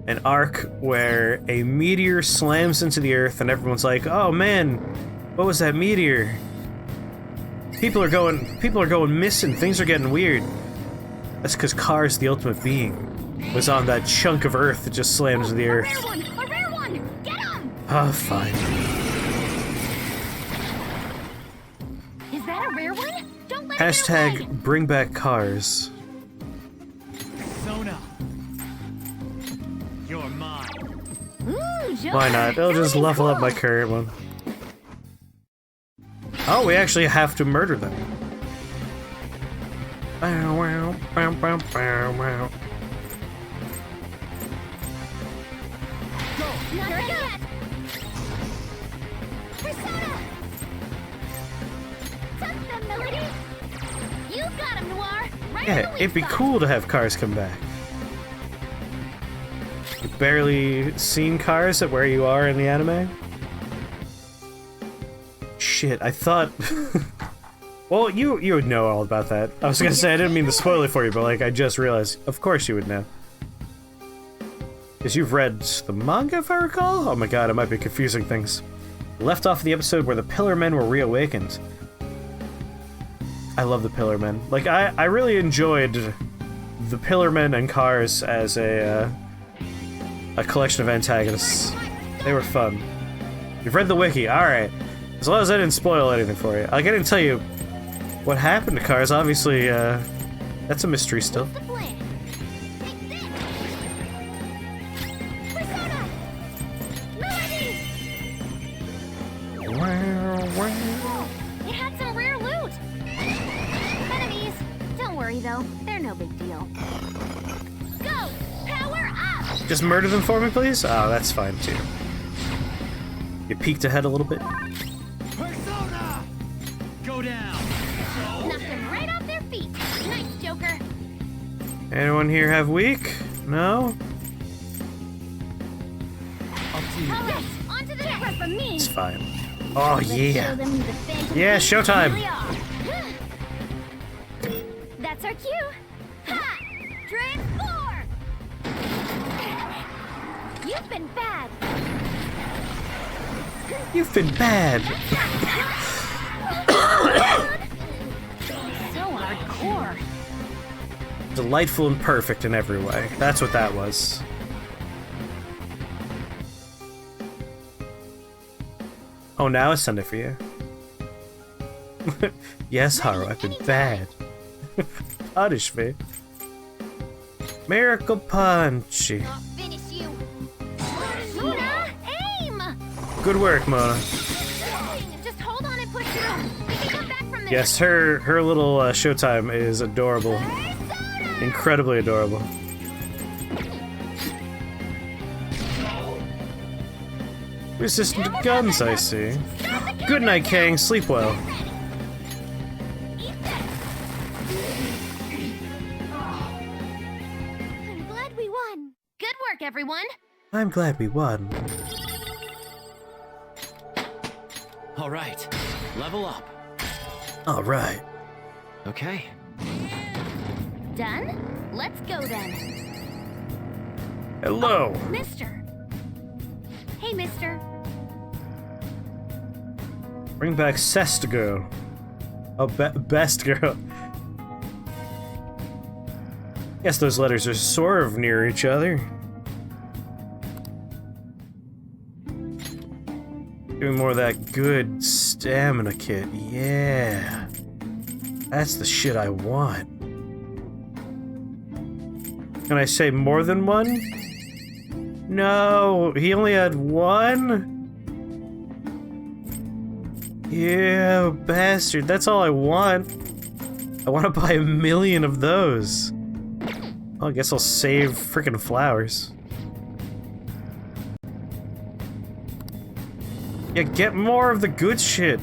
an arc where a meteor slams into the earth and everyone's like, "Oh man, what was that meteor? People are going missing. Things are getting weird." That's because Kars, the ultimate being, was on that chunk of earth that just slammed into the earth. A rare one! Get him! Ah, fine. Is that a rare one? Don't let Hashtag it get away! bring back Kars. Sona. You're mine. Ooh, Joker, Why not? It'll just level up my current one. Oh, we actually have to murder them. Bow, wow, bow, bow, bow, wow. Not ready yet! Persona! Touch them, Melody! You got him, Noir! Right Yeah, on the weak it'd be spot. cool to have Kars come back. You've barely seen Kars at where you are in the anime? Shit, I thought... Well, you would know all about that. I was gonna say, I didn't mean to spoil it for you, but like, I just realized, of course you would know. Because you've read the manga, if I recall? Oh my god, I might be confusing things. Left off the episode where the Pillar Men were reawakened. I love the Pillar Men. Like, I really enjoyed the Pillar Men and Kars as a collection of antagonists. They were fun. You've read the wiki, alright. As long as I didn't spoil anything for you. I didn't tell you what happened to Cars, obviously, that's a mystery still. What's the plan? Take this! Persona! Melody! It had some rare loot. Enemies. Don't worry though, they're no big deal. Go! Power up! Just murder them for me, please? Oh, that's fine, too. You peeked ahead a little bit. Persona! Go down! Knock them right off their feet. Nice, Joker. Anyone here have weak? No? Yes, onto the next. For me. It's fine. Oh, Let's yeah. show them who the Phantom Yeah, Thieves showtime. really are. That's our cue. Ha! Transform! You've been bad. You've been bad. So hardcore. Delightful and perfect in every way. That's what that was. Oh, now it's Sunday for you. Yes, Haru, I've been bad. Punish me. Miracle Punch. I'll finish you. Mona, aim! Good work, Mona. Just hold on and push through. We can come back from this. Yes, her little showtime is adorable. Incredibly adorable. Resistant to guns, I see. Good night, Kang. Sleep well. I'm glad we won. Good work, everyone. I'm glad we won. All right, level up. All right. Okay. Done? Let's go then. Hello. Mister. Hey, mister. Bring back Cest Girl. Oh, Best Girl. Guess those letters are sort of near each other. Doing more of that good stamina kit. Yeah. That's the shit I want. Can I say more than one? No, he only had one? Yeah, bastard, that's all I want. I want to buy 1 million of those. Well, I guess I'll save frickin' flowers. Yeah, get more of the good shit.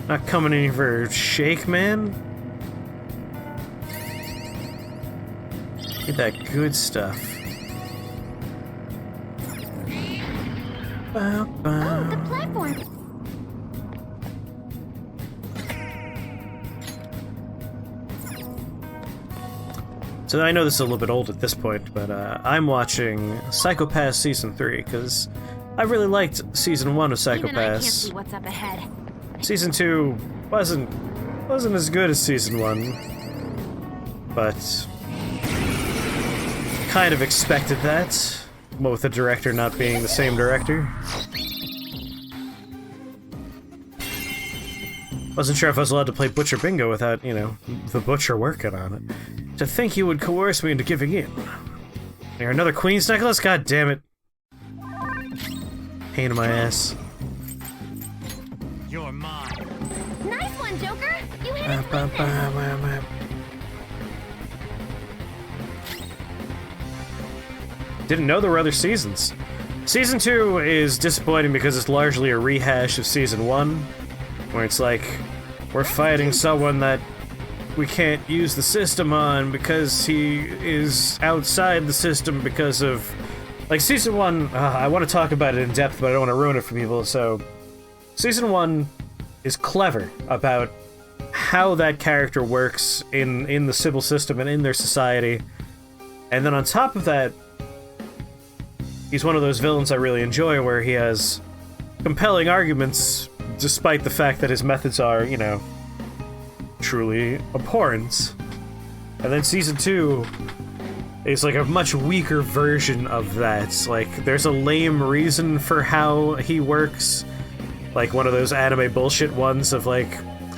Not coming in for shake, man. Get that good stuff. Bow, bow. Oh, the platform. So I know this is a little bit old at this point, but I'm watching Psycho Pass Season 3, because I really liked Season 1 of Psycho Even I can't Pass. see what's up ahead. Season 2 wasn't as good as Season 1, but kind of expected that, with the director not being the same director. Wasn't sure if I was allowed to play Butcher Bingo without, you know, the Butcher working on it. To think he would coerce me into giving in. Here, another Queen's necklace? God damn it. Pain in my ass. You're mine. Nice one, Joker. You hit his weakness. Didn't know there were other seasons. Season 2 is disappointing because it's largely a rehash of Season 1, where it's like, we're fighting someone that we can't use the system on because he is outside the system because of... Like, Season 1, I want to talk about it in depth, but I don't want to ruin it for people, so... Season 1 is clever about how that character works in the civil system and in their society. And then on top of that, he's one of those villains I really enjoy, where he has compelling arguments, despite the fact that his methods are, you know, truly abhorrent. And then Season 2 is like a much weaker version of that. Like, there's a lame reason for how he works. Like one of those anime bullshit ones of like,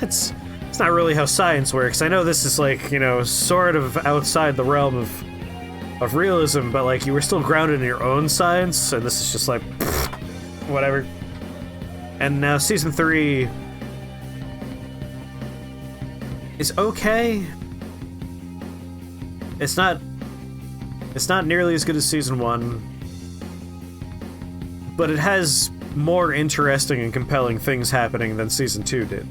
it's not really how science works. I know this is like, you know, sort of outside the realm of realism, but like you were still grounded in your own science, and this is just like, whatever. And now season 3 is okay. It's not nearly as good as season 1, but it has more interesting and compelling things happening than season 2 did.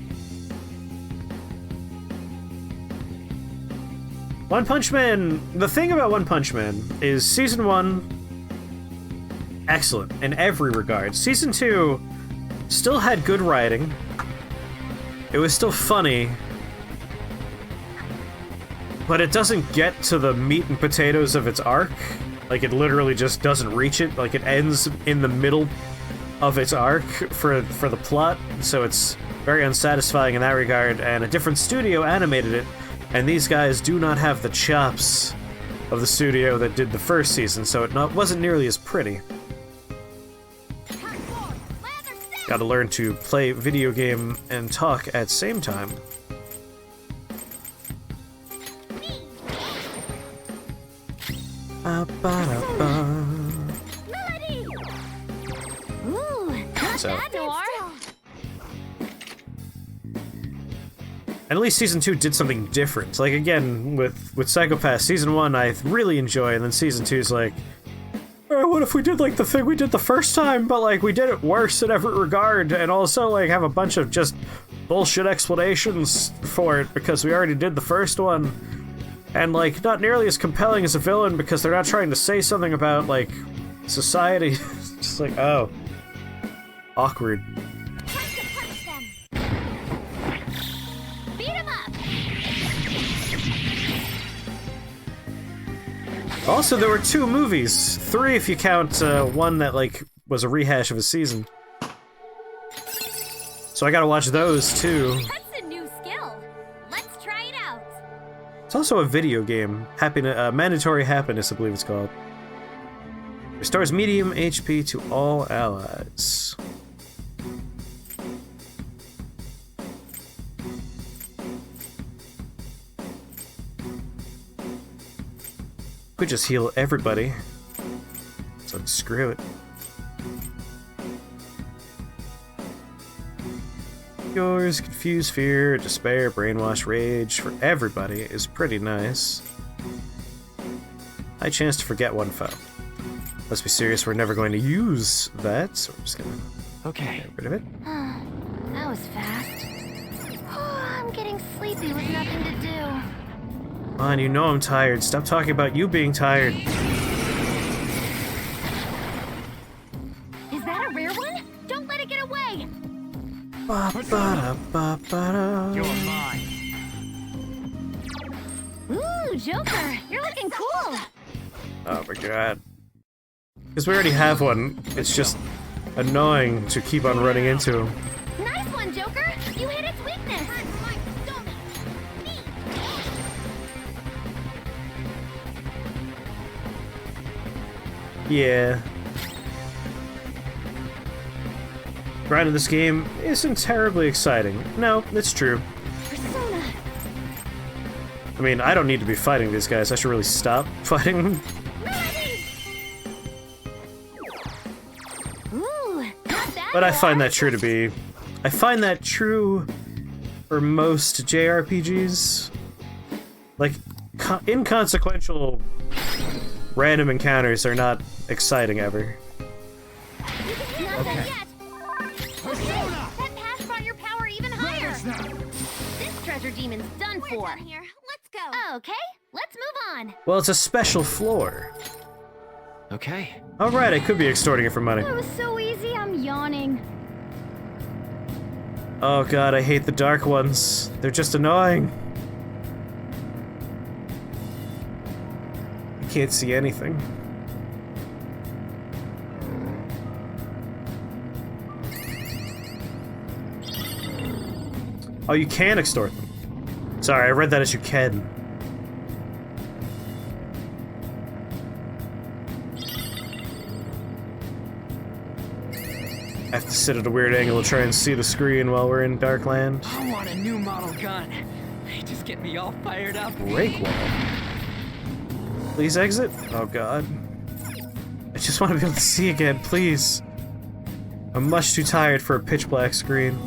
One Punch Man, the thing about One Punch Man is season 1, excellent in every regard. Season 2 still had good writing. It was still funny, but it doesn't get to the meat and potatoes of its arc. Like, it literally just doesn't reach it. Like, it ends in the middle of its arc for the plot, so it's very unsatisfying in that regard, and a different studio animated it, and these guys do not have the chops of the studio that did the first season, so it wasn't nearly as pretty. Gotta learn to play video game and talk at the same time. So. And at least season 2 did something different. Like, again, with Psycho-Pass, season 1 I really enjoy, and then season 2 is like, oh, what if we did like the thing we did the first time, but like we did it worse in every regard, and also like have a bunch of just bullshit explanations for it because we already did the first one, and like not nearly as compelling as a villain because they're not trying to say something about like society. Just like, oh, awkward. Also, there were 2 movies. 3 if you count one that, like, was a rehash of a season. So I gotta watch those, too. That's a new skill. Let's try it out. It's also a video game. Mandatory Happiness, I believe it's called. Restores medium HP to all allies. Could just heal everybody. So screw it. Yours, confuse, fear, despair, brainwash, rage for everybody is pretty nice. High chance to forget one foe. Let's be serious, we're never going to use that, so we're just gonna get rid of it. That was fast. I'm getting sleepy with nothing to do. Come on, you know I'm tired. Stop talking about you being tired. Is that a rare one? Don't let it get away! You're mine. Ooh, Joker, you're looking cool! Oh my god. Because we already have one, it's just annoying to keep on running into him. Nice one, Joker! You hit its weakness! Yeah. Grinding this game isn't terribly exciting. No, it's true. Persona. I mean, I don't need to be fighting these guys. I should really stop fighting them. Ooh, But I find that true to be... I find that true for most JRPGs. Like, inconsequential random encounters are not exciting ever. Okay. That pass brought your power even higher. This treasure demon's done for. Here. Let's go. Okay, let's move on. Well, it's a special floor. Okay. Alright, I could be extorting it for money. That was so easy, I'm yawning. Oh god, I hate the dark ones. They're just annoying. I can't see anything. Oh, you can extort them. Sorry, I read that as you can. I have to sit at a weird angle to try and see the screen while we're in Darkland. I want a new model gun. They just get me all fired up. Break wall. Please exit? Oh god. I just want to be able to see again, please. I'm much too tired for a pitch black screen.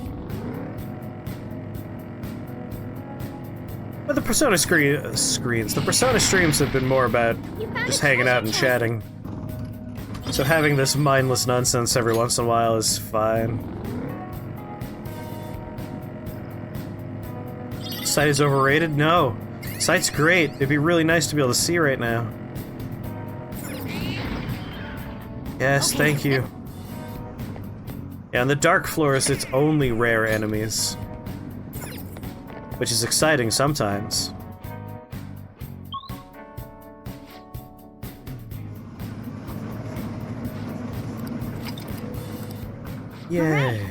But the Persona the Persona streams have been more about just hanging out and chatting. So having this mindless nonsense every once in a while is fine. Sight is overrated? No. Sight's great. It'd be really nice to be able to see right now. Yes, thank you. Yeah, on the dark floors, it's only rare enemies. Which is exciting sometimes. Yay.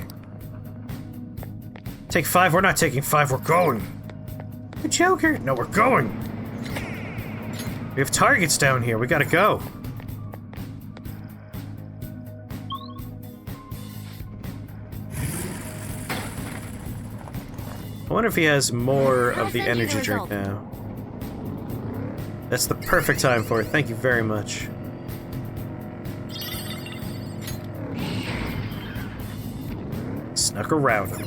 Take 5? We're not taking 5, we're going! The Joker? No, we're going! We have targets down here, we gotta go. I wonder if he has more of the energy drink now. That's the perfect time for it, thank you very much. Snuck around him.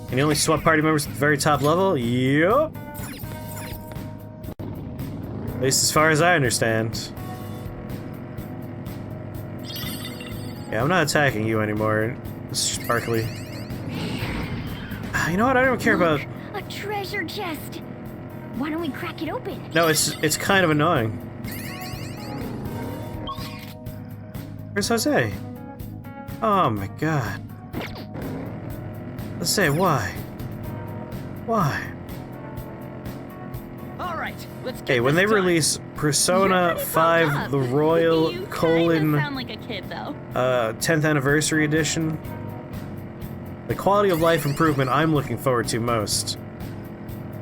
Can you only swap party members at the very top level? Yup. At least as far as I understand. Yeah, I'm not attacking you anymore, Sparkly. You know what? I don't care about... A treasure chest! Why don't we crack it open? No, it's kind of annoying. Where's Jose? Oh my god. Let's say why? Why? Alright, let's get Hey, when they this done. release Persona 5 The Royal You colon sound like a kid, though. 10th Anniversary Edition, the quality of life improvement I'm looking forward to most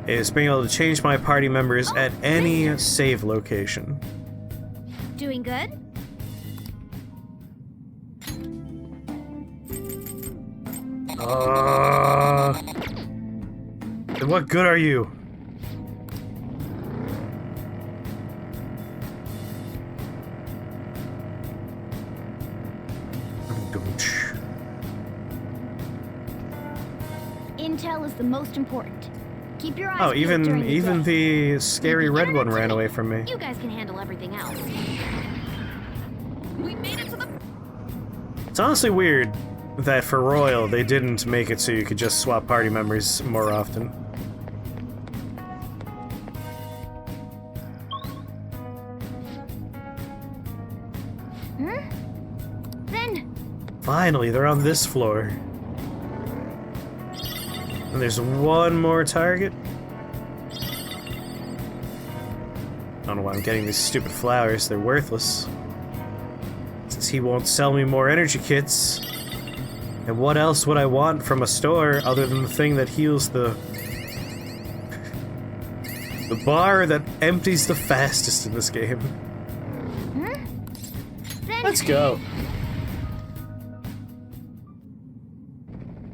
is being able to change my party members at any save location. Doing good? Then what good are you? Intel is the most important. Keep your eyes Oh, peeled during even day. the scary red one ran away from me. You guys can handle everything else. We made it to the... It's honestly weird that for Royal they didn't make it so you could just swap party members more often. Then Finally, they're on this floor. And there's one more target. I don't know why I'm getting these stupid flowers, they're worthless. Since he won't sell me more energy kits. And what else would I want from a store other than the thing that heals the bar that empties the fastest in this game? Let's go.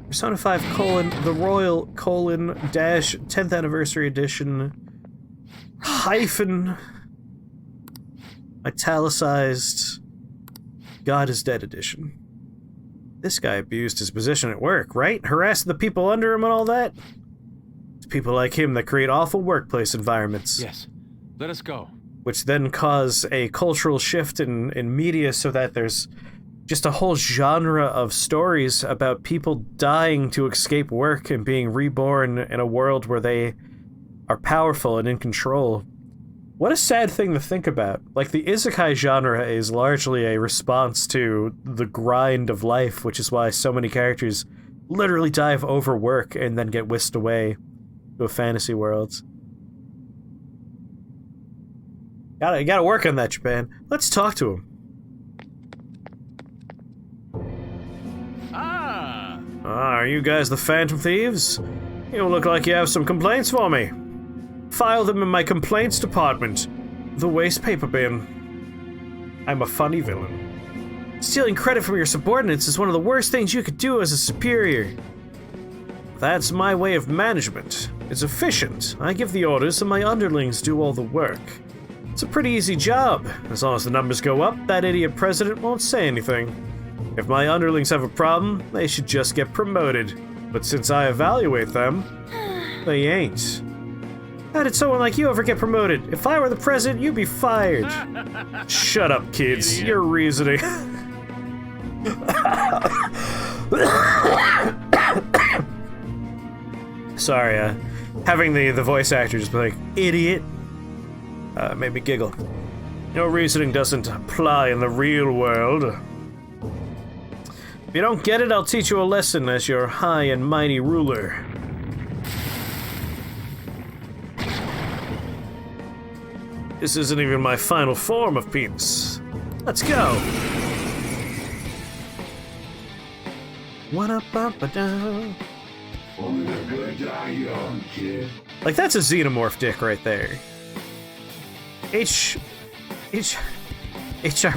Persona 5 colon the Royal colon dash 10th Anniversary Edition hyphen italicized God is Dead Edition. This guy abused his position at work, right? Harassed the people under him and all that? It's people like him that create awful workplace environments. Yes. Let us go. Which then cause a cultural shift in media so that there's just a whole genre of stories about people dying to escape work and being reborn in a world where they are powerful and in control. What a sad thing to think about. Like, the isekai genre is largely a response to the grind of life, which is why so many characters literally die of overwork and then get whisked away to a fantasy world. Gotta work on that, Japan. Let's talk to him. Are you guys the Phantom Thieves? You look like you have some complaints for me. File them in my complaints department. The waste paper bin. I'm a funny villain. Stealing credit from your subordinates is one of the worst things you could do as a superior. That's my way of management. It's efficient. I give the orders and my underlings do all the work. It's a pretty easy job. As long as the numbers go up, that idiot president won't say anything. If my underlings have a problem, they should just get promoted. But since I evaluate them, they ain't. How did someone like you ever get promoted? If I were the president, you'd be fired. Shut up, kids. You're reasoning. Sorry, having the voice actor just be like, idiot, made me giggle. Your reasoning doesn't apply in the real world. If you don't get it, I'll teach you a lesson as your high and mighty ruler. This isn't even my final form of penis. Let's go. What up, up, down? Like, that's a xenomorph dick right there. HR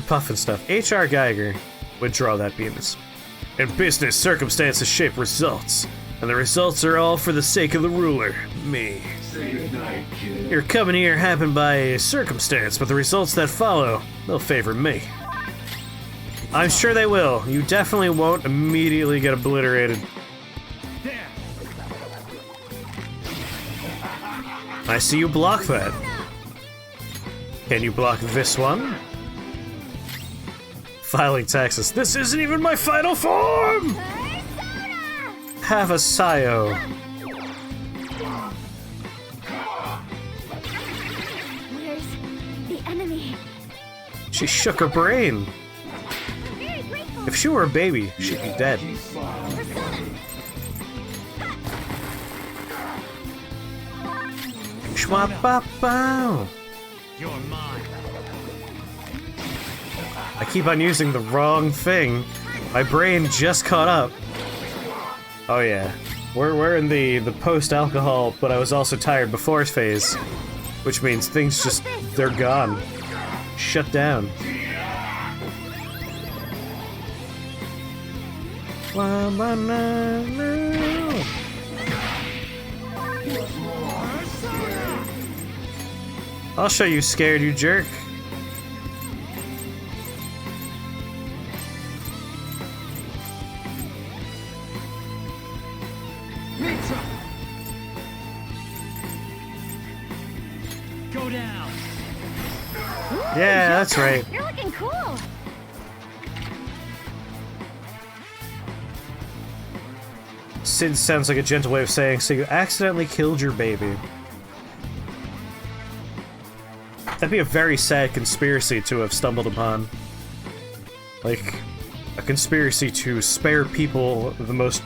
Puff and stuff. HR Geiger would draw that penis. In business, circumstances shape results, and the results are all for the sake of the ruler, me. Say goodnight, kid. Your coming here happened by a circumstance, but the results that follow, they'll favor me. I'm sure they will. You definitely won't immediately get obliterated. I see you block that. Can you block this one? Filing taxes. This isn't even my final form! Have a Sayo. Where's the enemy? She shook her brain. If she were a baby, she'd be dead. Schwap-bop-bow. You're mine. I keep on using the wrong thing. My brain just caught up. Oh yeah. We're in the post-alcohol, but I was also tired before phase. Which means things just, they're gone. Shut down. I'll show you, scared, you jerk. Go down. Yeah, that's right. You're looking cool. Sid sounds like a gentle way of saying, so you accidentally killed your baby. That'd be a very sad conspiracy to have stumbled upon. Like, a conspiracy to spare people the most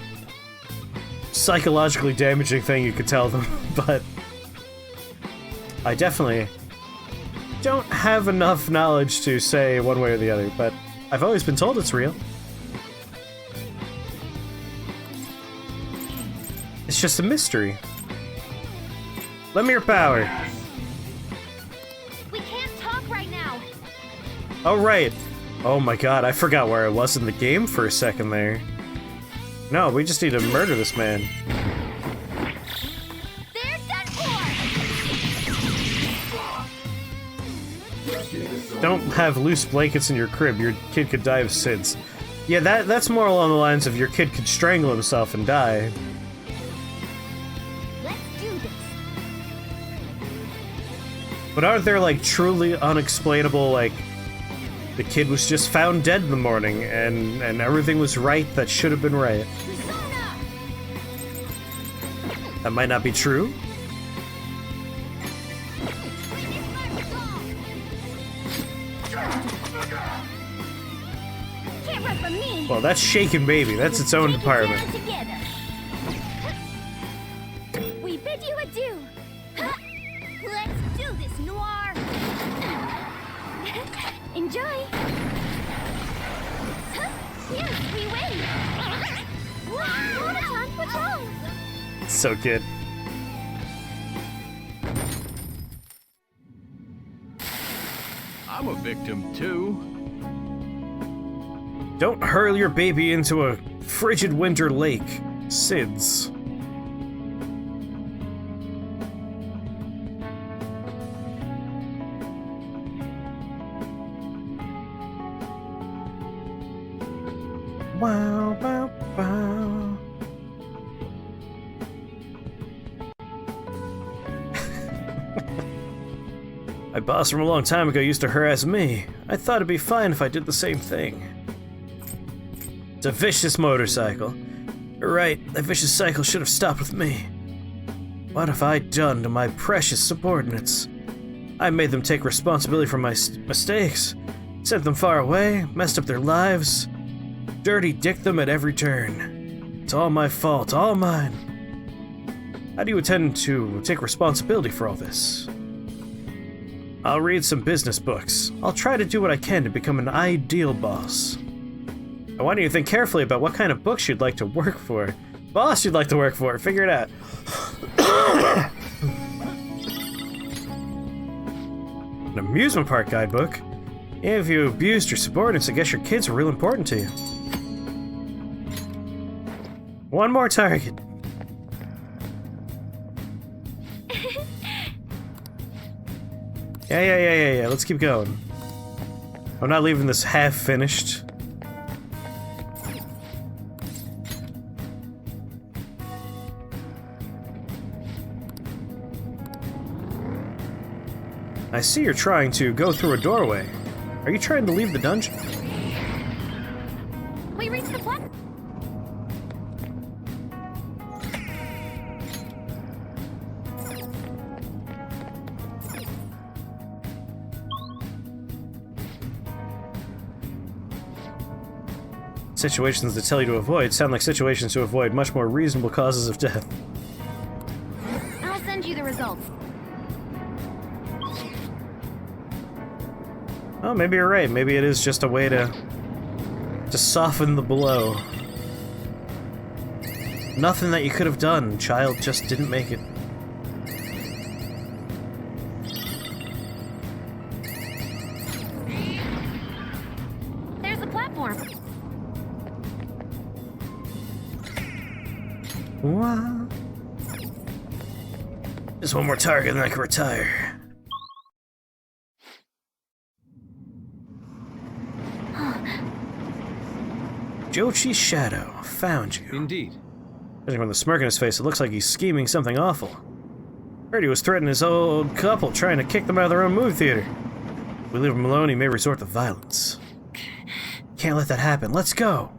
psychologically damaging thing you could tell them, but I definitely don't have enough knowledge to say one way or the other, but I've always been told it's real. It's just a mystery. Let me your power. We can't talk right now. Oh, right. Oh my god, I forgot where I was in the game for a second there. No, we just need to murder this man. They're done for. Don't have loose blankets in your crib. Your kid could die of SIDS. Yeah, that's more along the lines of your kid could strangle himself and die. Let's do this. But aren't there, like, truly unexplainable, like, the kid was just found dead in the morning, and everything was right that should have been right? That might not be true. Can't run from me. Well, that's Shaken Baby. That's its own department. Together. We bid you adieu. Let's do this, Noir. Enjoy. Yes, we win. What? What's wrong? So good. I'm a victim too. Don't hurl your baby into a frigid winter lake. SIDS. Wow, wow, wow. My boss from a long time ago used to harass me. I thought it'd be fine if I did the same thing. It's a vicious motorcycle. You're right, that vicious cycle should have stopped with me. What have I done to my precious subordinates? I made them take responsibility for my mistakes, sent them far away, messed up their lives, dirty dicked them at every turn. It's all my fault, all mine. How do you intend to take responsibility for all this? I'll read some business books. I'll try to do what I can to become an ideal boss. I want you to think carefully about what kind of books you'd like to work for. Boss you'd like to work for, figure it out. An amusement park guidebook? If you abused your subordinates, I guess your kids are real important to you. One more target. Yeah, let's keep going. I'm not leaving this half finished. I see you're trying to go through a doorway. Are you trying to leave the dungeon? We reached the platform. Situations that tell you to avoid sound like situations to avoid much more reasonable causes of death. I'll send you the results. Oh, maybe you're right. Maybe it is just a way to soften the blow. Nothing that you could have done. Child just didn't make it. There's the platform. Wow. Just one more target and I can retire. Jochi's shadow found you. Indeed. Judging from the smirk on his face, it looks like he's scheming something awful. Heard he was threatening his old couple, trying to kick them out of their own movie theater. If we leave him alone, he may resort to violence. Can't let that happen. Let's go.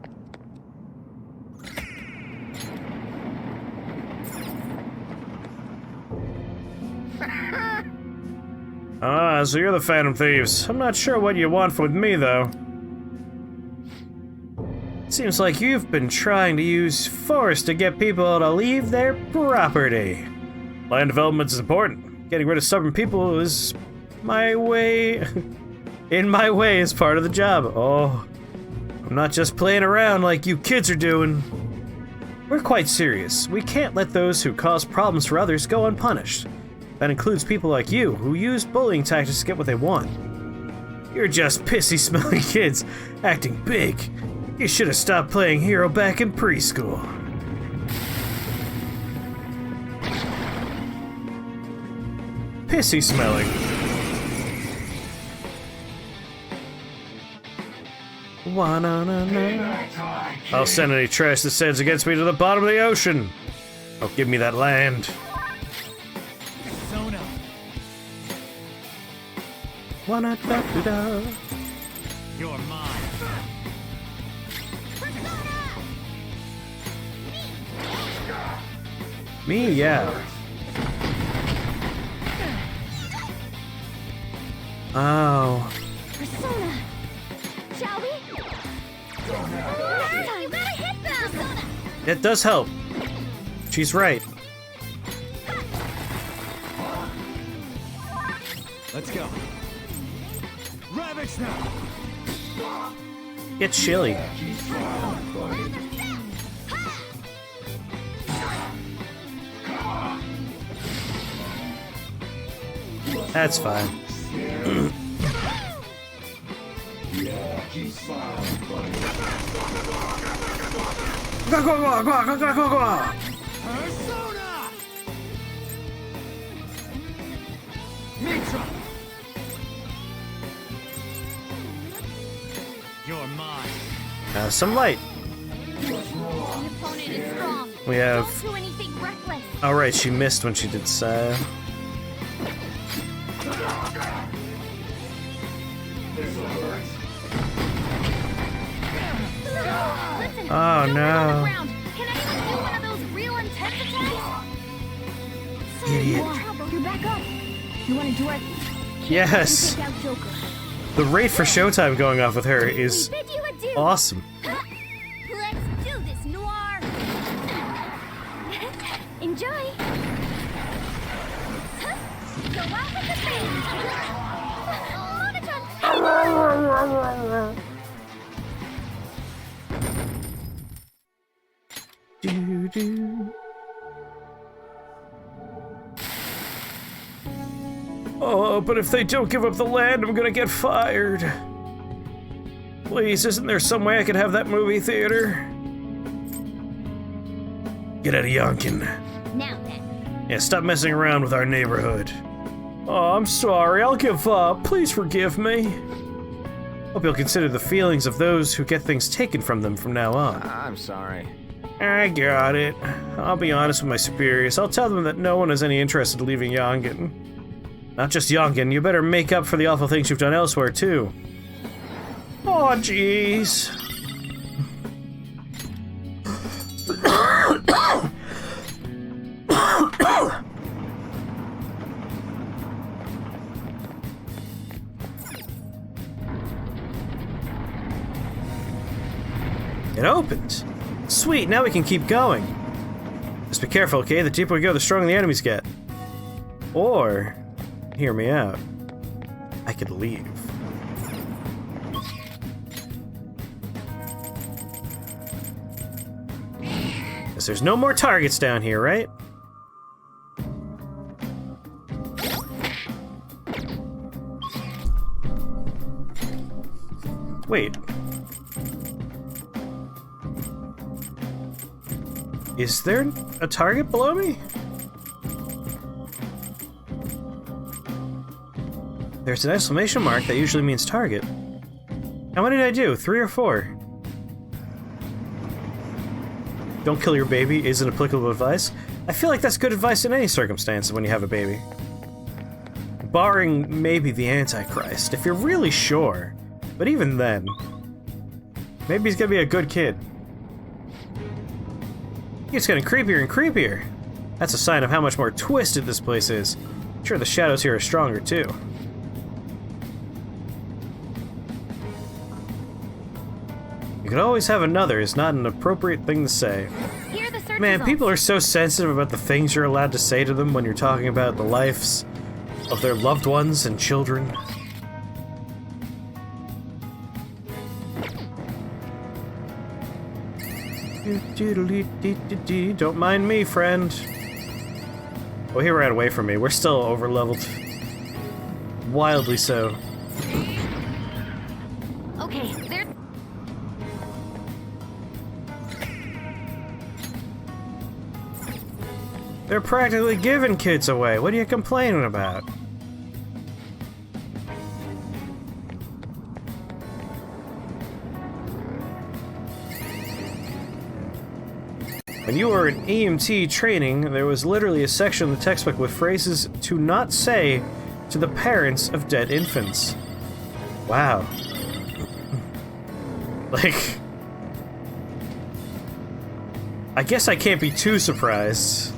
Ah, so you're the Phantom Thieves. I'm not sure what you want with me, though. Seems like you've been trying to use force to get people to leave their property. Land development is important. Getting rid of stubborn people is my way... in my way is part of the job. Oh, I'm not just playing around like you kids are doing. We're quite serious. We can't let those who cause problems for others go unpunished. That includes people like you, who use bullying tactics to get what they want. You're just pissy-smelling kids, acting big. You should have stopped playing hero back in preschool. Pissy-smelling. I'll send any trash that sends against me to the bottom of the ocean. Oh, give me that land. Wanna-da-da-da. You're mine. Me, yeah. Oh. Persona! Shall we? You gotta hit them! Persona! It does help. She's right. Let's go. Ravage now! Get chilly. That's fine. You're mine. Some light. The opponent is strong. We have. Don't do anything reckless. Oh right, she missed when she did so. Listen, Oh don't no. run on the ground. Can anyone do one of those real intense attacks? Idiot. You're back up. You want to do it? Yes. Take out Joker. The rate for showtime going off with her is Bid you adieu. awesome. Let's do this, Noir. Enjoy. Go out with the bang. Doo-doo. Oh, but if they don't give up the land, I'm gonna get fired. Please, isn't there some way I could have that movie theater? Get out of Yonkin. Now then. Yeah, stop messing around with our neighborhood. Oh, I'm sorry, I'll give up. Please forgive me. Hope you'll consider the feelings of those who get things taken from them from now on. I'm sorry. I got it. I'll be honest with my superiors. I'll tell them that no one has any interest in leaving Yonkin. Not just Yonkin, you better make up for the awful things you've done elsewhere, too. Aw, jeez. It opened. Sweet, now we can keep going. Just be careful, okay? The deeper we go, the stronger the enemies get. Or, hear me out, I could leave. Guess there's no more targets down here, right? Wait. Is there a target below me? There's an exclamation mark that usually means target. How many did I do? 3 or 4? Don't kill your baby isn't applicable advice. I feel like that's good advice in any circumstance when you have a baby. Barring maybe the Antichrist, if you're really sure. But even then, maybe he's gonna be a good kid. It's getting creepier and creepier. That's a sign of how much more twisted this place is. Sure, the shadows here are stronger too. You could always have another is not an appropriate thing to say. Here are the search Man, results. people are so sensitive about the things you're allowed to say to them when you're talking about the lives of their loved ones and children. Don't mind me, friend. Oh, he ran away from me. We're still over-leveled. Wildly so. Okay, there. They're practically giving kids away. What are you complaining about? When you were in EMT training, there was literally a section in the textbook with phrases to not say to the parents of dead infants. Wow. Like, I guess I can't be too surprised.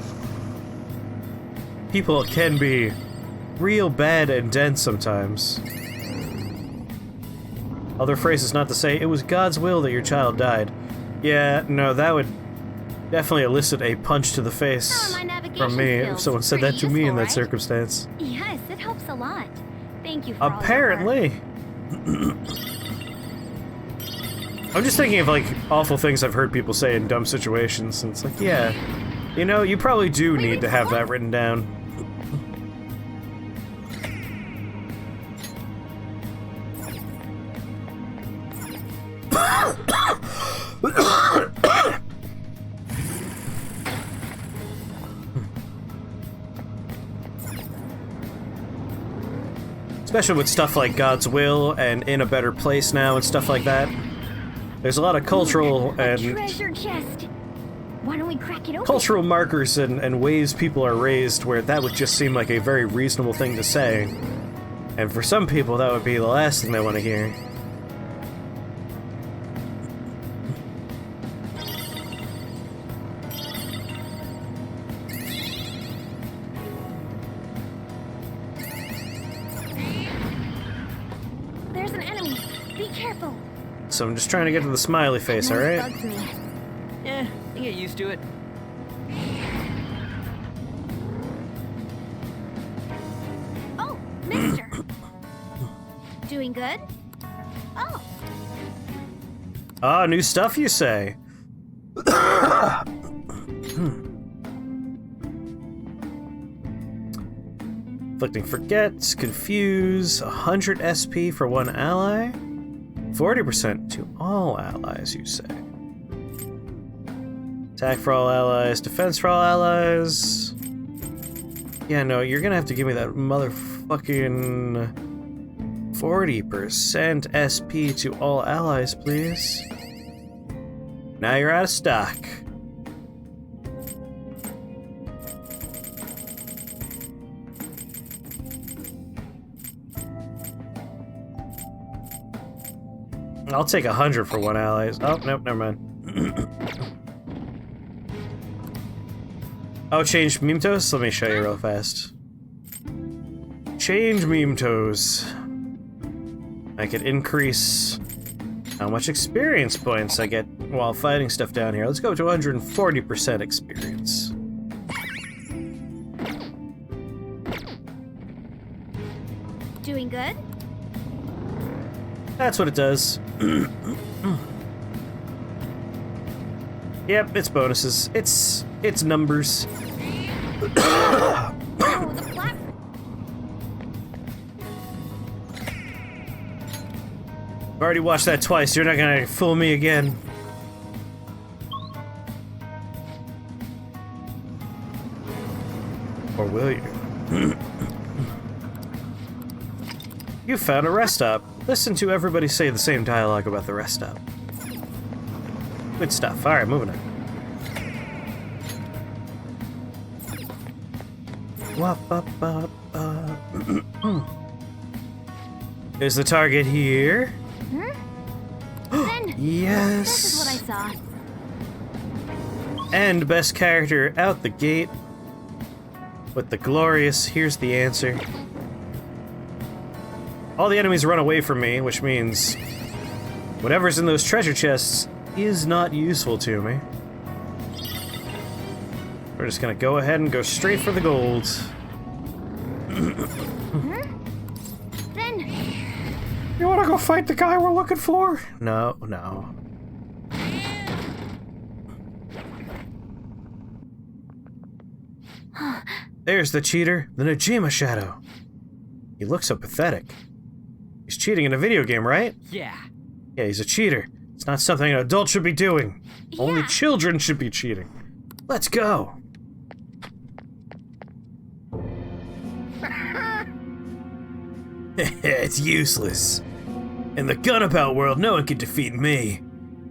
People can be real bad and dense sometimes. Other phrases not to say, it was God's will that your child died. Yeah, no, that would definitely elicit a punch to the face from me if someone said that to me in that circumstance. Yes, it helps a lot. Thank you for all your Apparently. I'm just thinking of, like, awful things I've heard people say in dumb situations, and it's like, yeah, you know, you probably do need to have that written down. Especially with stuff like God's Will and In a Better Place Now and stuff like that. There's a lot of cultural and treasure chest. Why don't we crack it open? cultural markers and ways people are raised where that would just seem like a very reasonable thing to say. And for some people, that would be the last thing they want to hear. There's an enemy. Be careful. So I'm just trying to get to the smiley face, alright? Bugs me. Yeah, I get used to it. Oh, mister. Doing good? Oh. Ah, new stuff you say. Inflicting forgets, confuse, 100 SP for one ally, 40% to all allies, you say. Attack for all allies, defense for all allies. Yeah, no, you're gonna have to give me that motherfucking 40% SP to all allies, please. Now you're out of stock. I'll take 100 for one ally. Oh, nope, never mind. Oh, change meme toes? Let me show you real fast. Change meme toes. I could increase how much experience points I get while fighting stuff down here. Let's go to 140% experience. Doing good? That's what it does. Yep, it's bonuses. It's numbers. Oh, the black. I've already watched that twice. You're not gonna fool me again. Or will you? You found a rest stop. Listen to everybody say the same dialogue about the rest stop. Good stuff. Alright, moving on. Is the target here? Then, yes. This is what I saw. And best character out the gate with the glorious, here's the answer. All the enemies run away from me, which means whatever's in those treasure chests is not useful to me. We're just gonna go ahead and go straight for the gold. Then, you wanna go fight the guy we're looking for? No, no. There's the cheater, the Najima Shadow. He looks so pathetic. He's cheating in a video game, right? Yeah. Yeah, he's a cheater. It's not something an adult should be doing. Yeah. Only children should be cheating. Let's go. It's useless. In the Gunabout world, no one can defeat me.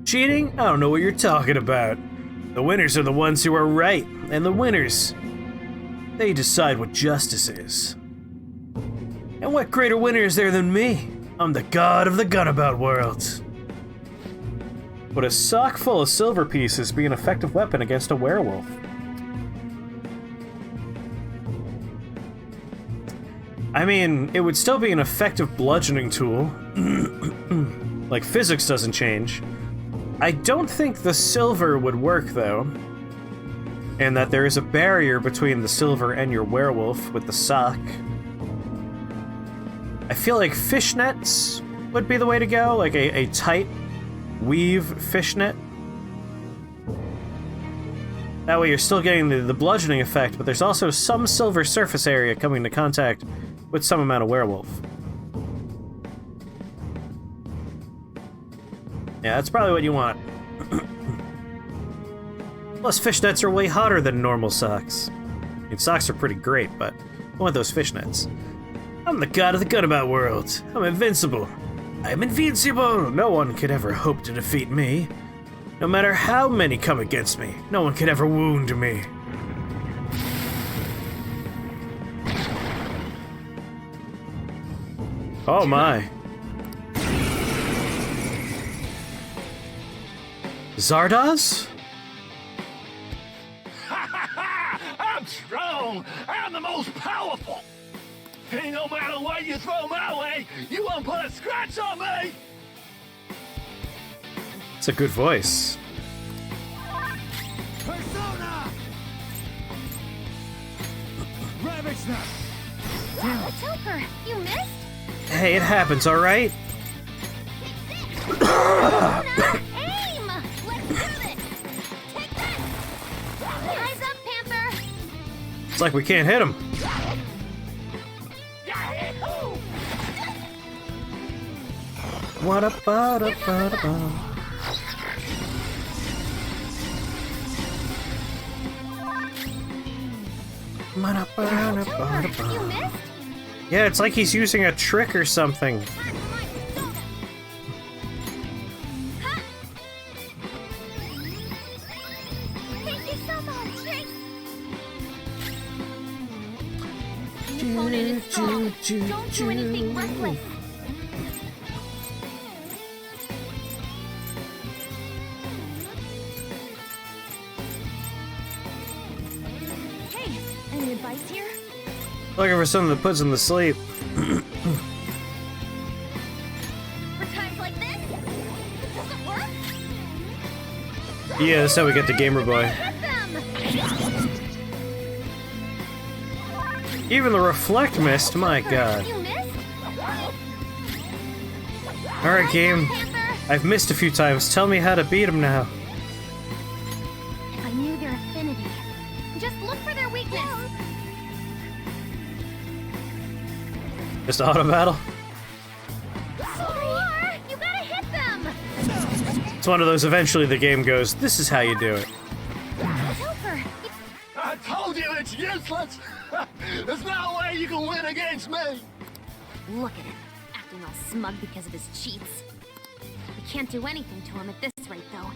Cheating? I don't know what you're talking about. The winners are the ones who are right, and the winners, they decide what justice is. And what greater winner is there than me? I'm the god of the Gunabout world. Would a sock full of silver pieces be an effective weapon against a werewolf? I mean, it would still be an effective bludgeoning tool. Like, physics doesn't change. I don't think the silver would work, though. And that there is a barrier between the silver and your werewolf with the sock. I feel like fishnets would be the way to go, like a tight weave fishnet. That way you're still getting the bludgeoning effect, but there's also some silver surface area coming into contact with some amount of werewolf. Yeah, that's probably what you want. Plus, fishnets are way hotter than normal socks. I mean, socks are pretty great, but I want those fishnets. I'm the god of the Gunabout world. I'm invincible. I'm invincible! No one could ever hope to defeat me. No matter how many come against me, no one could ever wound me. Oh my. Zardoz? I'm strong. I'm the most powerful. Ain't no matter what you throw my way, you won't put a scratch on me. It's a good voice. Persona! Ravage now! Wow, Toker, you missed? Hey, it happens, alright? Aim! Let's do this! Take that! Eyes up, Panther! It's like we can't hit him. What a ba-da-ba-da-ba. Toker, you missed? Yeah, it's like he's using a trick or something. Thank you so much! Your opponent is strong. Don't do anything reckless. Hey, any advice here? Looking for something that puts him to sleep. For times like this? Does it work? Yeah, that's how we get the Gamer Boy. Even the reflect missed, my god. Alright, game. I've missed a few times. Tell me how to beat him now. If I knew their affinity, just look for their weakness. Just auto battle? Or you gotta hit them. It's one of those, eventually the game goes, this is how you do it. Toker, I told you it's useless! There's no way you can win against me! look at him, acting all smug because of his cheats. We can't do anything to him at this rate, though.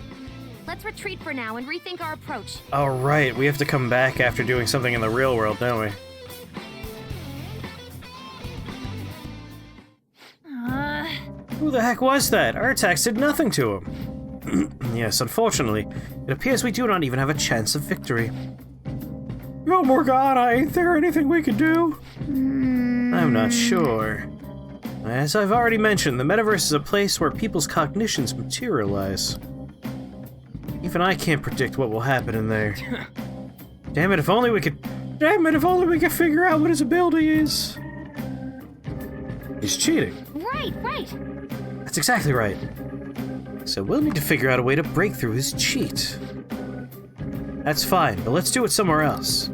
Let's retreat for now and rethink our approach. Alright, we have to come back after doing something in the real world, don't we? Who the heck was that? Our attacks did nothing to him. Yes, unfortunately, it appears we do not even have a chance of victory. Oh, Morgana, ain't there anything we could do? I'm not sure. As I've already mentioned, the metaverse is a place where people's cognitions materialize. Even I can't predict what will happen in there. Damn it, if only we could figure out what his ability is. He's cheating. Right. That's exactly right. So we'll need to figure out a way to break through his cheat. That's fine, but let's do it somewhere else.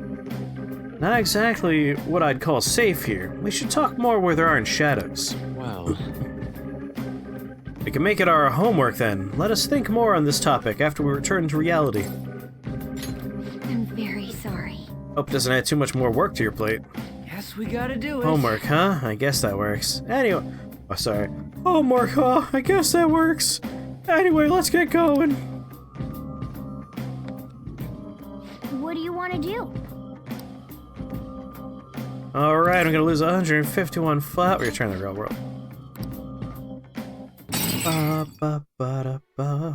Not exactly what I'd call safe here. We should talk more where there aren't shadows. Well... We can make it our homework then. Let us think more on this topic after we return to reality. I'm very sorry. Hope it doesn't add too much more work to your plate. Guess we gotta do it. Homework, huh? I guess that works. Anyway... Oh, sorry. Homework, huh? I guess that works. Anyway, let's get going. What do you want to do? Alright, I'm gonna lose 151 flat. We're returning to the real world. Ba, ba, ba, da, ba.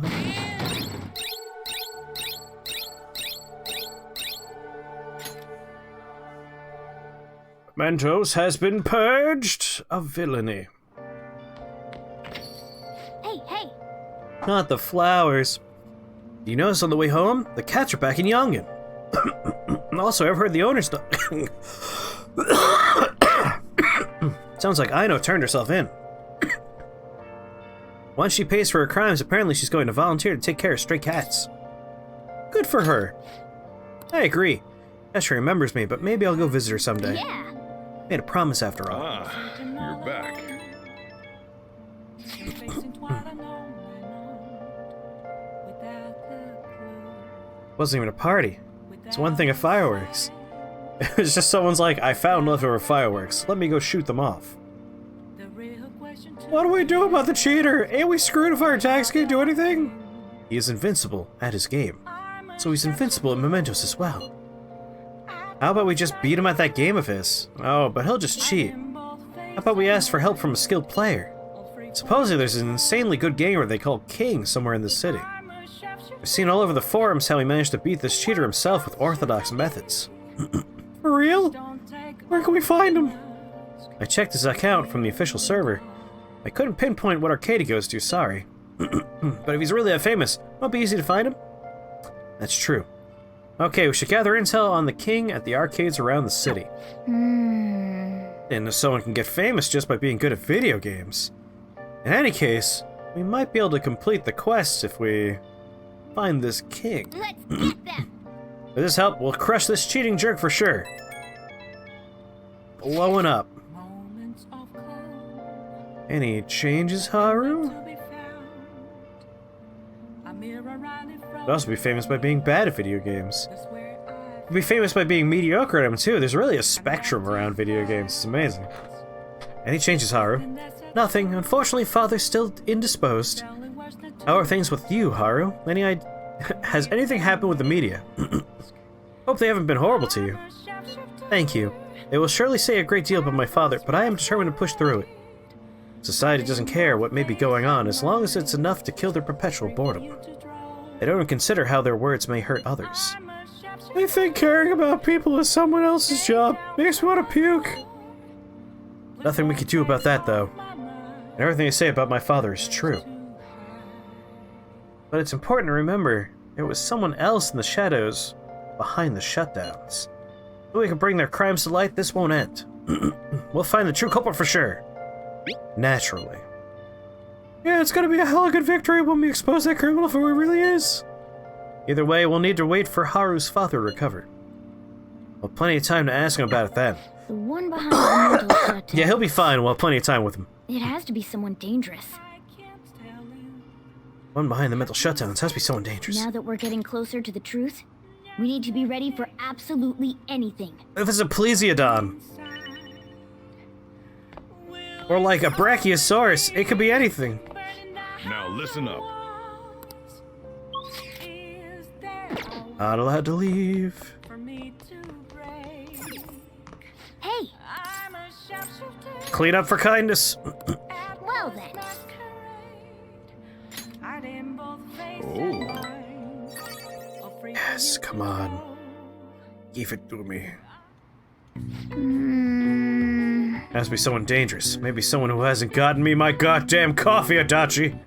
Mentos has been purged of villainy. Hey! Not the flowers. You notice on the way home, the cats are back in Youngin. Also, I've heard the owner's Sounds like Aino turned herself in. Once she pays for her crimes, apparently she's going to volunteer to take care of stray cats. Good for her. I agree. Yeah, she remembers me, but maybe I'll go visit her someday. Yeah. Made a promise after all. Ah, you're back. Wasn't even a party. It's one thing of fireworks. It's just someone's like, I found leftover fireworks. Let me go shoot them off. What do we do about the cheater? Ain't we screwed if our attacks can't do anything? He is invincible at his game. So he's invincible in mementos as well. How about we just beat him at that game of his? Oh, but he'll just cheat. How about we ask for help from a skilled player? Supposedly there's an insanely good gamer they call King somewhere in the city. I've seen all over the forums how he managed to beat this cheater himself with orthodox methods. For real? Where can we find him? I checked his account from the official server. I couldn't pinpoint what arcade he goes to, sorry. But if he's really that famous, it won't be easy to find him. That's true. Okay, we should gather intel on the King at the arcades around the city. And someone can get famous just by being good at video games. In any case, we might be able to complete the quests if we find this King. Let's get them. With his help, we'll crush this cheating jerk for sure. Blowing up. Any changes, Haru? You'd also be famous by being bad at video games. You'd be famous by being mediocre at them too. There's really a spectrum around video games. It's amazing. Any changes, Haru? Nothing. Unfortunately, Father's still indisposed. How are things with you, Haru? Has anything happened with the media? Hope they haven't been horrible to you. Thank you. They will surely say a great deal about my father, but I am determined to push through it. Society doesn't care what may be going on as long as it's enough to kill their perpetual boredom. They don't consider how their words may hurt others. I think caring about people is someone else's job. Makes me want to puke. Nothing we can do about that, though. And everything they say about my father is true. But it's important to remember there was someone else in the shadows behind the shutdowns. If we can bring their crimes to light, this won't end. We'll find the true culprit for sure. Naturally. Yeah, it's gonna be a hella good victory when we expose that criminal for who he really is. Either way, we'll need to wait for Haru's father to recover. We'll have plenty of time to ask him about it then. The one behind the mental shutdown. Yeah, he'll be fine. We'll have plenty of time with him. It has to be someone dangerous. One behind the mental shutdowns has to be someone dangerous. Now that we're getting closer to the truth, we need to be ready for absolutely anything. If it's a Plesiodon. Or like a Brachiosaurus, it could be anything. Now listen up. Not allowed to leave. Hey! Clean up for kindness. Well then. Oh. Yes, come on. Give it to me. Has to be someone dangerous. Maybe someone who hasn't gotten me my goddamn coffee, Adachi.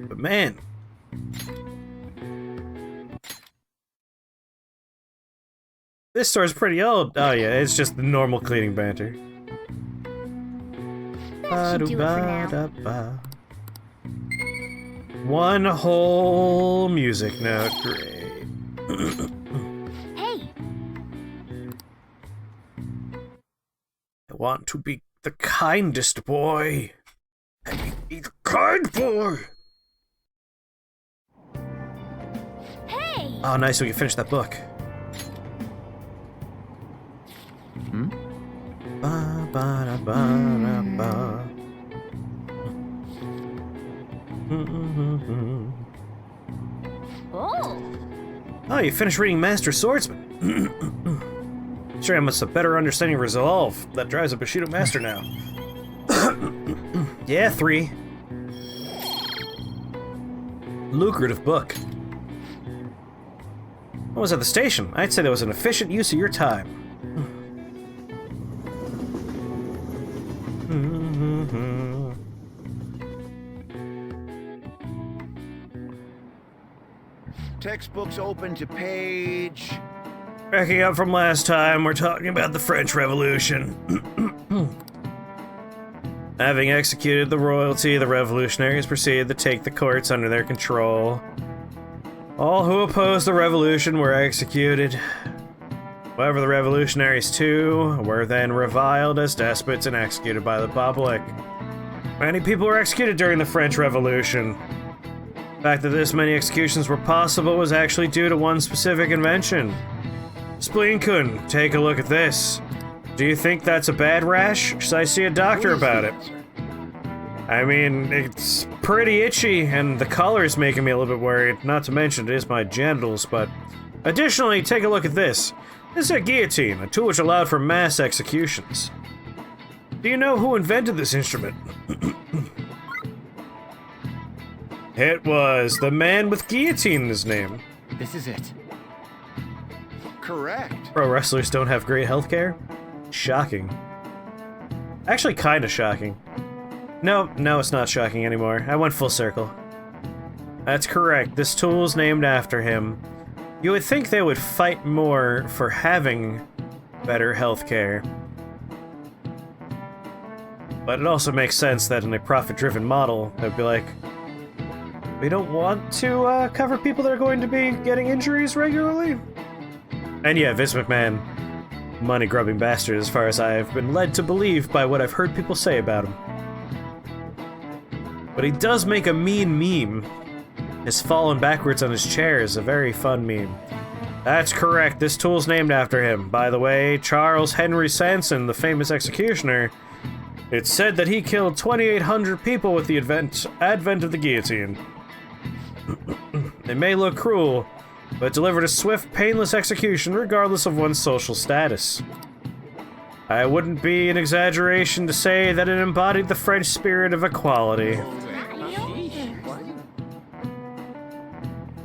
But man. This store's pretty old. Oh yeah, it's just the normal cleaning banter. That should do it for now. One whole music note. Great. Hey! I want to be the kindest boy. Be the kind boy. Hey! Oh, nice. We can finish that book. Ba ba da ba da ba. Oh, you finished reading Master Swordsman. Sure, I must have better understanding of resolve. That drives a Bushido Master now. Yeah, 3. Lucrative book. What was at the station? I'd say that was an efficient use of your time. Textbooks open to page... Backing up from last time, we're talking about the French Revolution. Having executed the royalty, the revolutionaries proceeded to take the courts under their control. All who opposed the revolution were executed. However, the revolutionaries too were then reviled as despots and executed by the public. Many people were executed during the French Revolution. The fact that this many executions were possible was actually due to one specific invention. Spleen-kun, take a look at this. Do you think that's a bad rash? Should I see a doctor about it? I mean, it's pretty itchy, and the color's making me a little bit worried. Not to mention, it is my genitals, but... Additionally, take a look at this. This is a guillotine, a tool which allowed for mass executions. Do you know who invented this instrument? It was the man with guillotine in his name. This is it. Correct. Pro wrestlers don't have great healthcare? Shocking. Actually, kinda shocking. No, it's not shocking anymore. I went full circle. That's correct. This tool's named after him. You would think they would fight more for having better healthcare. But it also makes sense that in a profit-driven model, they'd be like, we don't want to cover people that are going to be getting injuries regularly. And yeah, Vince McMahon, money-grubbing bastard as far as I have been led to believe by what I've heard people say about him. But he does make a mean meme. His falling backwards on his chair is a very fun meme. That's correct, this tool's named after him. By the way, Charles Henry Sanson, the famous executioner, it's said that he killed 2,800 people with the advent of the guillotine. It may look cruel, but delivered a swift, painless execution regardless of one's social status. I wouldn't be an exaggeration to say that it embodied the French spirit of equality.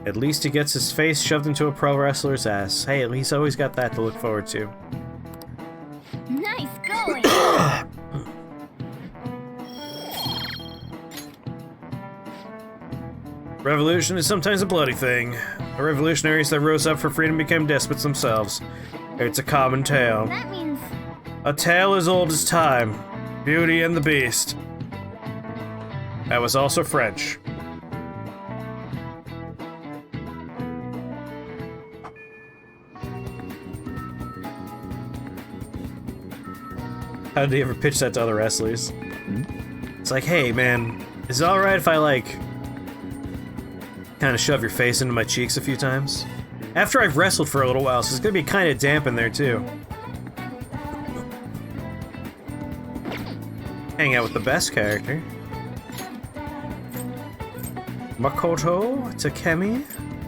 At least he gets his face shoved into a pro wrestler's ass. Hey, he's always got that to look forward to. Nice going! Revolution is sometimes a bloody thing. The revolutionaries that rose up for freedom became despots themselves. It's a common tale. That means... A tale as old as time. Beauty and the Beast. That was also French. How did he ever pitch that to other wrestlers? It's like, hey man, is it alright if I like kind of shove your face into my cheeks a few times? After I've wrestled for a little while, so it's gonna be kind of damp in there too. Hang out with the best character. Makoto Takemi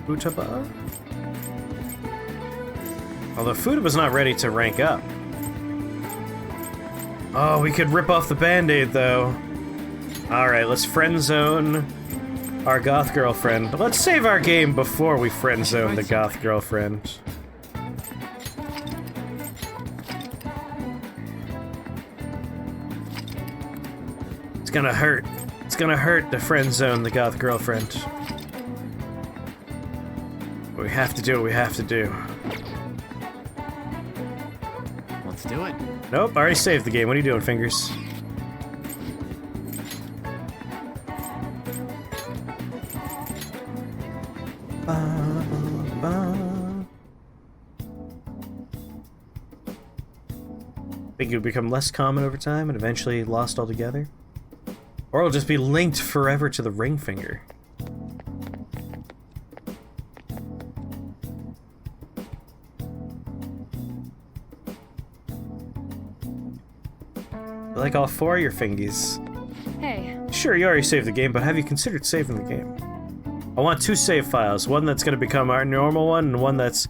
Futaba. Although Futaba's not ready to rank up. Oh, we could rip off the band-aid, though. Alright, let's friend-zone our goth girlfriend. Let's save our game before we friend-zone the goth girlfriend. It's gonna hurt. It's gonna hurt to friend-zone the goth girlfriend. But we have to do what we have to do. Let's do it. Nope, I already saved the game. What are you doing, Fingers? Think it would become less common over time and eventually lost altogether? Or it'll just be linked forever to the ring finger. I like all four of your fingies. Hey. Sure, you already saved the game, but have you considered saving the game? I want two save files, one that's going to become our normal one, and one that's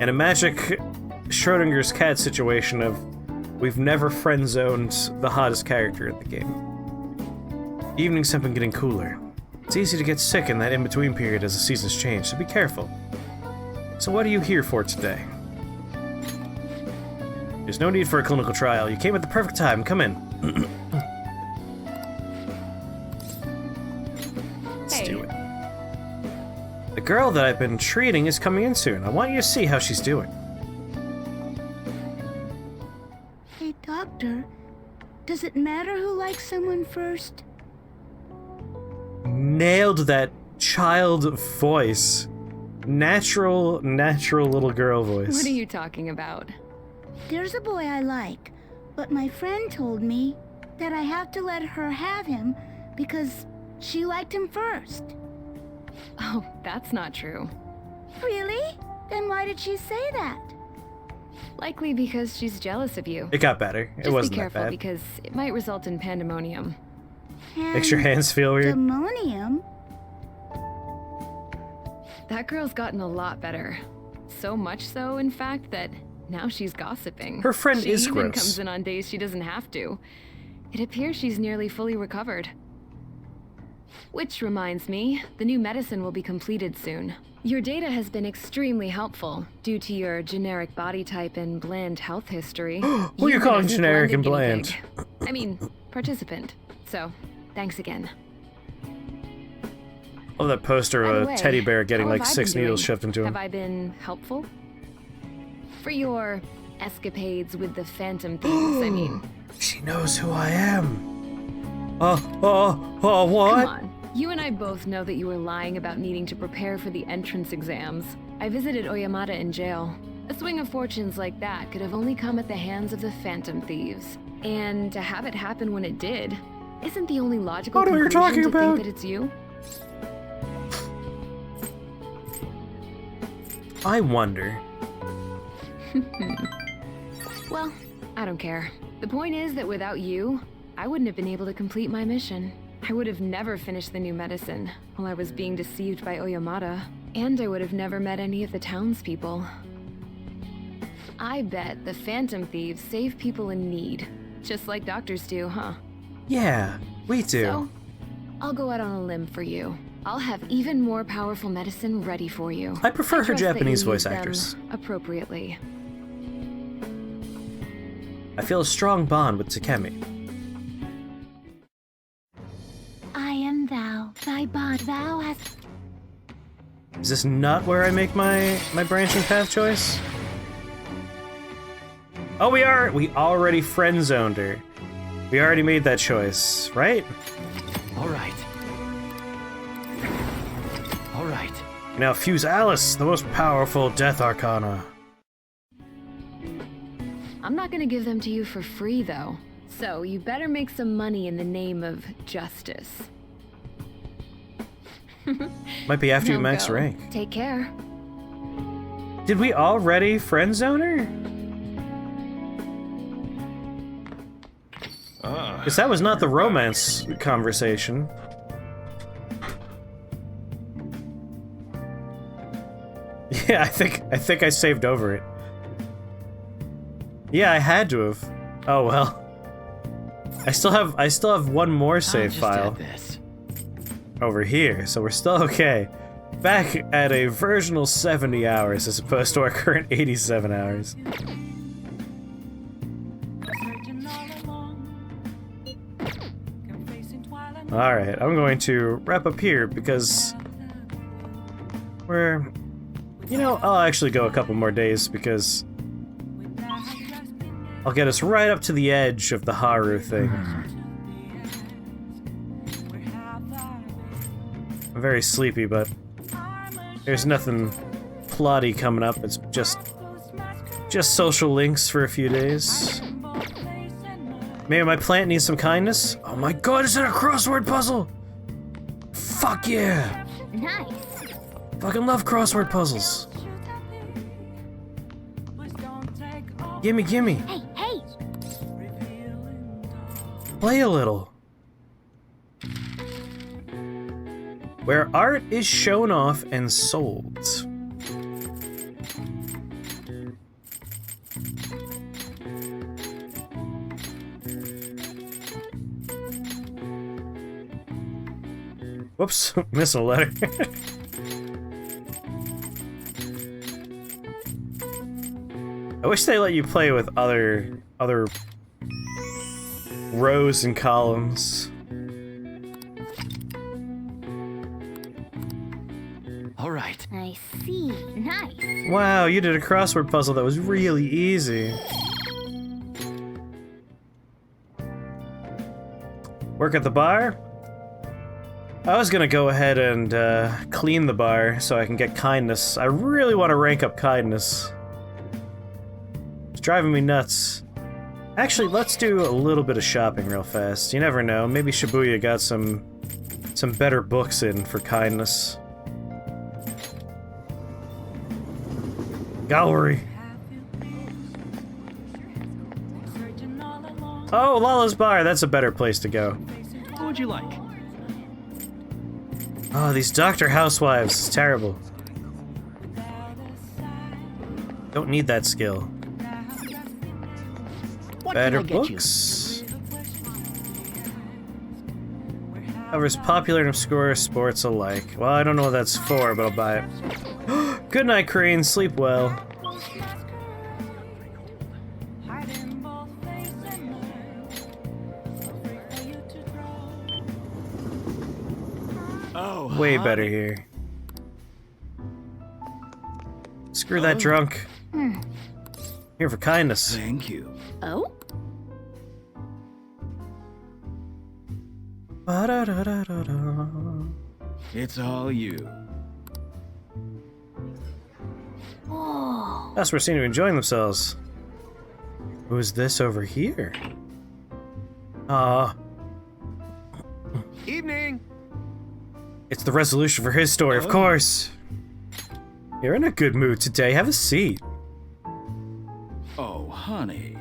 in a magic Schrodinger's cat situation of we've never friend-zoned the hottest character in the game. Evenings have been getting cooler. It's easy to get sick in that in-between period as the seasons change, so be careful. So what are you here for today? There's no need for a clinical trial. You came at the perfect time. Come in. Let's do it. The girl that I've been treating is coming in soon. I want you to see how she's doing. Hey, doctor. Does it matter who likes someone first? Nailed that child voice. Natural little girl voice. What are you talking about? There's a boy I like, but my friend told me that I have to let her have him because she liked him first. Oh, that's not true. Really? Then why did she say that? Likely because she's jealous of you. It got better. It Just wasn't be careful that bad. because it might result in pandemonium. Makes your hands feel weird. Pandemonium? That girl's gotten a lot better. So much so, in fact, that now she's gossiping. Her friend she is even gross. comes in on days she doesn't have to. It appears she's nearly fully recovered. Which reminds me, the new medicine will be completed soon. Your data has been extremely helpful due to your generic body type and bland health history. Who are you calling generic and bland? I mean, participant. So, thanks again. Oh, that poster By the of a way, teddy bear getting how have like I 6 been needles doing? shoved into him. Have I been helpful? For your escapades with the Phantom Thieves, I mean. She knows who I am. What? Come on. You and I both know that you were lying about needing to prepare for the entrance exams. I visited Oyamata in jail. A swing of fortunes like that could have only come at the hands of the Phantom Thieves. And to have it happen when it did, isn't the only logical What are you conclusion talking to about? think that it's you? I wonder. Well, I don't care. The point is that without you, I wouldn't have been able to complete my mission. I would have never finished the new medicine while I was being deceived by Oyamata, and I would have never met any of the townspeople. I bet the Phantom Thieves save people in need, just like doctors do, huh? Yeah, we do. So, I'll go out on a limb for you. I'll have even more powerful medicine ready for you. I prefer her trust that Japanese you use voice them actress. appropriately. I feel a strong bond with Takemi. I am thou, thy bond thou hast. Is this not where I make my branching path choice? Oh, we already friend-zoned her. We already made that choice, right? All right. All right. Now fuse Alice, the most powerful Death Arcana. I'm not gonna give them to you for free, though. So you better make some money in the name of justice. Might be after you Now max go. rank. Take care. Did we already friend-zone her? Because that was not the romance conversation. Yeah, I think I saved over it. Yeah, I had to have. Oh well. I still have one more save file over here, so we're still okay. Back at a versional 70 hours as opposed to our current 87 hours. Alright, I'm going to wrap up here because we're... You know, I'll actually go a couple more days because I'll get us right up to the edge of the Haru thing. I'm very sleepy, but there's nothing plotty coming up. It's just social links for a few days. Maybe my plant needs some kindness? Oh my god, is it a crossword puzzle? Fuck yeah! Nice. Fucking love crossword puzzles. Gimme, gimme. Hey, hey! Play a little. Where art is shown off and sold. Whoops, missing a letter. I wish they let you play with other rows and columns. All right. I see. Nice. Wow, you did a crossword puzzle that was really easy. Work at the bar? I was gonna go ahead and clean the bar so I can get kindness. I really want to rank up kindness. It's driving me nuts. Actually, let's do a little bit of shopping real fast. You never know, maybe Shibuya got some better books in for kindness. Gallery. Oh, Lala's Bar. That's a better place to go. What would you like? Oh, these Dr. Housewives. It's terrible. Don't need that skill. What Better can I get books. Covers popular and obscure sports alike. Well, I don't know what that's for, but I'll buy it. Good night, Crane. Sleep well. Oh, Way honey. better here. Screw that drunk. Here for kindness. Thank you. Oh? Ba-da-da-da-da-da. It's all you. Whoa. Customers seem to be enjoying themselves. Who's this over here? Evening. It's the resolution for his story, of course. You're in a good mood today. Have a seat. Oh, honey.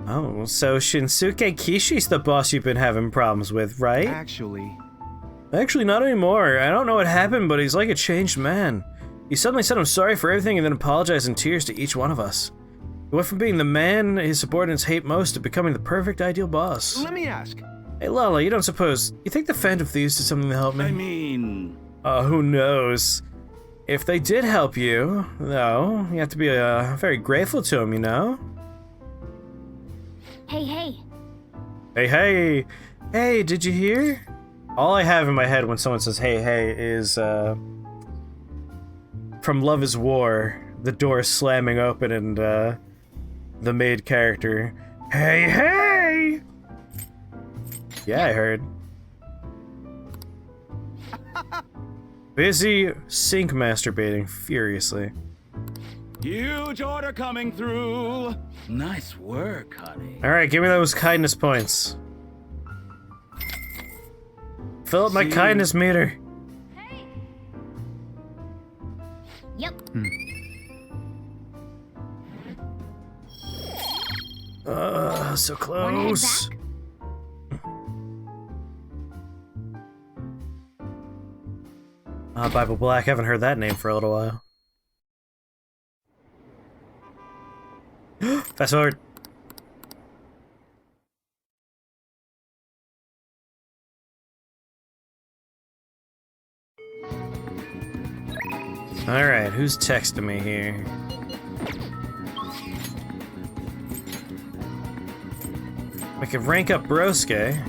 Oh, so Shinsuke Kishi's the boss you've been having problems with, right? Actually, Not anymore. I don't know what happened, but he's like a changed man. He suddenly said I'm sorry for everything and then apologized in tears to each one of us. He went from being the man his subordinates hate most to becoming the perfect ideal boss. let me ask. Hey Lala, you don't suppose... You think the Phantom Thieves did something to help me? I mean... Who knows? If they did help you, though, you have to be very grateful to them, you know? Hey, hey. Hey, hey! Hey, did you hear? All I have in my head when someone says hey, hey is, from Love is War, the door slamming open and, the maid character, hey, hey! Yeah, I heard. Busy sink masturbating furiously. Huge order coming through. Nice work, honey. Alright, give me those kindness points. Fill up my kindness meter. Yep. So close. Bible Black, haven't heard that name for a little while. Fast forward. Alright, who's texting me here? I could rank up Broske.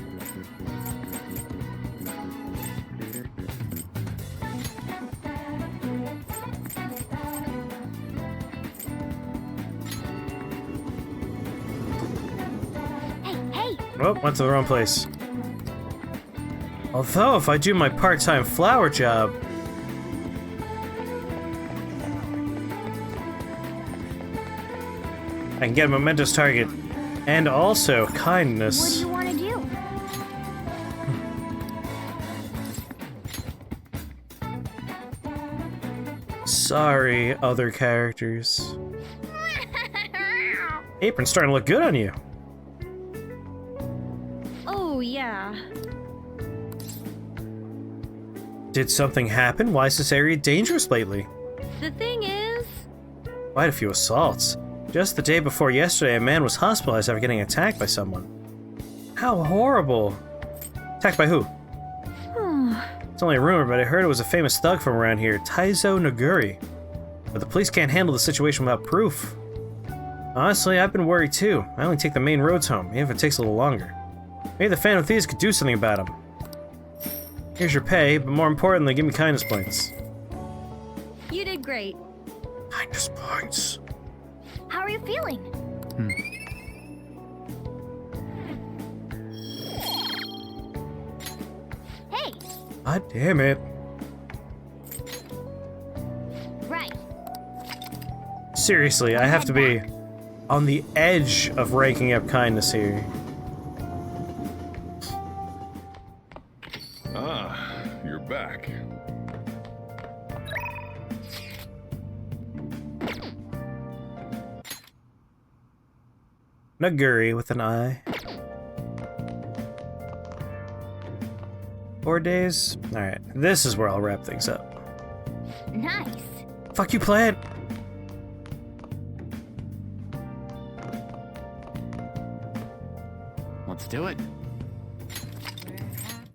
Oh, went to the wrong place. Although, if I do my part-time flower job... I can get a momentous target. And also, kindness. What do you want to do? Sorry, other characters. Apron's starting to look good on you. Oh, yeah. Did something happen? Why is this area dangerous lately? The thing is... Quite a few assaults. Just the day before yesterday, a man was hospitalized after getting attacked by someone. How horrible. Attacked by who? It's only a rumor, but I heard it was a famous thug from around here, Taizo Naguri. But the police can't handle the situation without proof. Honestly, I've been worried too. I only take the main roads home, even if it takes a little longer. Maybe the Phantom Thieves could do something about him. Here's your pay, but more importantly, give me kindness points. You did great. Kindness points. How are you feeling? Hey! God damn it. Right. Seriously, I have to be on the edge of ranking up kindness here. Ah, you're back. Naguri with an I. 4 days? Alright, this is where I'll wrap things up. Nice. Fuck you, plant! Let's do it.